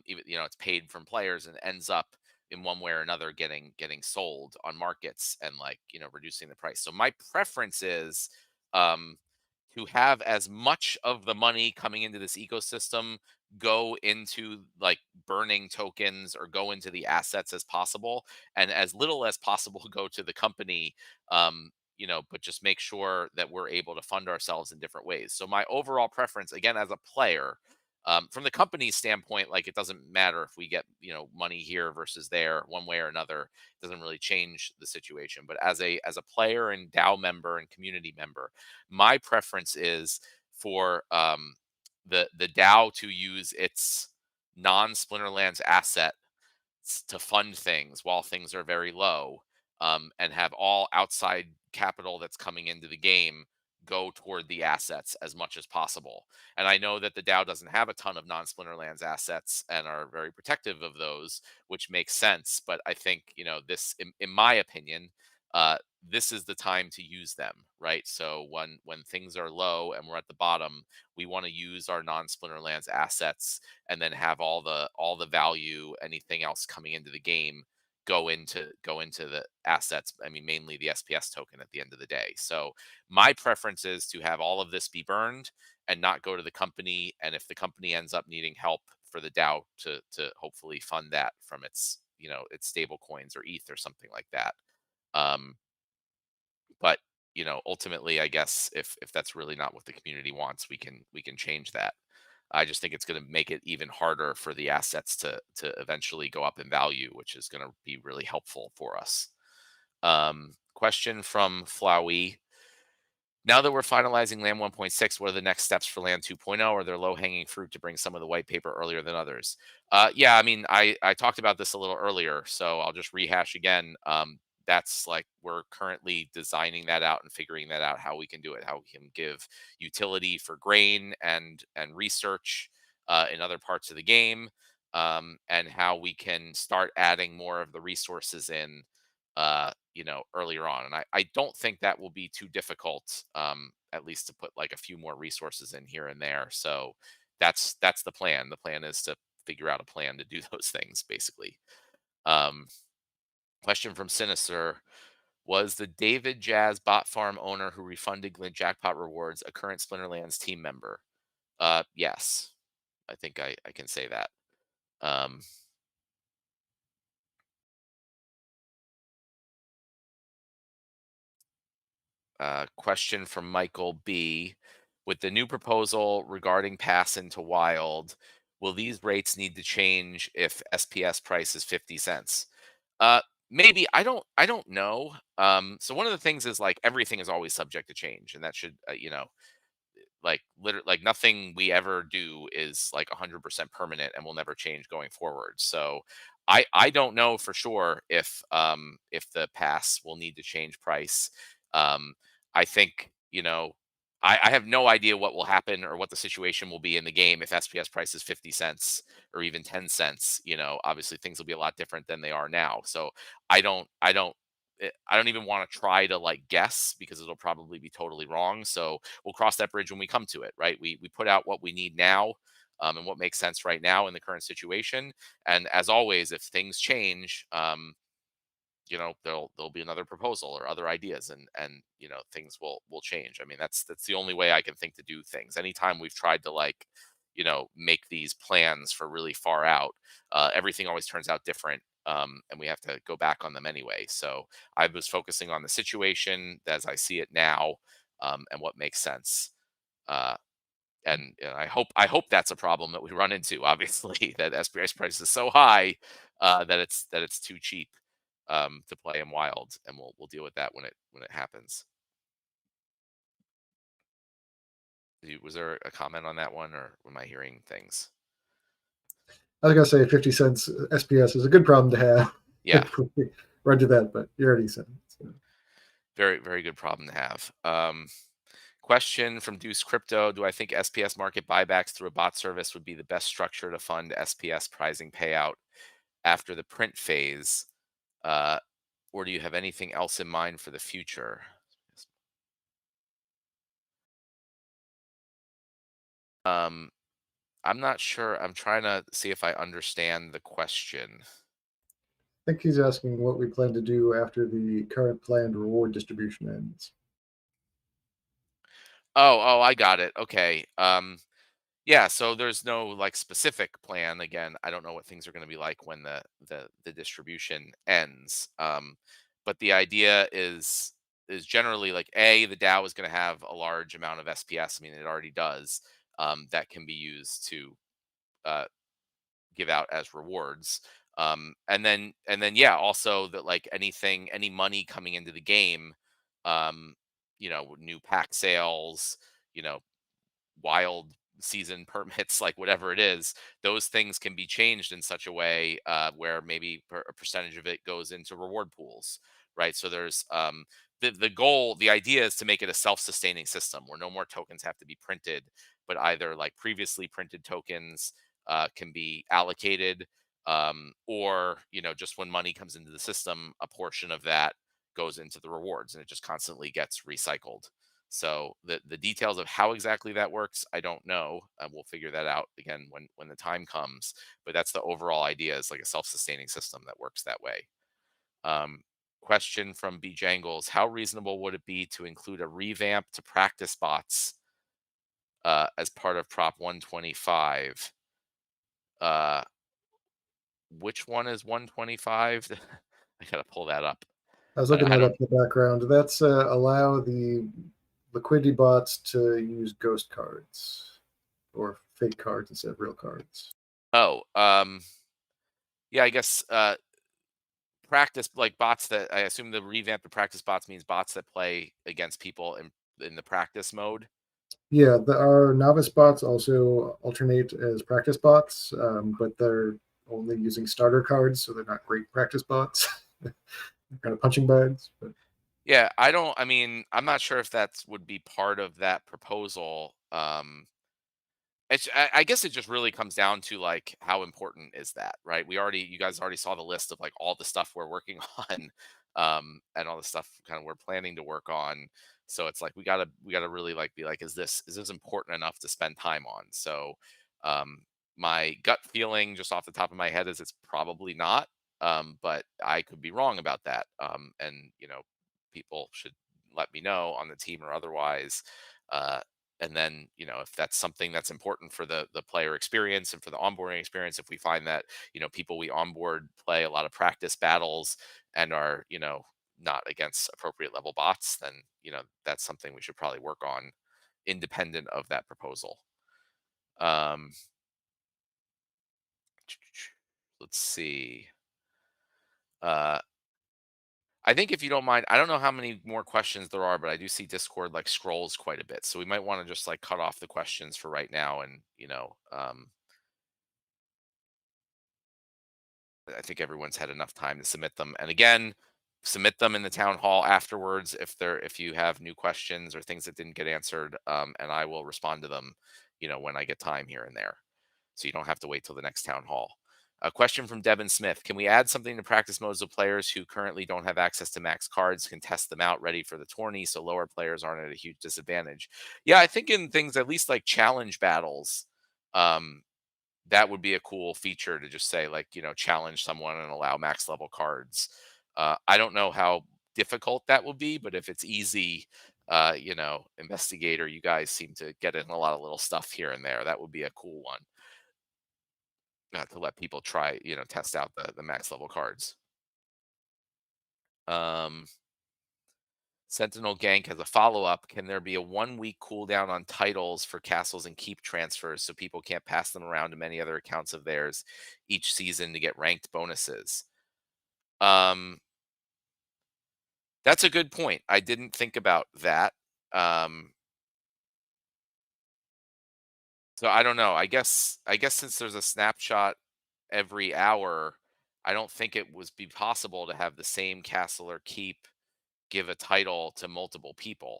even it's paid from players and ends up in one way or another getting sold on markets and like reducing the price. So my preference is um to have as much of the money coming into this ecosystem go into like burning tokens or go into the assets as possible, and as little as possible go to the company. But just make sure that we're able to fund ourselves in different ways. So my overall preference, again, as a player, from the company's standpoint, like it doesn't matter if we get money here versus there, one way or another. It doesn't really change the situation. But as a player and DAO member and community member, my preference is for the DAO to use its non-Splinterlands asset to fund things while things are very low, and have all outside capital that's coming into the game go toward the assets as much as possible. And I know that the DAO doesn't have a ton of non-Splinterlands assets and are very protective of those, which makes sense. But I think this, in my opinion, this is the time to use them, right? So when things are low and we're at the bottom, we want to use our non-Splinterlands assets and then have all the value, anything else coming into the game go into the assets. I mean, mainly the SPS token at the end of the day. So my preference is to have all of this be burned and not go to the company. And if the company ends up needing help for the DAO to hopefully fund that from its stable coins or ETH or something like that. Um, but ultimately, I guess if that's really not what the community wants, we can change that. I just think it's going to make it even harder for the assets to eventually go up in value, which is going to be really helpful for us. Question from Flowey. Now that we're finalizing Land 1.6, what are the next steps for Land 2.0? Are there low hanging fruit to bring some of the white paper earlier than others? Yeah, I mean, I talked about this a little earlier, so I'll just rehash again. That's like we're currently designing that out and figuring that out, how we can do it, how we can give utility for grain and research in other parts of the game, and how we can start adding more of the resources in earlier on. And I don't think that will be too difficult, at least to put like a few more resources in here and there. So that's the plan. The plan is to figure out a plan to do those things, basically. Um, Question from Sinister. Was the David Jazz bot farm owner who refunded Glint jackpot rewards a current Splinterlands team member? Yes. I think I can say that. Um, Question from Michael B. With the new proposal regarding pass into wild, will these rates need to change if SPS price is 50 cents? Uh, Maybe. I don't know. So one of the things is like everything is always subject to change, and that should like literally like nothing we ever do is like 100% permanent and will never change going forward. So I don't know for sure if the pass will need to change price. um I think I have no idea what will happen or what the situation will be in the game if SPS price is 50 cents or even 10 cents. Obviously things will be a lot different than they are now. So I don't even want to try to like guess because it'll probably be totally wrong. So we'll cross that bridge when we come to it, right? We put out what we need now, and what makes sense right now in the current situation. And as always, if things change, there'll be another proposal or other ideas, and things will change. I mean, that's the only way I can think to do things. Anytime we've tried to like make these plans for really far out. Everything always turns out different, and we have to go back on them anyway. So I was focusing on the situation as I see it now, and what makes sense. Uh, and I hope that's a problem that we run into. Obviously, that SPS price is so high that it's too cheap to play in wild, and we'll deal with that when it happens. Was there a comment on that one, or am I hearing things? I was gonna say 50 cents SPS is a good problem to have Yeah, if we run to that, but you already said it. So. very very good problem to have. Question from Deuce Crypto: Do I think SPS market buybacks through a bot service would be the best structure to fund SPS pricing payout after the print phase? Uh, or do you have anything else in mind for the future? Um, I'm not sure. I'm trying to see if I understand the question. I think he's asking what we plan to do after the current planned reward distribution ends. Oh, I got it. Okay. Yeah, so there's no like specific plan. Again, I don't know what things are going to be like when the distribution ends. But the idea is generally like the DAO is going to have a large amount of SPS. I mean, it already does. That can be used to uh, give out as rewards. And then yeah, also that like any money coming into the game, um, new pack sales, you know, wild season permits, like whatever it is, those things can be changed in such a way where maybe a percentage of it goes into reward pools, right? So there's the goal, the idea is to make it a self-sustaining system where no more tokens have to be printed, but either like previously printed tokens can be allocated, or just when money comes into the system, a portion of that goes into the rewards, and it just constantly gets recycled. So the details of how exactly that works, I don't know. We'll figure that out again when the time comes. But that's the overall idea: is like a self-sustaining system that works that way. Um, Question from B Jangles: How reasonable would it be to include a revamp to practice bots as part of Prop 125? Uh, which one is 125? I gotta pull that up. I was looking I that up don't. in the background. That's allow the liquidity bots to use ghost cards or fake cards instead of real cards. Oh, yeah. I guess practice like bots that I assume the revamp to practice bots means bots that play against people in the practice mode. Yeah, our novice bots also alternate as practice bots, but they're only using starter cards, so they're not great practice bots. They're kind of punching bags. But Yeah, I don't. I mean, I'm not sure if that would be part of that proposal. I guess it just really comes down to like how important is that, right? You guys already saw the list of like all the stuff we're working on, and all the stuff kind of we're planning to work on. So it's like we gotta really like be like, is this important enough to spend time on? So, um, my gut feeling, just off the top of my head, is it's probably not. But I could be wrong about that. And people should let me know on the team or otherwise. Uh, and then if that's something that's important for the player experience and for the onboarding experience, if we find that people we onboard play a lot of practice battles and are not against appropriate level bots, then that's something we should probably work on independent of that proposal. um let's see. uh I think if you don't mind, I don't know how many more questions there are, but I do see Discord like scrolls quite a bit. So we might want to just like cut off the questions for right now. And, I think everyone's had enough time to submit them. And again, submit them in the town hall afterwards if you have new questions or things that didn't get answered. And I will respond to them, when I get time here and there. So you don't have to wait till the next town hall. A question from Devin Smith: Can we add something to practice modes so players who currently don't have access to max cards can test them out ready for the tourney, so lower players aren't at a huge disadvantage? Yeah, I think in things at least like challenge battles, um, that would be a cool feature to just say like challenge someone and allow max level cards. I don't know how difficult that will be, but if it's easy, investigator, you guys seem to get in a lot of little stuff here and there. That would be a cool one, to let people try, test out the max level cards. Um, Sentinel Gank has a follow up. Can there be a 1 week cooldown on titles for castles and keep transfers so people can't pass them around to many other accounts of theirs each season to get ranked bonuses? Um, that's a good point. I didn't think about that. Um, so I don't know. I guess since there's a snapshot every hour, I don't think it was be possible to have the same castle or keep give a title to multiple people,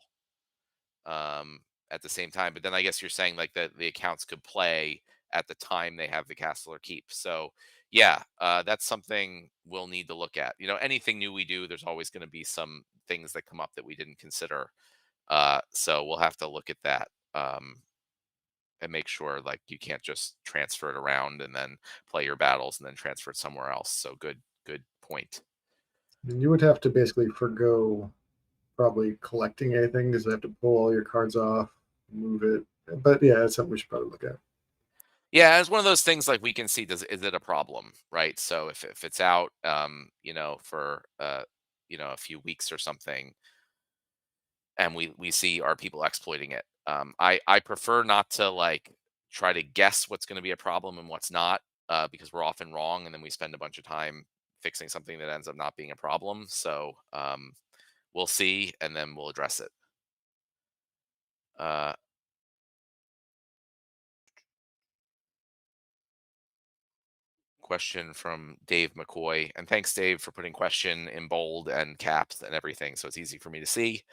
um, at the same time. But then I guess you're saying like the accounts could play at the time they have the castle or keep. So yeah, that's something we'll need to look at. Anything new we do, there's always going to be some things that come up that we didn't consider. So we'll have to look at that. And make sure like you can't just transfer it around and then play your battles and then transfer it somewhere else. So good point. And you would have to basically forgo probably collecting anything because they have to pull all your cards off, move it. But yeah, that's something we should probably look at. Yeah, it's one of those things like we can see is it a problem, right? So if it's out for a few weeks or something, and we see are people exploiting it. I prefer not to like try to guess what's going to be a problem and what's not, because we're often wrong and then we spend a bunch of time fixing something that ends up not being a problem. So we'll see and then we'll address it. Uh, Question from Dave McCoy. And thanks, Dave, for putting question in bold and caps and everything. So it's easy for me to see.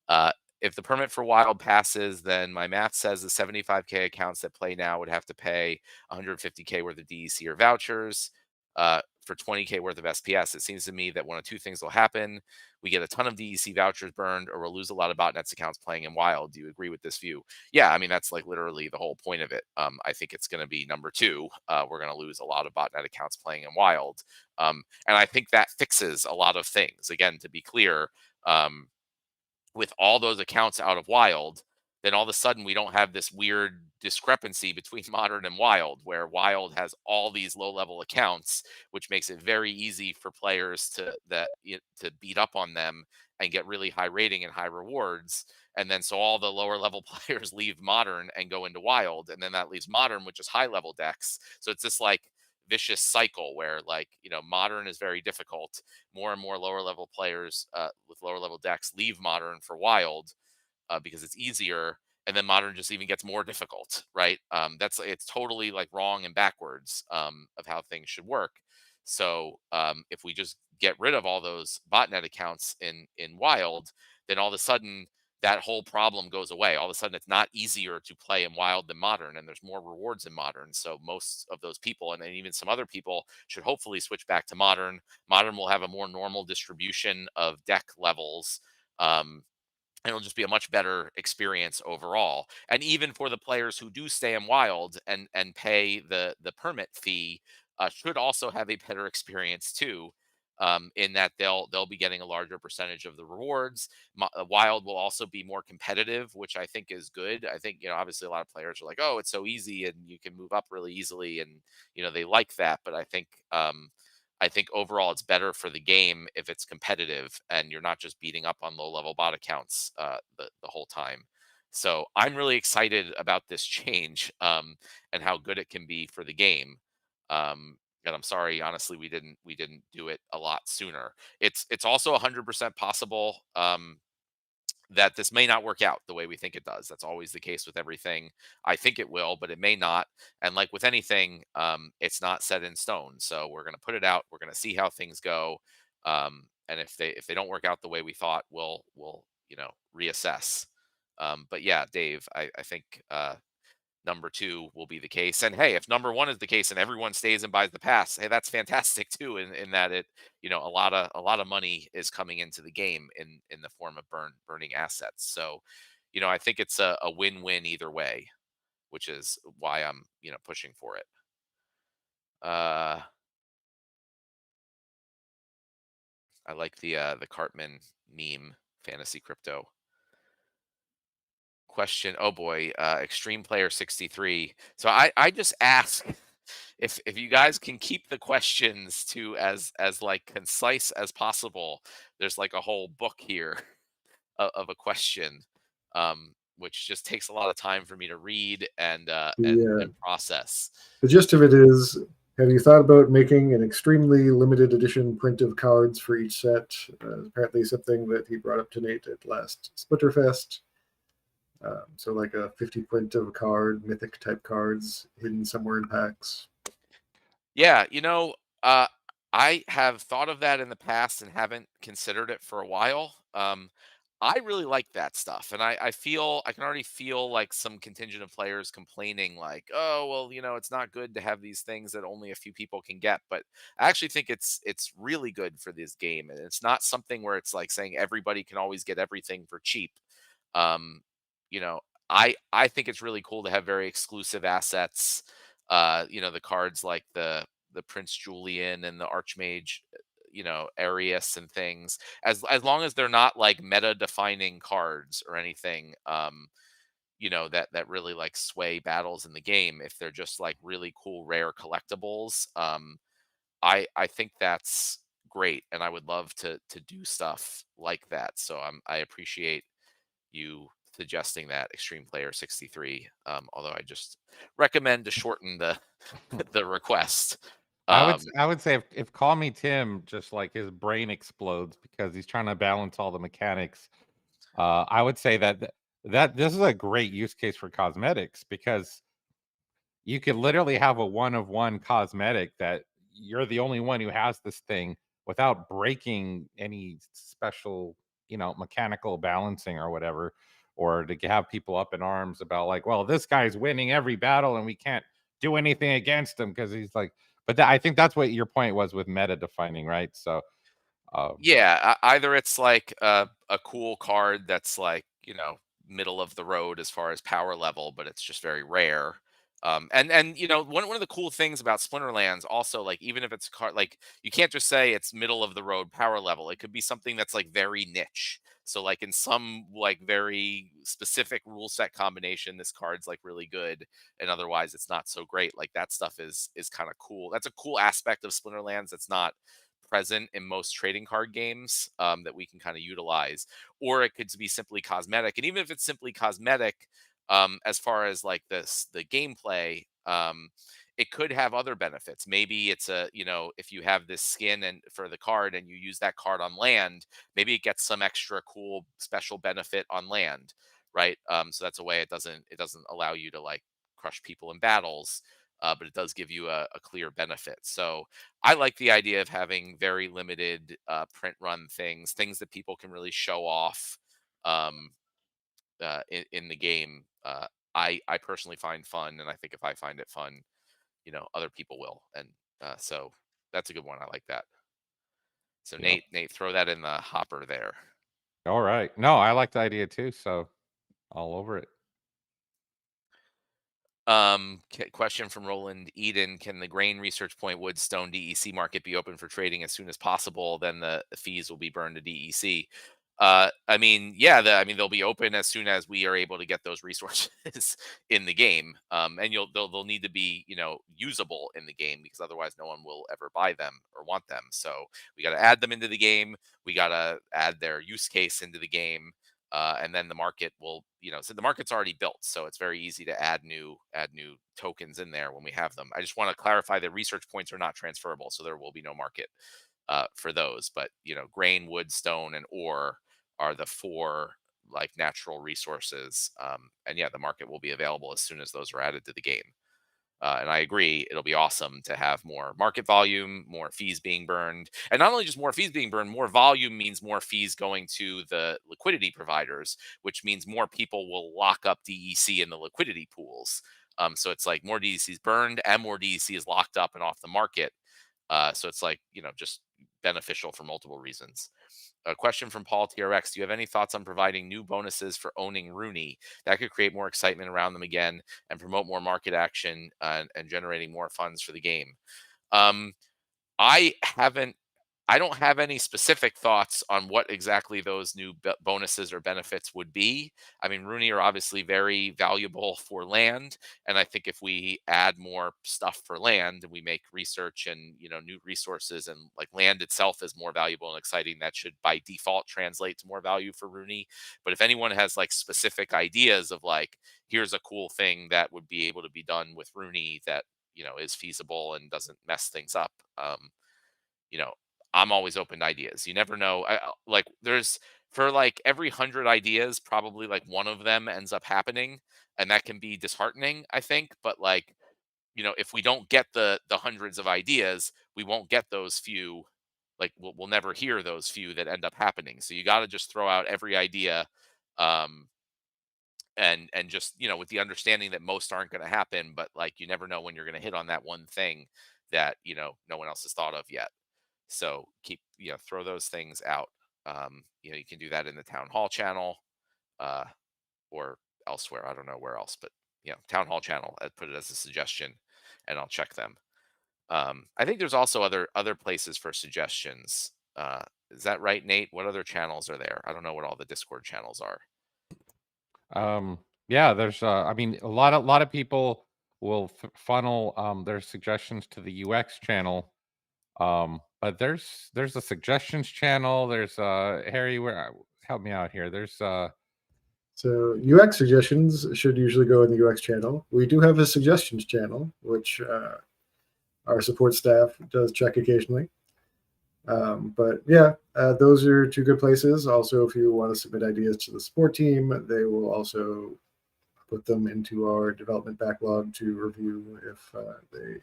Uh, if the permit for wild passes, then my math says the 75K accounts that play now would have to pay 150K worth of DEC or vouchers, for 20K worth of SPS. It seems to me that one of two things will happen. We get a ton of DEC vouchers burned, or we'll lose a lot of botnets accounts playing in wild. Do you agree with this view? Yeah, I mean, that's like literally the whole point of it. I think it's going to be number two. We're going to lose a lot of botnet accounts playing in wild. And I think that fixes a lot of things. Again, to be clear, um, with all those accounts out of wild, then all of a sudden we don't have this weird discrepancy between modern and wild, where wild has all these low level accounts, which makes it very easy for players to beat up on them and get really high rating and high rewards. And then so all the lower level players leave modern and go into wild, and then that leaves modern with just high level decks. So it's this like vicious cycle where like modern is very difficult, more and more lower level players, with lower level decks leave modern for wild, because it's easier, and then modern just even gets more difficult, right? It's totally like wrong and backwards, of how things should work. So if we just get rid of all those botnet accounts in wild, then all of a sudden that whole problem goes away. All of a sudden it's not easier to play in wild than modern, and there's more rewards in modern. So most of those people, and then even some other people, should hopefully switch back to modern. Modern will have a more normal distribution of deck levels. Um, and it'll just be a much better experience overall. And even for the players who do stay in wild and pay the permit fee, should also have a better experience too. In that they'll be getting a larger percentage of the rewards. Wild will also be more competitive, which I think is good. I think obviously a lot of players are like, oh, it's so easy and you can move up really easily, and they like that. But I think overall it's better for the game if it's competitive and you're not just beating up on low level bot accounts, the whole time. So I'm really excited about this change, and how good it can be for the game. And I'm sorry, honestly, we didn't do it a lot sooner. It's also 100% possible, that this may not work out the way we think it does. That's always the case with everything. I think it will, but it may not. And like with anything, it's not set in stone. So we're going to put it out. We're going to see how things go. And if they don't work out the way we thought, we'll reassess. But yeah, Dave, I think, number two will be the case. And hey, if number one is the case and everyone stays and buys the pass, hey, that's fantastic too. In that it, a lot of money is coming into the game in the form of burning assets. So, I think it's a win-win either way, which is why I'm pushing for it. Uh, I like the Cartman meme, fantasy crypto. question. Oh boy, Extreme Player 63. So I just ask if you guys can keep the questions to as like concise as possible. There's like a whole book here of a question, which just takes a lot of time for me to read and The process. the gist of it is, have you thought about making an extremely limited edition print of cards for each set? Apparently, something that he brought up to Nate at last Splinterfest. So, like a 50 print of a card, mythic type cards hidden somewhere in packs. Yeah, I have thought of that in the past and haven't considered it for a while. I really like that stuff, and I feel I can already feel like some contingent of players complaining, like, "Oh, well, it's not good to have these things that only a few people can get." But I actually think it's really good for this game, and it's not something where it's like saying everybody can always get everything for cheap. Um, you know, I think it's really cool to have very exclusive assets. The cards like the Prince Julian and the Archmage, Arius and things. As long as they're not like meta defining cards or anything, that really like sway battles in the game. If they're just like really cool rare collectibles, I think that's great, and I would love to do stuff like that. So I appreciate you suggesting that, Extreme Player 63. Although I just recommend to shorten the the request. Um, I would say if Call Me Tim just like his brain explodes because he's trying to balance all the mechanics, I would say that this is a great use case for cosmetics because you could literally have a one of one cosmetic that you're the only one who has this thing without breaking any special, mechanical balancing or whatever, or to have people up in arms about like, well, this guy's winning every battle and we can't do anything against him because he's like. But I think that's what your point was with meta defining, right? So, um, Yeah, either it's like a cool card that's like, middle of the road as far as power level, but it's just very rare. And one of the cool things about Splinterlands also, like even if it's a card, like you can't just say it's middle of the road power level. It could be something that's like very niche. So like in some like very specific rule set combination, this card's like really good, and otherwise it's not so great. Like that stuff is kind of cool. That's a cool aspect of Splinterlands that's not present in most trading card games, that we can kind of utilize. Or it could be simply cosmetic, and even if it's simply cosmetic, as far as like the gameplay, it could have other benefits. Maybe it's if you have this skin and for the card and you use that card on land, maybe it gets some extra cool special benefit on land, right? So that's a way it doesn't allow you to like crush people in battles, but it does give you a clear benefit. So I like the idea of having very limited print run things that people can really show off, um, in the game. I personally find fun, and I think if I find it fun, other people will. And so that's a good one. I like that. So yeah. Nate, throw that in the hopper there. All right. No, I like the idea too. So all over it. Question from Roland Eden: Can the grain research point Woodstone DEC market be open for trading as soon as possible? Then the fees will be burned to DEC. I mean, yeah, they'll be open as soon as we are able to get those resources in the game, and they'll need to be usable in the game, because otherwise no one will ever buy them or want them. So we got to add them into the game. We got to add their use case into the game, and then the market will, so the market's already built, so it's very easy to add new tokens in there when we have them. I just want to clarify that research points are not transferable, so there will be no market for those. But grain, wood, stone, and ore are the four like natural resources, and yeah, the market will be available as soon as those are added to the game. And I agree, it'll be awesome to have more market volume, more fees being burned. And not only just more fees being burned, more volume means more fees going to the liquidity providers, which means more people will lock up DEC in the liquidity pools. So it's like more DEC is burned and more DEC is locked up and off the market. So it's like, just beneficial for multiple reasons. A question from Paul TRX: Do you have any thoughts on providing new bonuses for owning Rooney that could create more excitement around them again and promote more market action, and generating more funds for the game? Um, I haven't. I don't have any specific thoughts on what exactly those new bonuses or benefits would be. I mean, Rooney are obviously very valuable for land, and I think if we add more stuff for land and we make research and new resources, and like land itself is more valuable and exciting, that should by default translate to more value for Rooney. But if anyone has like specific ideas of like, here's a cool thing that would be able to be done with Rooney that is feasible and doesn't mess things up. You know, I'm always open to ideas. You never know. Like there's for like every 100 ideas, probably like one of them ends up happening, and that can be disheartening, I think. But like, if we don't get the hundreds of ideas, we won't get those few. Like we'll never hear those few that end up happening. So you got to just throw out every idea, um, and just with the understanding that most aren't going to happen. But like you never know when you're going to hit on that one thing that no one else has thought of yet. So keep, throw those things out. You can do that in the town hall channel, uh, or elsewhere. I don't know where else, but town hall channel. I'd put it as a suggestion, and I'll check them. I think there's also other places for suggestions. Is that right, Nate? What other channels are there? I don't know what all the Discord channels are. Yeah, there's I mean a lot of people will funnel their suggestions to the UX channel. But there's a suggestions channel. There's Harry, where help me out here. There's So UX suggestions should usually go in the UX channel. We do have a suggestions channel, which our support staff does check occasionally. But yeah, those are two good places. Also, if you want to submit ideas to the support team, they will also put them into our development backlog to review if they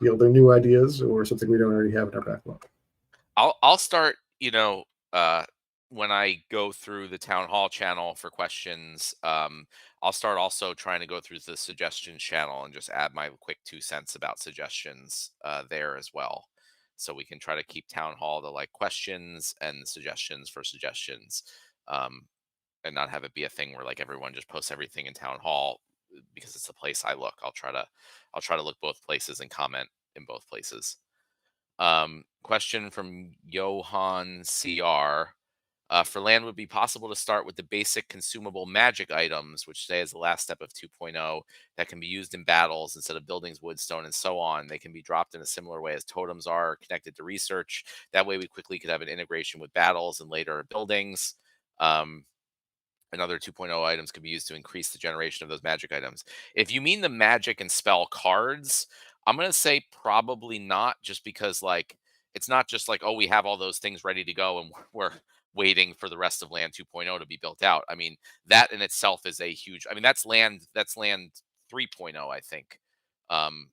feel they're new ideas or something we don't already have in our backlog. I'll start, uh, when I go through the town hall channel for questions. I'll start also trying to go through the suggestions channel and just add my quick 2 cents about suggestions there as well. So we can try to keep town hall to like questions and suggestions for suggestions, um, and not have it be a thing where like everyone just posts everything in town hall because it's the place I look. I'll try to look both places and comment in both places. Question from Johan CR. For land, would it be possible to start with the basic consumable magic items, which today is the last step of 2.0, that can be used in battles instead of buildings, wood, stone, and so on. They can be dropped in a similar way as totems are connected to research. That way, we quickly could have an integration with battles and later buildings. Um, and other 2.0 items can be used to increase the generation of those magic items. If you mean the magic and spell cards, I'm going to say probably not, just because like it's not just like, oh, we have all those things ready to go and we're waiting for the rest of land 2.0 to be built out. I mean, that in itself is a huge, I mean, that's land 3.0, I think. Um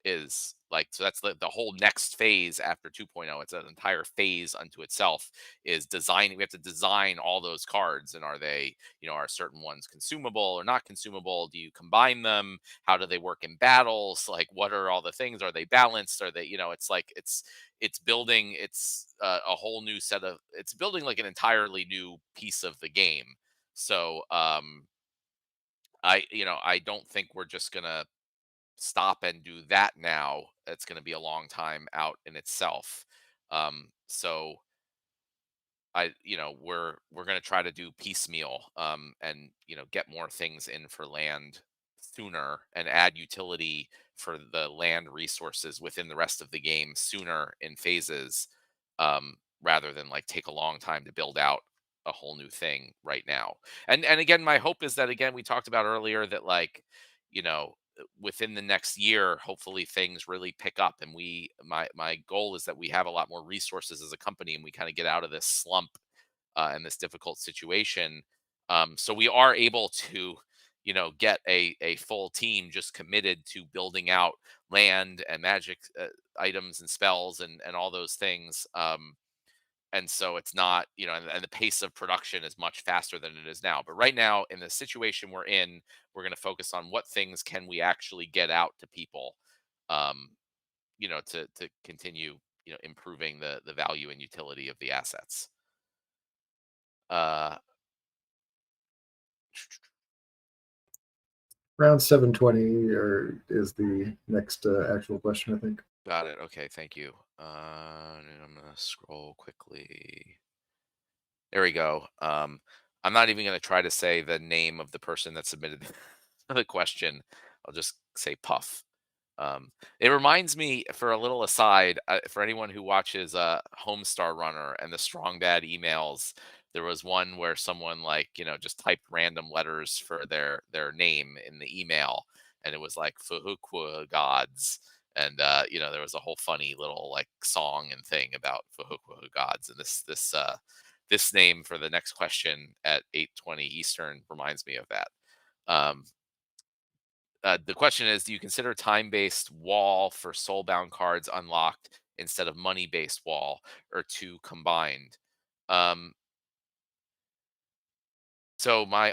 is like, so that's the whole next phase after 2.0. It's an entire phase unto itself, is designing. We have to design all those cards, and are they, are certain ones consumable or not consumable? Do you combine them? How do they work in battles? Like, what are all the things? Are they balanced? Are they, it's like it's building. It's a whole new set of. It's building like an entirely new piece of the game. So I don't think we're just gonna stop and do that now. It's going to be a long time out in itself. So we're going to try to do piecemeal, and get more things in for land sooner and add utility for the land resources within the rest of the game sooner in phases, rather than like take a long time to build out a whole new thing right now. And again, my hope is that, again, we talked about earlier, that like, within the next year, hopefully things really pick up, and my goal is that we have a lot more resources as a company, and we kind of get out of this slump, and this difficult situation. So we are able to get a full team just committed to building out land and magic items and spells and all those things. And so it's not, and the pace of production is much faster than it is now. But right now, in the situation we're in, we're going to focus on what things can we actually get out to people, um, to continue, improving the value and utility of the assets. Uh, Around 720 or is the next actual question, I think. Got it. Okay, thank you. I'm gonna scroll quickly. There we go. I'm not even gonna try to say the name of the person that submitted the question. I'll just say Puff. Um, it reminds me, for a little aside, for anyone who watches Homestar Runner and the Strong Bad emails, there was one where someone, like, just typed random letters for their name in the email, and it was like Fuhukwa gods, and there was a whole funny little like song and thing about Fuhukwa gods, and this name for the next question at 8:20 Eastern reminds me of that. Um, the question is, do you consider time-based wall for soulbound cards unlocked instead of money-based wall, or two combined? Um, so my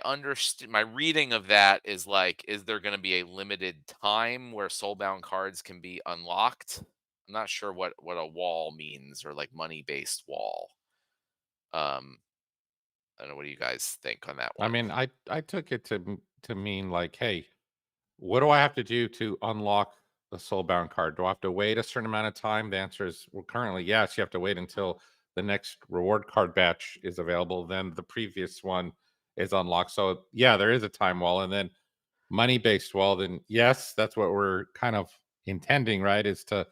reading of that is like, is there going to be a limited time where soulbound cards can be unlocked? I'm not sure what a wall means, or like money-based wall. Um, I don't know. What do you guys think on that I one? mean, I took it to mean like, hey, what do I have to do to unlock the soulbound card? Do I have to wait a certain amount of time? The answer is, well, currently, yes. You have to wait until the next reward card batch is available. Then the previous one is unlocked. So yeah, there is a time wall, and then money based wall. Then yes, that's what we're kind of intending, right? Is to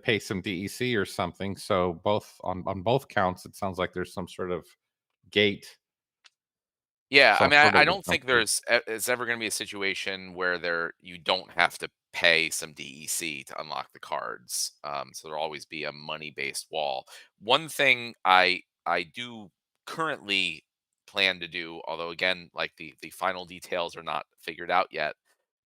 pay some DEC or something. So both on both counts, it sounds like there's some sort of gate, Yeah, I some mean, I hurdle to don't jump think through. it's ever going to be a situation where you don't have to pay some DEC to unlock the cards. So there'll always be a money based wall. One thing I do currently plan to do, although again, like the final details are not figured out yet,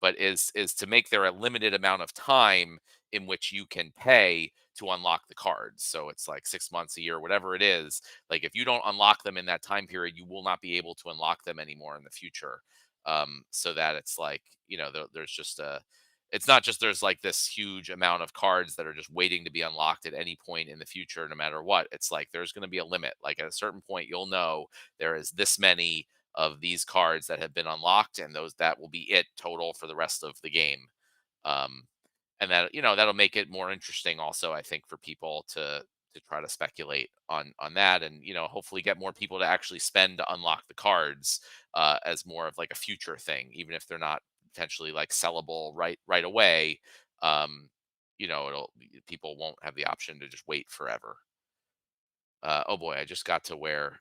but is to make there a limited amount of time in which you can pay to unlock the cards. So it's like 6 months, a year, whatever it is. Like, if you don't unlock them in that time period, you will not be able to unlock them anymore in the future. So that it's like, there's just it's not just there's like this huge amount of cards that are just waiting to be unlocked at any point in the future, no matter what. It's like there's going to be a limit. Like, at a certain point, you'll know there is this many of these cards that have been unlocked, and those that will be it total for the rest of the game. Um, and that, that'll make it more interesting also, I think, for people to try to speculate on that, and hopefully get more people to actually spend to unlock the cards, as more of like a future thing, even if they're not potentially like sellable right away. um it'll People won't have the option to just wait forever. Oh boy, I just got to where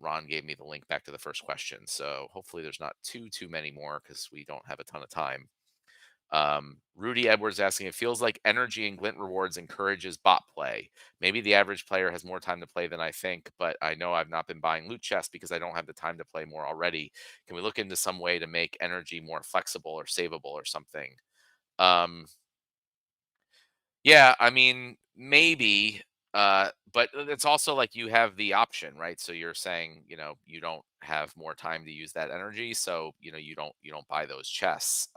Ron gave me the link back to the first question, so hopefully there's not too many more, because we don't have a ton of time. Rudy Edwards asking, it feels like energy and glint rewards encourages bot play. Maybe the average player has more time to play than I think, but I know I've not been buying loot chests because I don't have the time to play more already. Can we look into some way to make energy more flexible or savable or something? Um, yeah, I mean, maybe, but it's also like you have the option, right? So you're saying, you don't have more time to use that energy, so you don't buy those chests.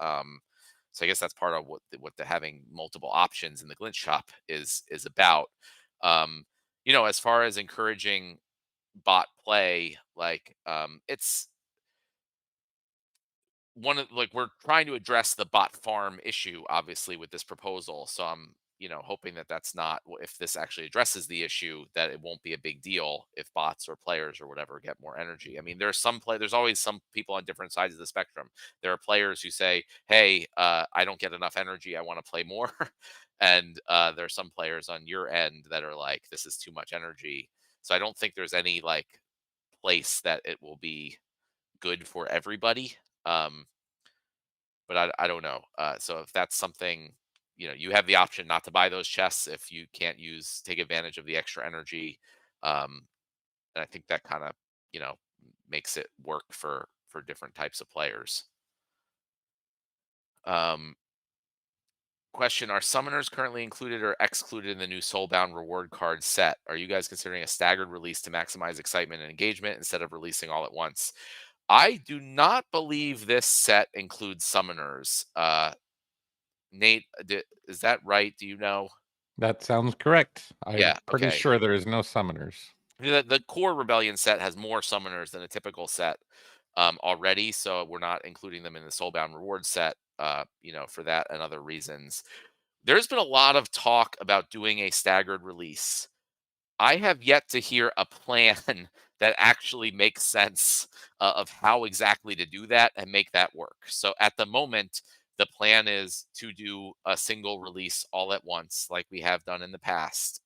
So I guess that's part of what the having multiple options in the glitch shop is about. Um, as far as encouraging bot play, like, it's one of like we're trying to address the bot farm issue, obviously, with this proposal. So I'm, hoping that that's not, if this actually addresses the issue, that it won't be a big deal if bots or players or whatever get more energy. I mean, there's always some people on different sides of the spectrum. There are players who say, hey, I don't get enough energy, I want to play more. And there's some players on your end that are like, this is too much energy. So I don't think there's any like place that it will be good for everybody. Um, but I don't know. So if that's something, you have the option not to buy those chests if you can't take advantage of the extra energy. Um, and I think that kind of, you know, makes it work for different types of players. Um, Question: are summoners currently included or excluded in the new Soulbound reward card set? Are you guys considering a staggered release to maximize excitement and engagement instead of releasing all at once? I do not believe this set includes summoners. Nate, is that right? Do you know? That sounds correct. I'm Yeah. pretty Okay. sure there is no summoners. The core Rebellion set has more summoners than a typical set, already, so we're not including them in the Soulbound reward set. For that and other reasons. there's been a lot of talk about doing a staggered release. I have yet to hear a plan that actually makes sense of how exactly to do that and make that work. So at the moment, the plan is to do a single release all at once, like we have done in the past,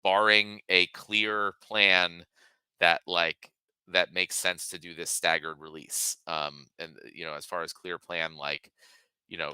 barring a clear plan that that makes sense to do this staggered release. And as far as clear plan, like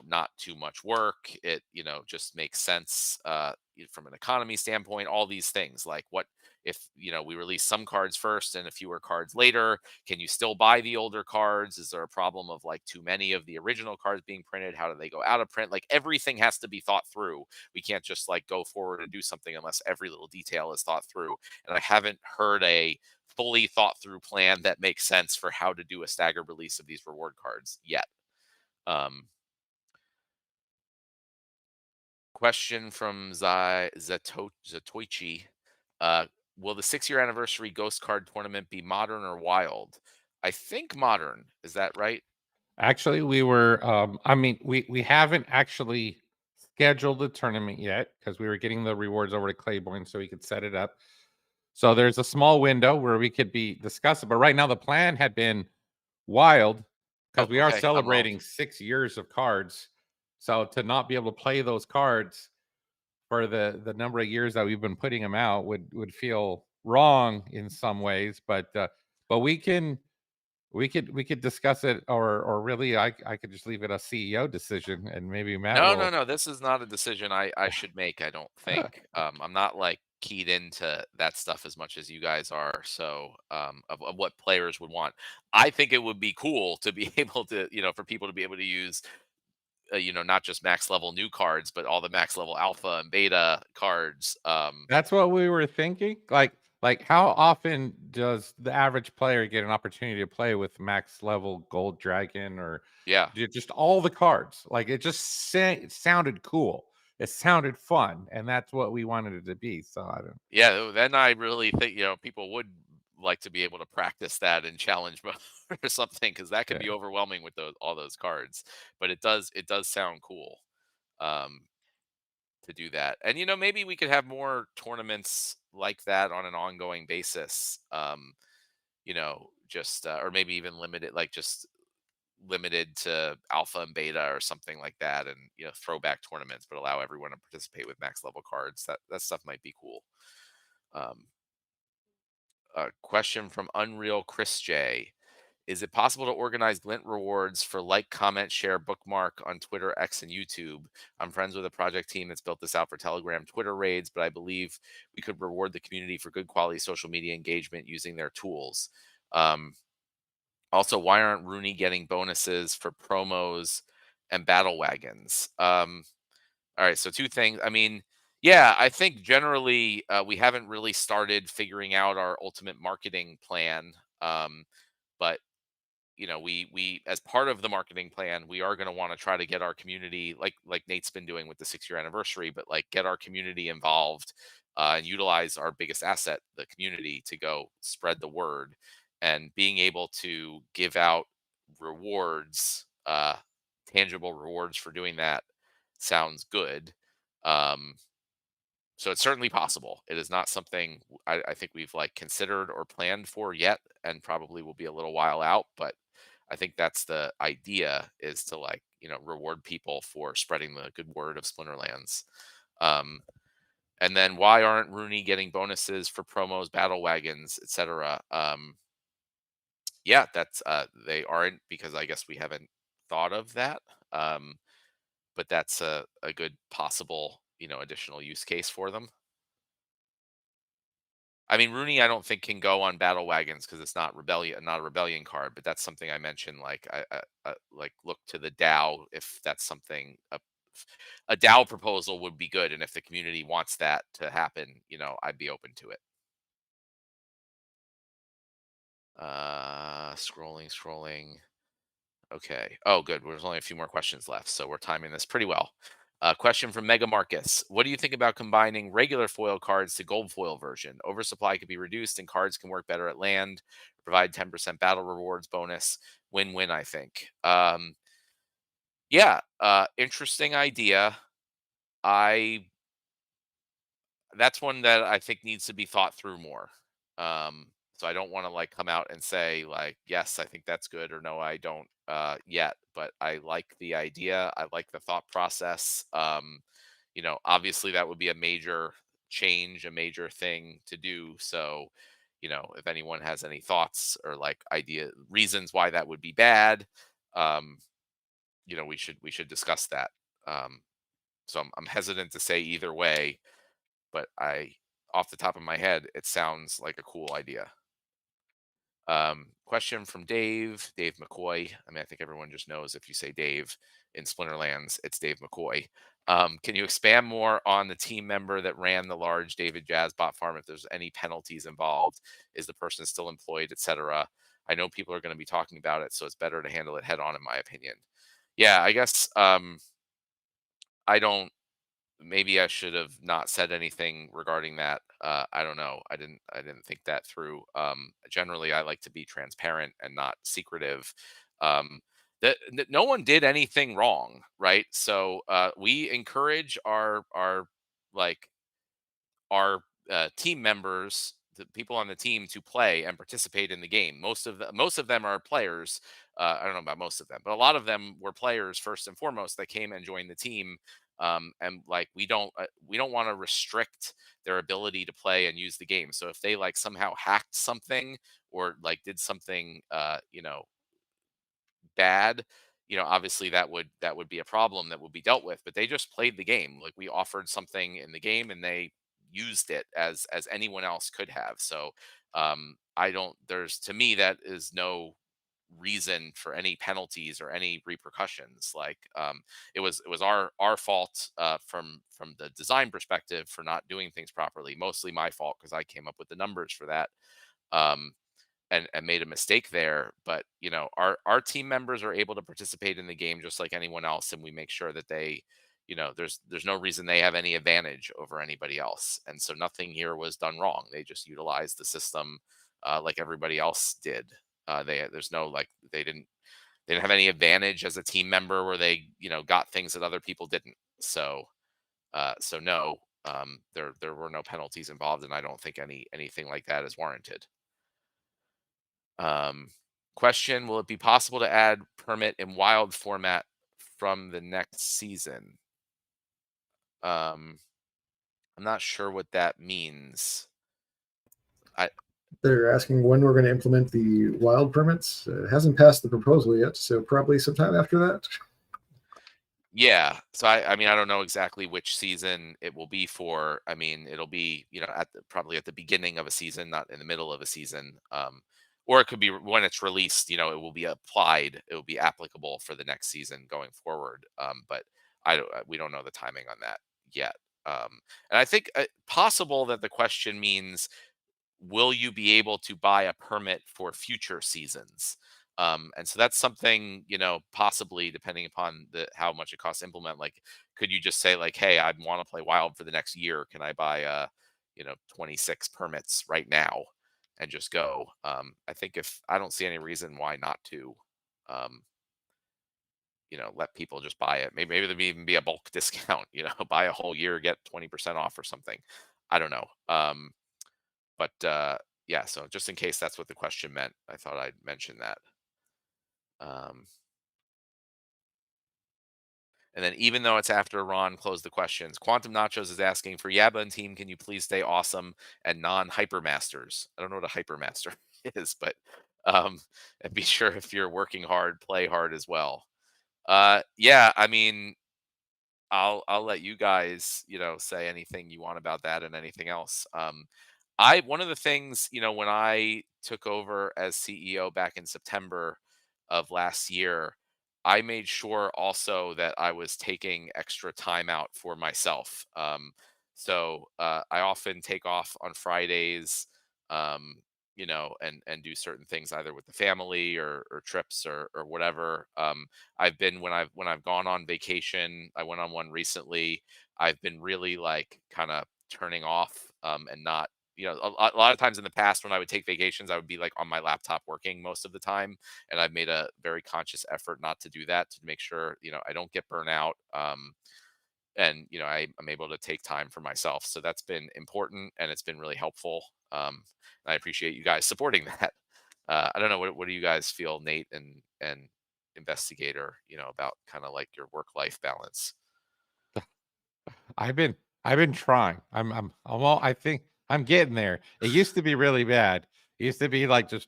not too much work. It, just makes sense from an economy standpoint, all these things like what if, we release some cards first and a fewer cards later, can you still buy the older cards? Is there a problem of like too many of the original cards being printed? How do they go out of print? Like everything has to be thought through. We can't just like go forward and do something unless every little detail is thought through. And I haven't heard a fully thought through plan that makes sense for how to do a staggered release of these reward cards yet. Um, Question from Zatoichi. Uh, will the 6-year anniversary Ghost Card tournament be modern or wild? I think modern. Is that right? Actually, we were, I mean, we haven't actually scheduled the tournament yet because we were getting the rewards over to Claiborne so we could set it up. So there's a small window where we could be discussing. But right now, the plan had been wild Oh, because we are okay. I'm wrong. celebrating 6 years of cards. So to not be able to play those cards for the number of years that we've been putting them out would feel wrong in some ways. But we could discuss it, or really I could just leave it a CEO decision, and maybe Matt No, no, will. no. This is not a decision I should make. I don't think. I'm not like keyed into that stuff as much as you guys are. So, of what players would want, I think it would be cool to be able to, for people to be able to use not just max level new cards, but all the max level alpha and beta cards. That's what we were thinking. Like how often does the average player get an opportunity to play with max level gold dragon or Yeah. just all the cards? Like it just it sounded cool. It sounded fun, and that's what we wanted it to be. So I don't. Yeah. Then I really think, people would like to be able to practice that in challenge mode or something, because that could be Yeah. overwhelming with all those cards. But it does sound cool um, to do that. And, maybe we could have more tournaments like that on an ongoing basis. Just, or maybe even limited, like just limited to alpha and beta or something like that, and throwback tournaments, but allow everyone to participate with max level cards. That stuff might be cool. um a question from Unreal Chris J. Is it possible to organize glint rewards for like, comment, share, bookmark on Twitter, X, and YouTube? I'm friends with a project team that's built this out for Telegram Twitter raids, but I believe we could reward the community for good quality social media engagement using their tools. Also, why aren't Rooney getting bonuses for promos and battle wagons? All right, so two things. I mean, yeah, I think generally we haven't really started figuring out our ultimate marketing plan. But we as part of the marketing plan, we are going to want to try to get our community, like Nate's been doing with the 6-year anniversary, but like get our community involved and utilize our biggest asset, the community, to go spread the word, and being able to give out rewards, tangible rewards for doing that sounds good. Um, so it's certainly possible. It is not something I think we've like considered or planned for yet, and probably will be a little while out. But I think that's the idea, is to like reward people for spreading the good word of Splinterlands. Um, and then why aren't Rooney getting bonuses for promos, battle wagons, etc.? Yeah, that's they aren't, because I guess we haven't thought of that. Um, but that's a good possible additional use case for them. I mean, Rooney, I don't think can go on battle wagons because it's not a rebellion card. But that's something I mentioned. Like, I like look to the DAO if that's something. A DAO proposal would be good, and if the community wants that to happen, I'd be open to it. Scrolling. Okay. Oh, good. There's only a few more questions left, so we're timing this pretty well. Question from Mega Marcus. What do you think about combining regular foil cards to gold foil version? Oversupply could be reduced and cards can work better at land, provide 10% battle rewards bonus. Win-win, I think. Yeah, interesting idea. I That's one that I think needs to be thought through more. So I don't want to like come out and say like, yes, I think that's good, or no, I don't yet. But I like the idea. I like the thought process. Obviously that would be a major change, a major thing to do. So, if anyone has any thoughts or like idea reasons why that would be bad, um, we should discuss that. Um, so I'm hesitant to say either way, but off the top of my head, it sounds like a cool idea. Question from Dave McCoy. I mean, I think everyone just knows if you say Dave in Splinterlands, it's Dave McCoy. Can you expand more on the team member that ran the large David Jazz bot farm? If there's any penalties involved, is the person still employed, etc.? I know people are going to be talking about it, so it's better to handle it head on, in my opinion. Yeah, I guess I don't maybe I should have not said anything regarding that. I don't know. I didn't think that through. Generally, I like to be transparent and not secretive. Um, no one did anything wrong, right? So we encourage our like our team members, the people on the team, to play and participate in the game. Most of them are players. I don't know about most of them, but a lot of them were players first and foremost that came and joined the team. And like we don't want to restrict their ability to play and use the game. So if they like somehow hacked something or like did something bad, obviously that would be a problem that would be dealt with. But they just played the game. Like, we offered something in the game and they used it as anyone else could have. So I don't there's to me that is no reason for any penalties or any repercussions. Like, it was our fault, from the design perspective, for not doing things properly, mostly my fault because I came up with the numbers for that. um, and made a mistake there. But our team members are able to participate in the game just like anyone else, and we make sure that they, there's no reason they have any advantage over anybody else. And so nothing here was done wrong. They just utilized the system like everybody else did. There's no like they didn't have any advantage as a team member where they got things that other people didn't. So no. There were no penalties involved, and I don't think anything like that is warranted. Um, Question: will it be possible to add permit in wild format from the next season? Um, I'm not sure what that means. I They're asking when we're going to implement the wild permits. It hasn't passed the proposal yet, so probably sometime after that. Yeah. So I mean, I don't know exactly which season it will be for. I mean, it'll be, probably at the beginning of a season, not in the middle of a season. Or it could be when it's released, it will be applied, it will be applicable for the next season going forward. But we don't know the timing on that yet. And I think possible that the question means, will you be able to buy a permit for future seasons? And so that's something, possibly depending upon the how much it costs to implement. Like, could you just say like, hey, I want to play Wild for the next year. Can I buy 26 permits right now and just go? I think if I don't see any reason why not to, um, let people just buy it. Maybe there'd even be a bulk discount, buy a whole year, get 20% off or something. I don't know. But yeah, so just in case that's what the question meant, I thought I'd mention that. Um, and then, even though it's after Ron closed the questions, Quantum Nachos is asking for Yaba and team. Can you please stay awesome and non hypermasters? I don't know what a hypermaster is, but um, and be sure, if you're working hard, play hard as well. Yeah, I mean, I'll let you guys, say anything you want about that and anything else. I One of the things, when I took over as CEO back in September of last year, I made sure also that I was taking extra time out for myself. So I often take off on Fridays, and do certain things either with the family or trips or whatever. I've been when I've gone on vacation. I went on one recently. I've been really like kind of turning off, and not a lot of times in the past when I would take vacations, I would be like on my laptop working most of the time, and I've made a very conscious effort not to do that to make sure I don't get burnout. And I'm able to take time for myself, so that's been important and it's been really helpful. And I appreciate you guys supporting that. I don't know, what do you guys feel, Nate and investigator, about kind of like your work life balance? I've been I've been trying. Well, I think I'm getting there. It used to be really bad. It used to be like just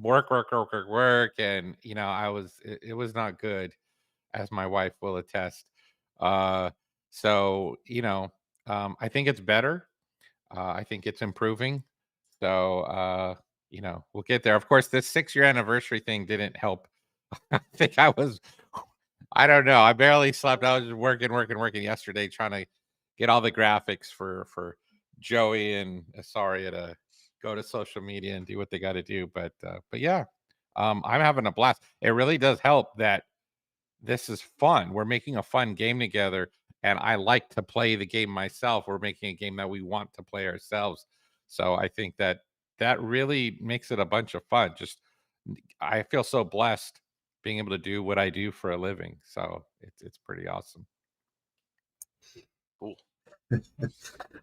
work, work, work, work, work, and it was not good, as my wife will attest. Uh, so I think it's better. I think it's improving. So we'll get there. Of course, this 6-year anniversary thing didn't help. I think I don't know. I barely slept. I was just working, working, working yesterday, trying to get all the graphics for Joey and Asaria to go to social media and do what they got to do. But yeah, I'm having a blast. It really does help that this is fun. We're making a fun game together, and I like to play the game myself. We're making a game that we want to play ourselves. So I think that that really makes it a bunch of fun. Just I feel so blessed being able to do what I do for a living. So it's pretty awesome. Cool.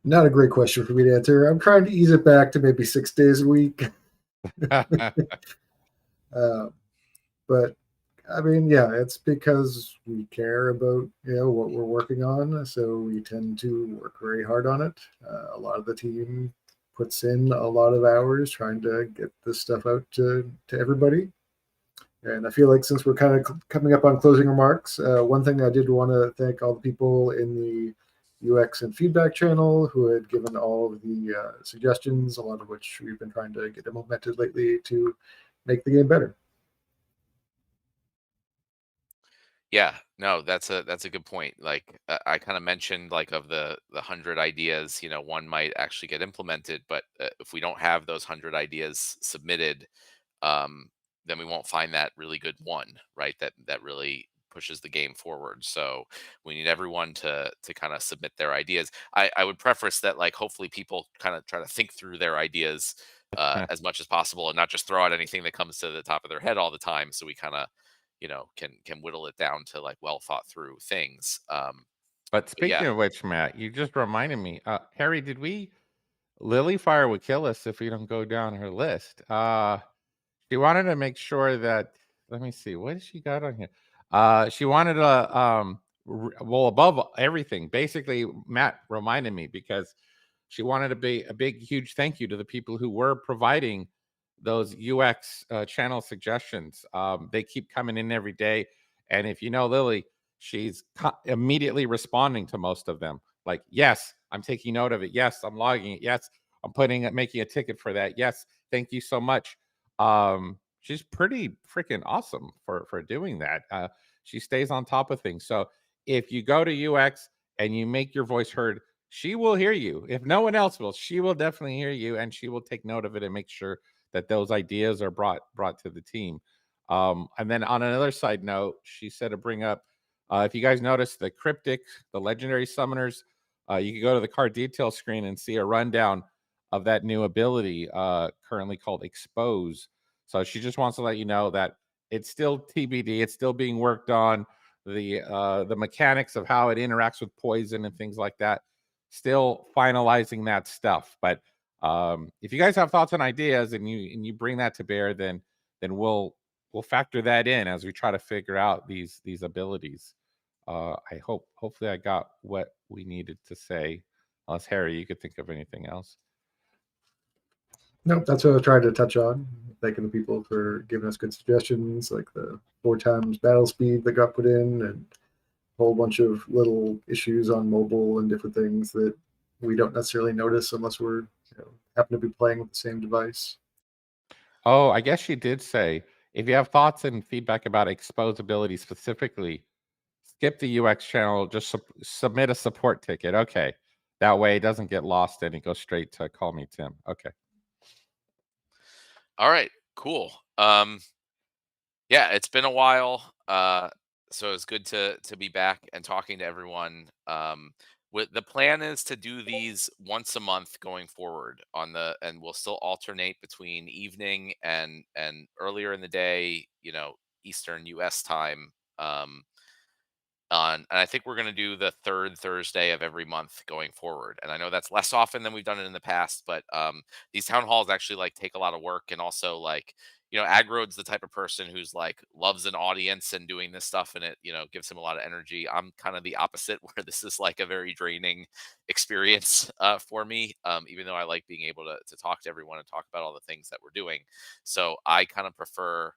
Not a great question for me to answer. I'm trying to ease it back to maybe 6 days a week. Uh, but I mean, yeah, it's because we care about what we're working on, so we tend to work very hard on it. A lot of the team puts in a lot of hours trying to get this stuff out to everybody. And I feel like since we're kind of coming up on closing remarks, one thing I did want to thank all the people in the UX and feedback channel who had given all of the suggestions, a lot of which we've been trying to get implemented lately to make the game better. Yeah, no, that's a good point. Like, I kind of mentioned, like, of the 100 ideas, one might actually get implemented, but if we don't have those 100 ideas submitted, um, then we won't find that really good one, right? That really pushes the game forward. So we need everyone to kind of submit their ideas. I would preface that, like, hopefully people kind of try to think through their ideas as much as possible and not just throw out anything that comes to the top of their head all the time. So we kind of can whittle it down to like well thought through things. But But speaking yeah. of which, Matt, you just reminded me. Harry, did we Lilyfire would kill us if we don't go down her list. She wanted to make sure that let me see, what has she got on here? She wanted to well, above everything, basically, Matt reminded me because she wanted to be a big, huge thank you to the people who were providing those UX channel suggestions. They keep coming in every day, and if you know Lily, she's immediately responding to most of them. Like, yes, I'm taking note of it. Yes, I'm logging it. Yes, I'm putting it, making a ticket for that. Yes, thank you so much. She's pretty freaking awesome for doing that. She stays on top of things. So if you go to UX and you make your voice heard, she will hear you. If no one else will, she will definitely hear you, and she will take note of it and make sure that those ideas are brought to the team. And then on another side note, she said to bring up if you guys notice the cryptic, the legendary summoners, you can go to the card detail screen and see a rundown of that new ability currently called Expose. So she just wants to let you know that it's still TBD. It's still being worked on. The mechanics of how it interacts with poison and things like that, still finalizing that stuff. But if you guys have thoughts and ideas and you bring that to bear, then we'll factor that in as we try to figure out these abilities. Hopefully I got what we needed to say. Unless Harry, you could think of anything else. Nope, that's what I tried to touch on. Thanking the people for giving us good suggestions, like the 4 times battle speed that got put in, and a whole bunch of little issues on mobile and different things that we don't necessarily notice unless we're happen to be playing with the same device. Oh, I guess she did say if you have thoughts and feedback about exposability specifically, skip the UX channel. Just submit a support ticket. Okay, that way it doesn't get lost and it goes straight to call me Tim. Okay. All right. Cool. Yeah, it's been a while. So it's good to be back and talking to everyone. with the plan is to do these once a month going forward on the and we'll still alternate between evening and earlier in the day, Eastern US time. And I think we're going to do the third Thursday of every month going forward. And I know that's less often than we've done it in the past, but these town halls actually like take a lot of work. And also, like, Agrod's the type of person who's like loves an audience and doing this stuff, and it gives him a lot of energy. I'm kind of the opposite, where this is like a very draining experience for me. Even though I like being able to talk to everyone and talk about all the things that we're doing, so I kind of prefer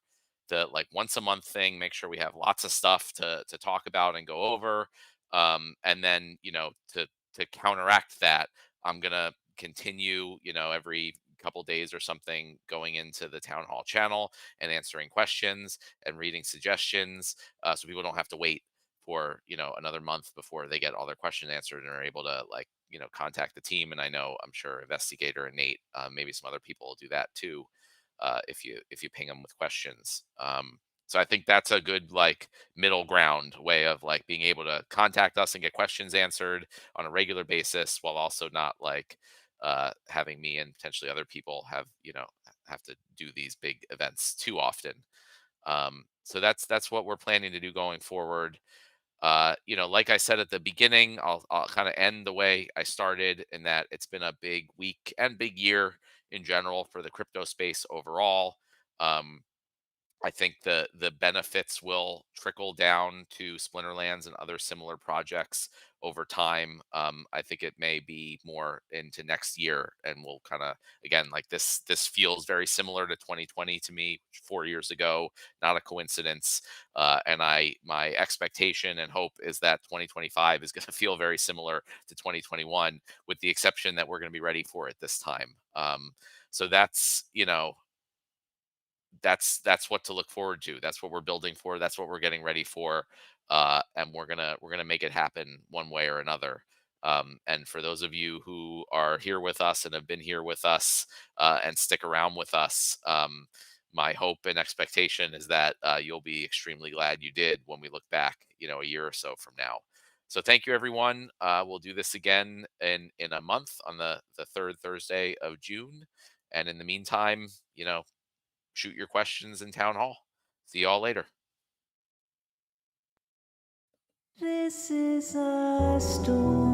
the like once a month thing. Make sure we have lots of stuff to talk about and go over, and then to counteract that, I'm gonna continue, every couple days or something, going into the town hall channel and answering questions and reading suggestions, so people don't have to wait for another month before they get all their questions answered and are able to, like, contact the team. And I know, I'm sure Investigator and Nate, maybe some other people will do that too, if you ping them with questions. So I think that's a good, like, middle ground way of like being able to contact us and get questions answered on a regular basis, while also not like having me and potentially other people have to do these big events too often. So that's what we're planning to do going forward. Like I said at the beginning, I'll kind of end the way I started, in that it's been a big week and big year in general for the crypto space overall. Um, I think the benefits will trickle down to Splinterlands and other similar projects over time. I think it may be more into next year, and we'll kind of, again, like, this feels very similar to 2020 to me, 4 years ago. Not a coincidence. And my expectation and hope is that 2025 is going to feel very similar to 2021, with the exception that we're going to be ready for it this time. So that's what to look forward to. That's what we're building for. That's what we're getting ready for, and we're gonna make it happen one way or another. And for those of you who are here with us and have been here with us, and stick around with us, my hope and expectation is that you'll be extremely glad you did when we look back, a year or so from now. So thank you, everyone. We'll do this again in a month on the third Thursday of June. And in the meantime, shoot your questions in town hall. See y'all later. This is a story.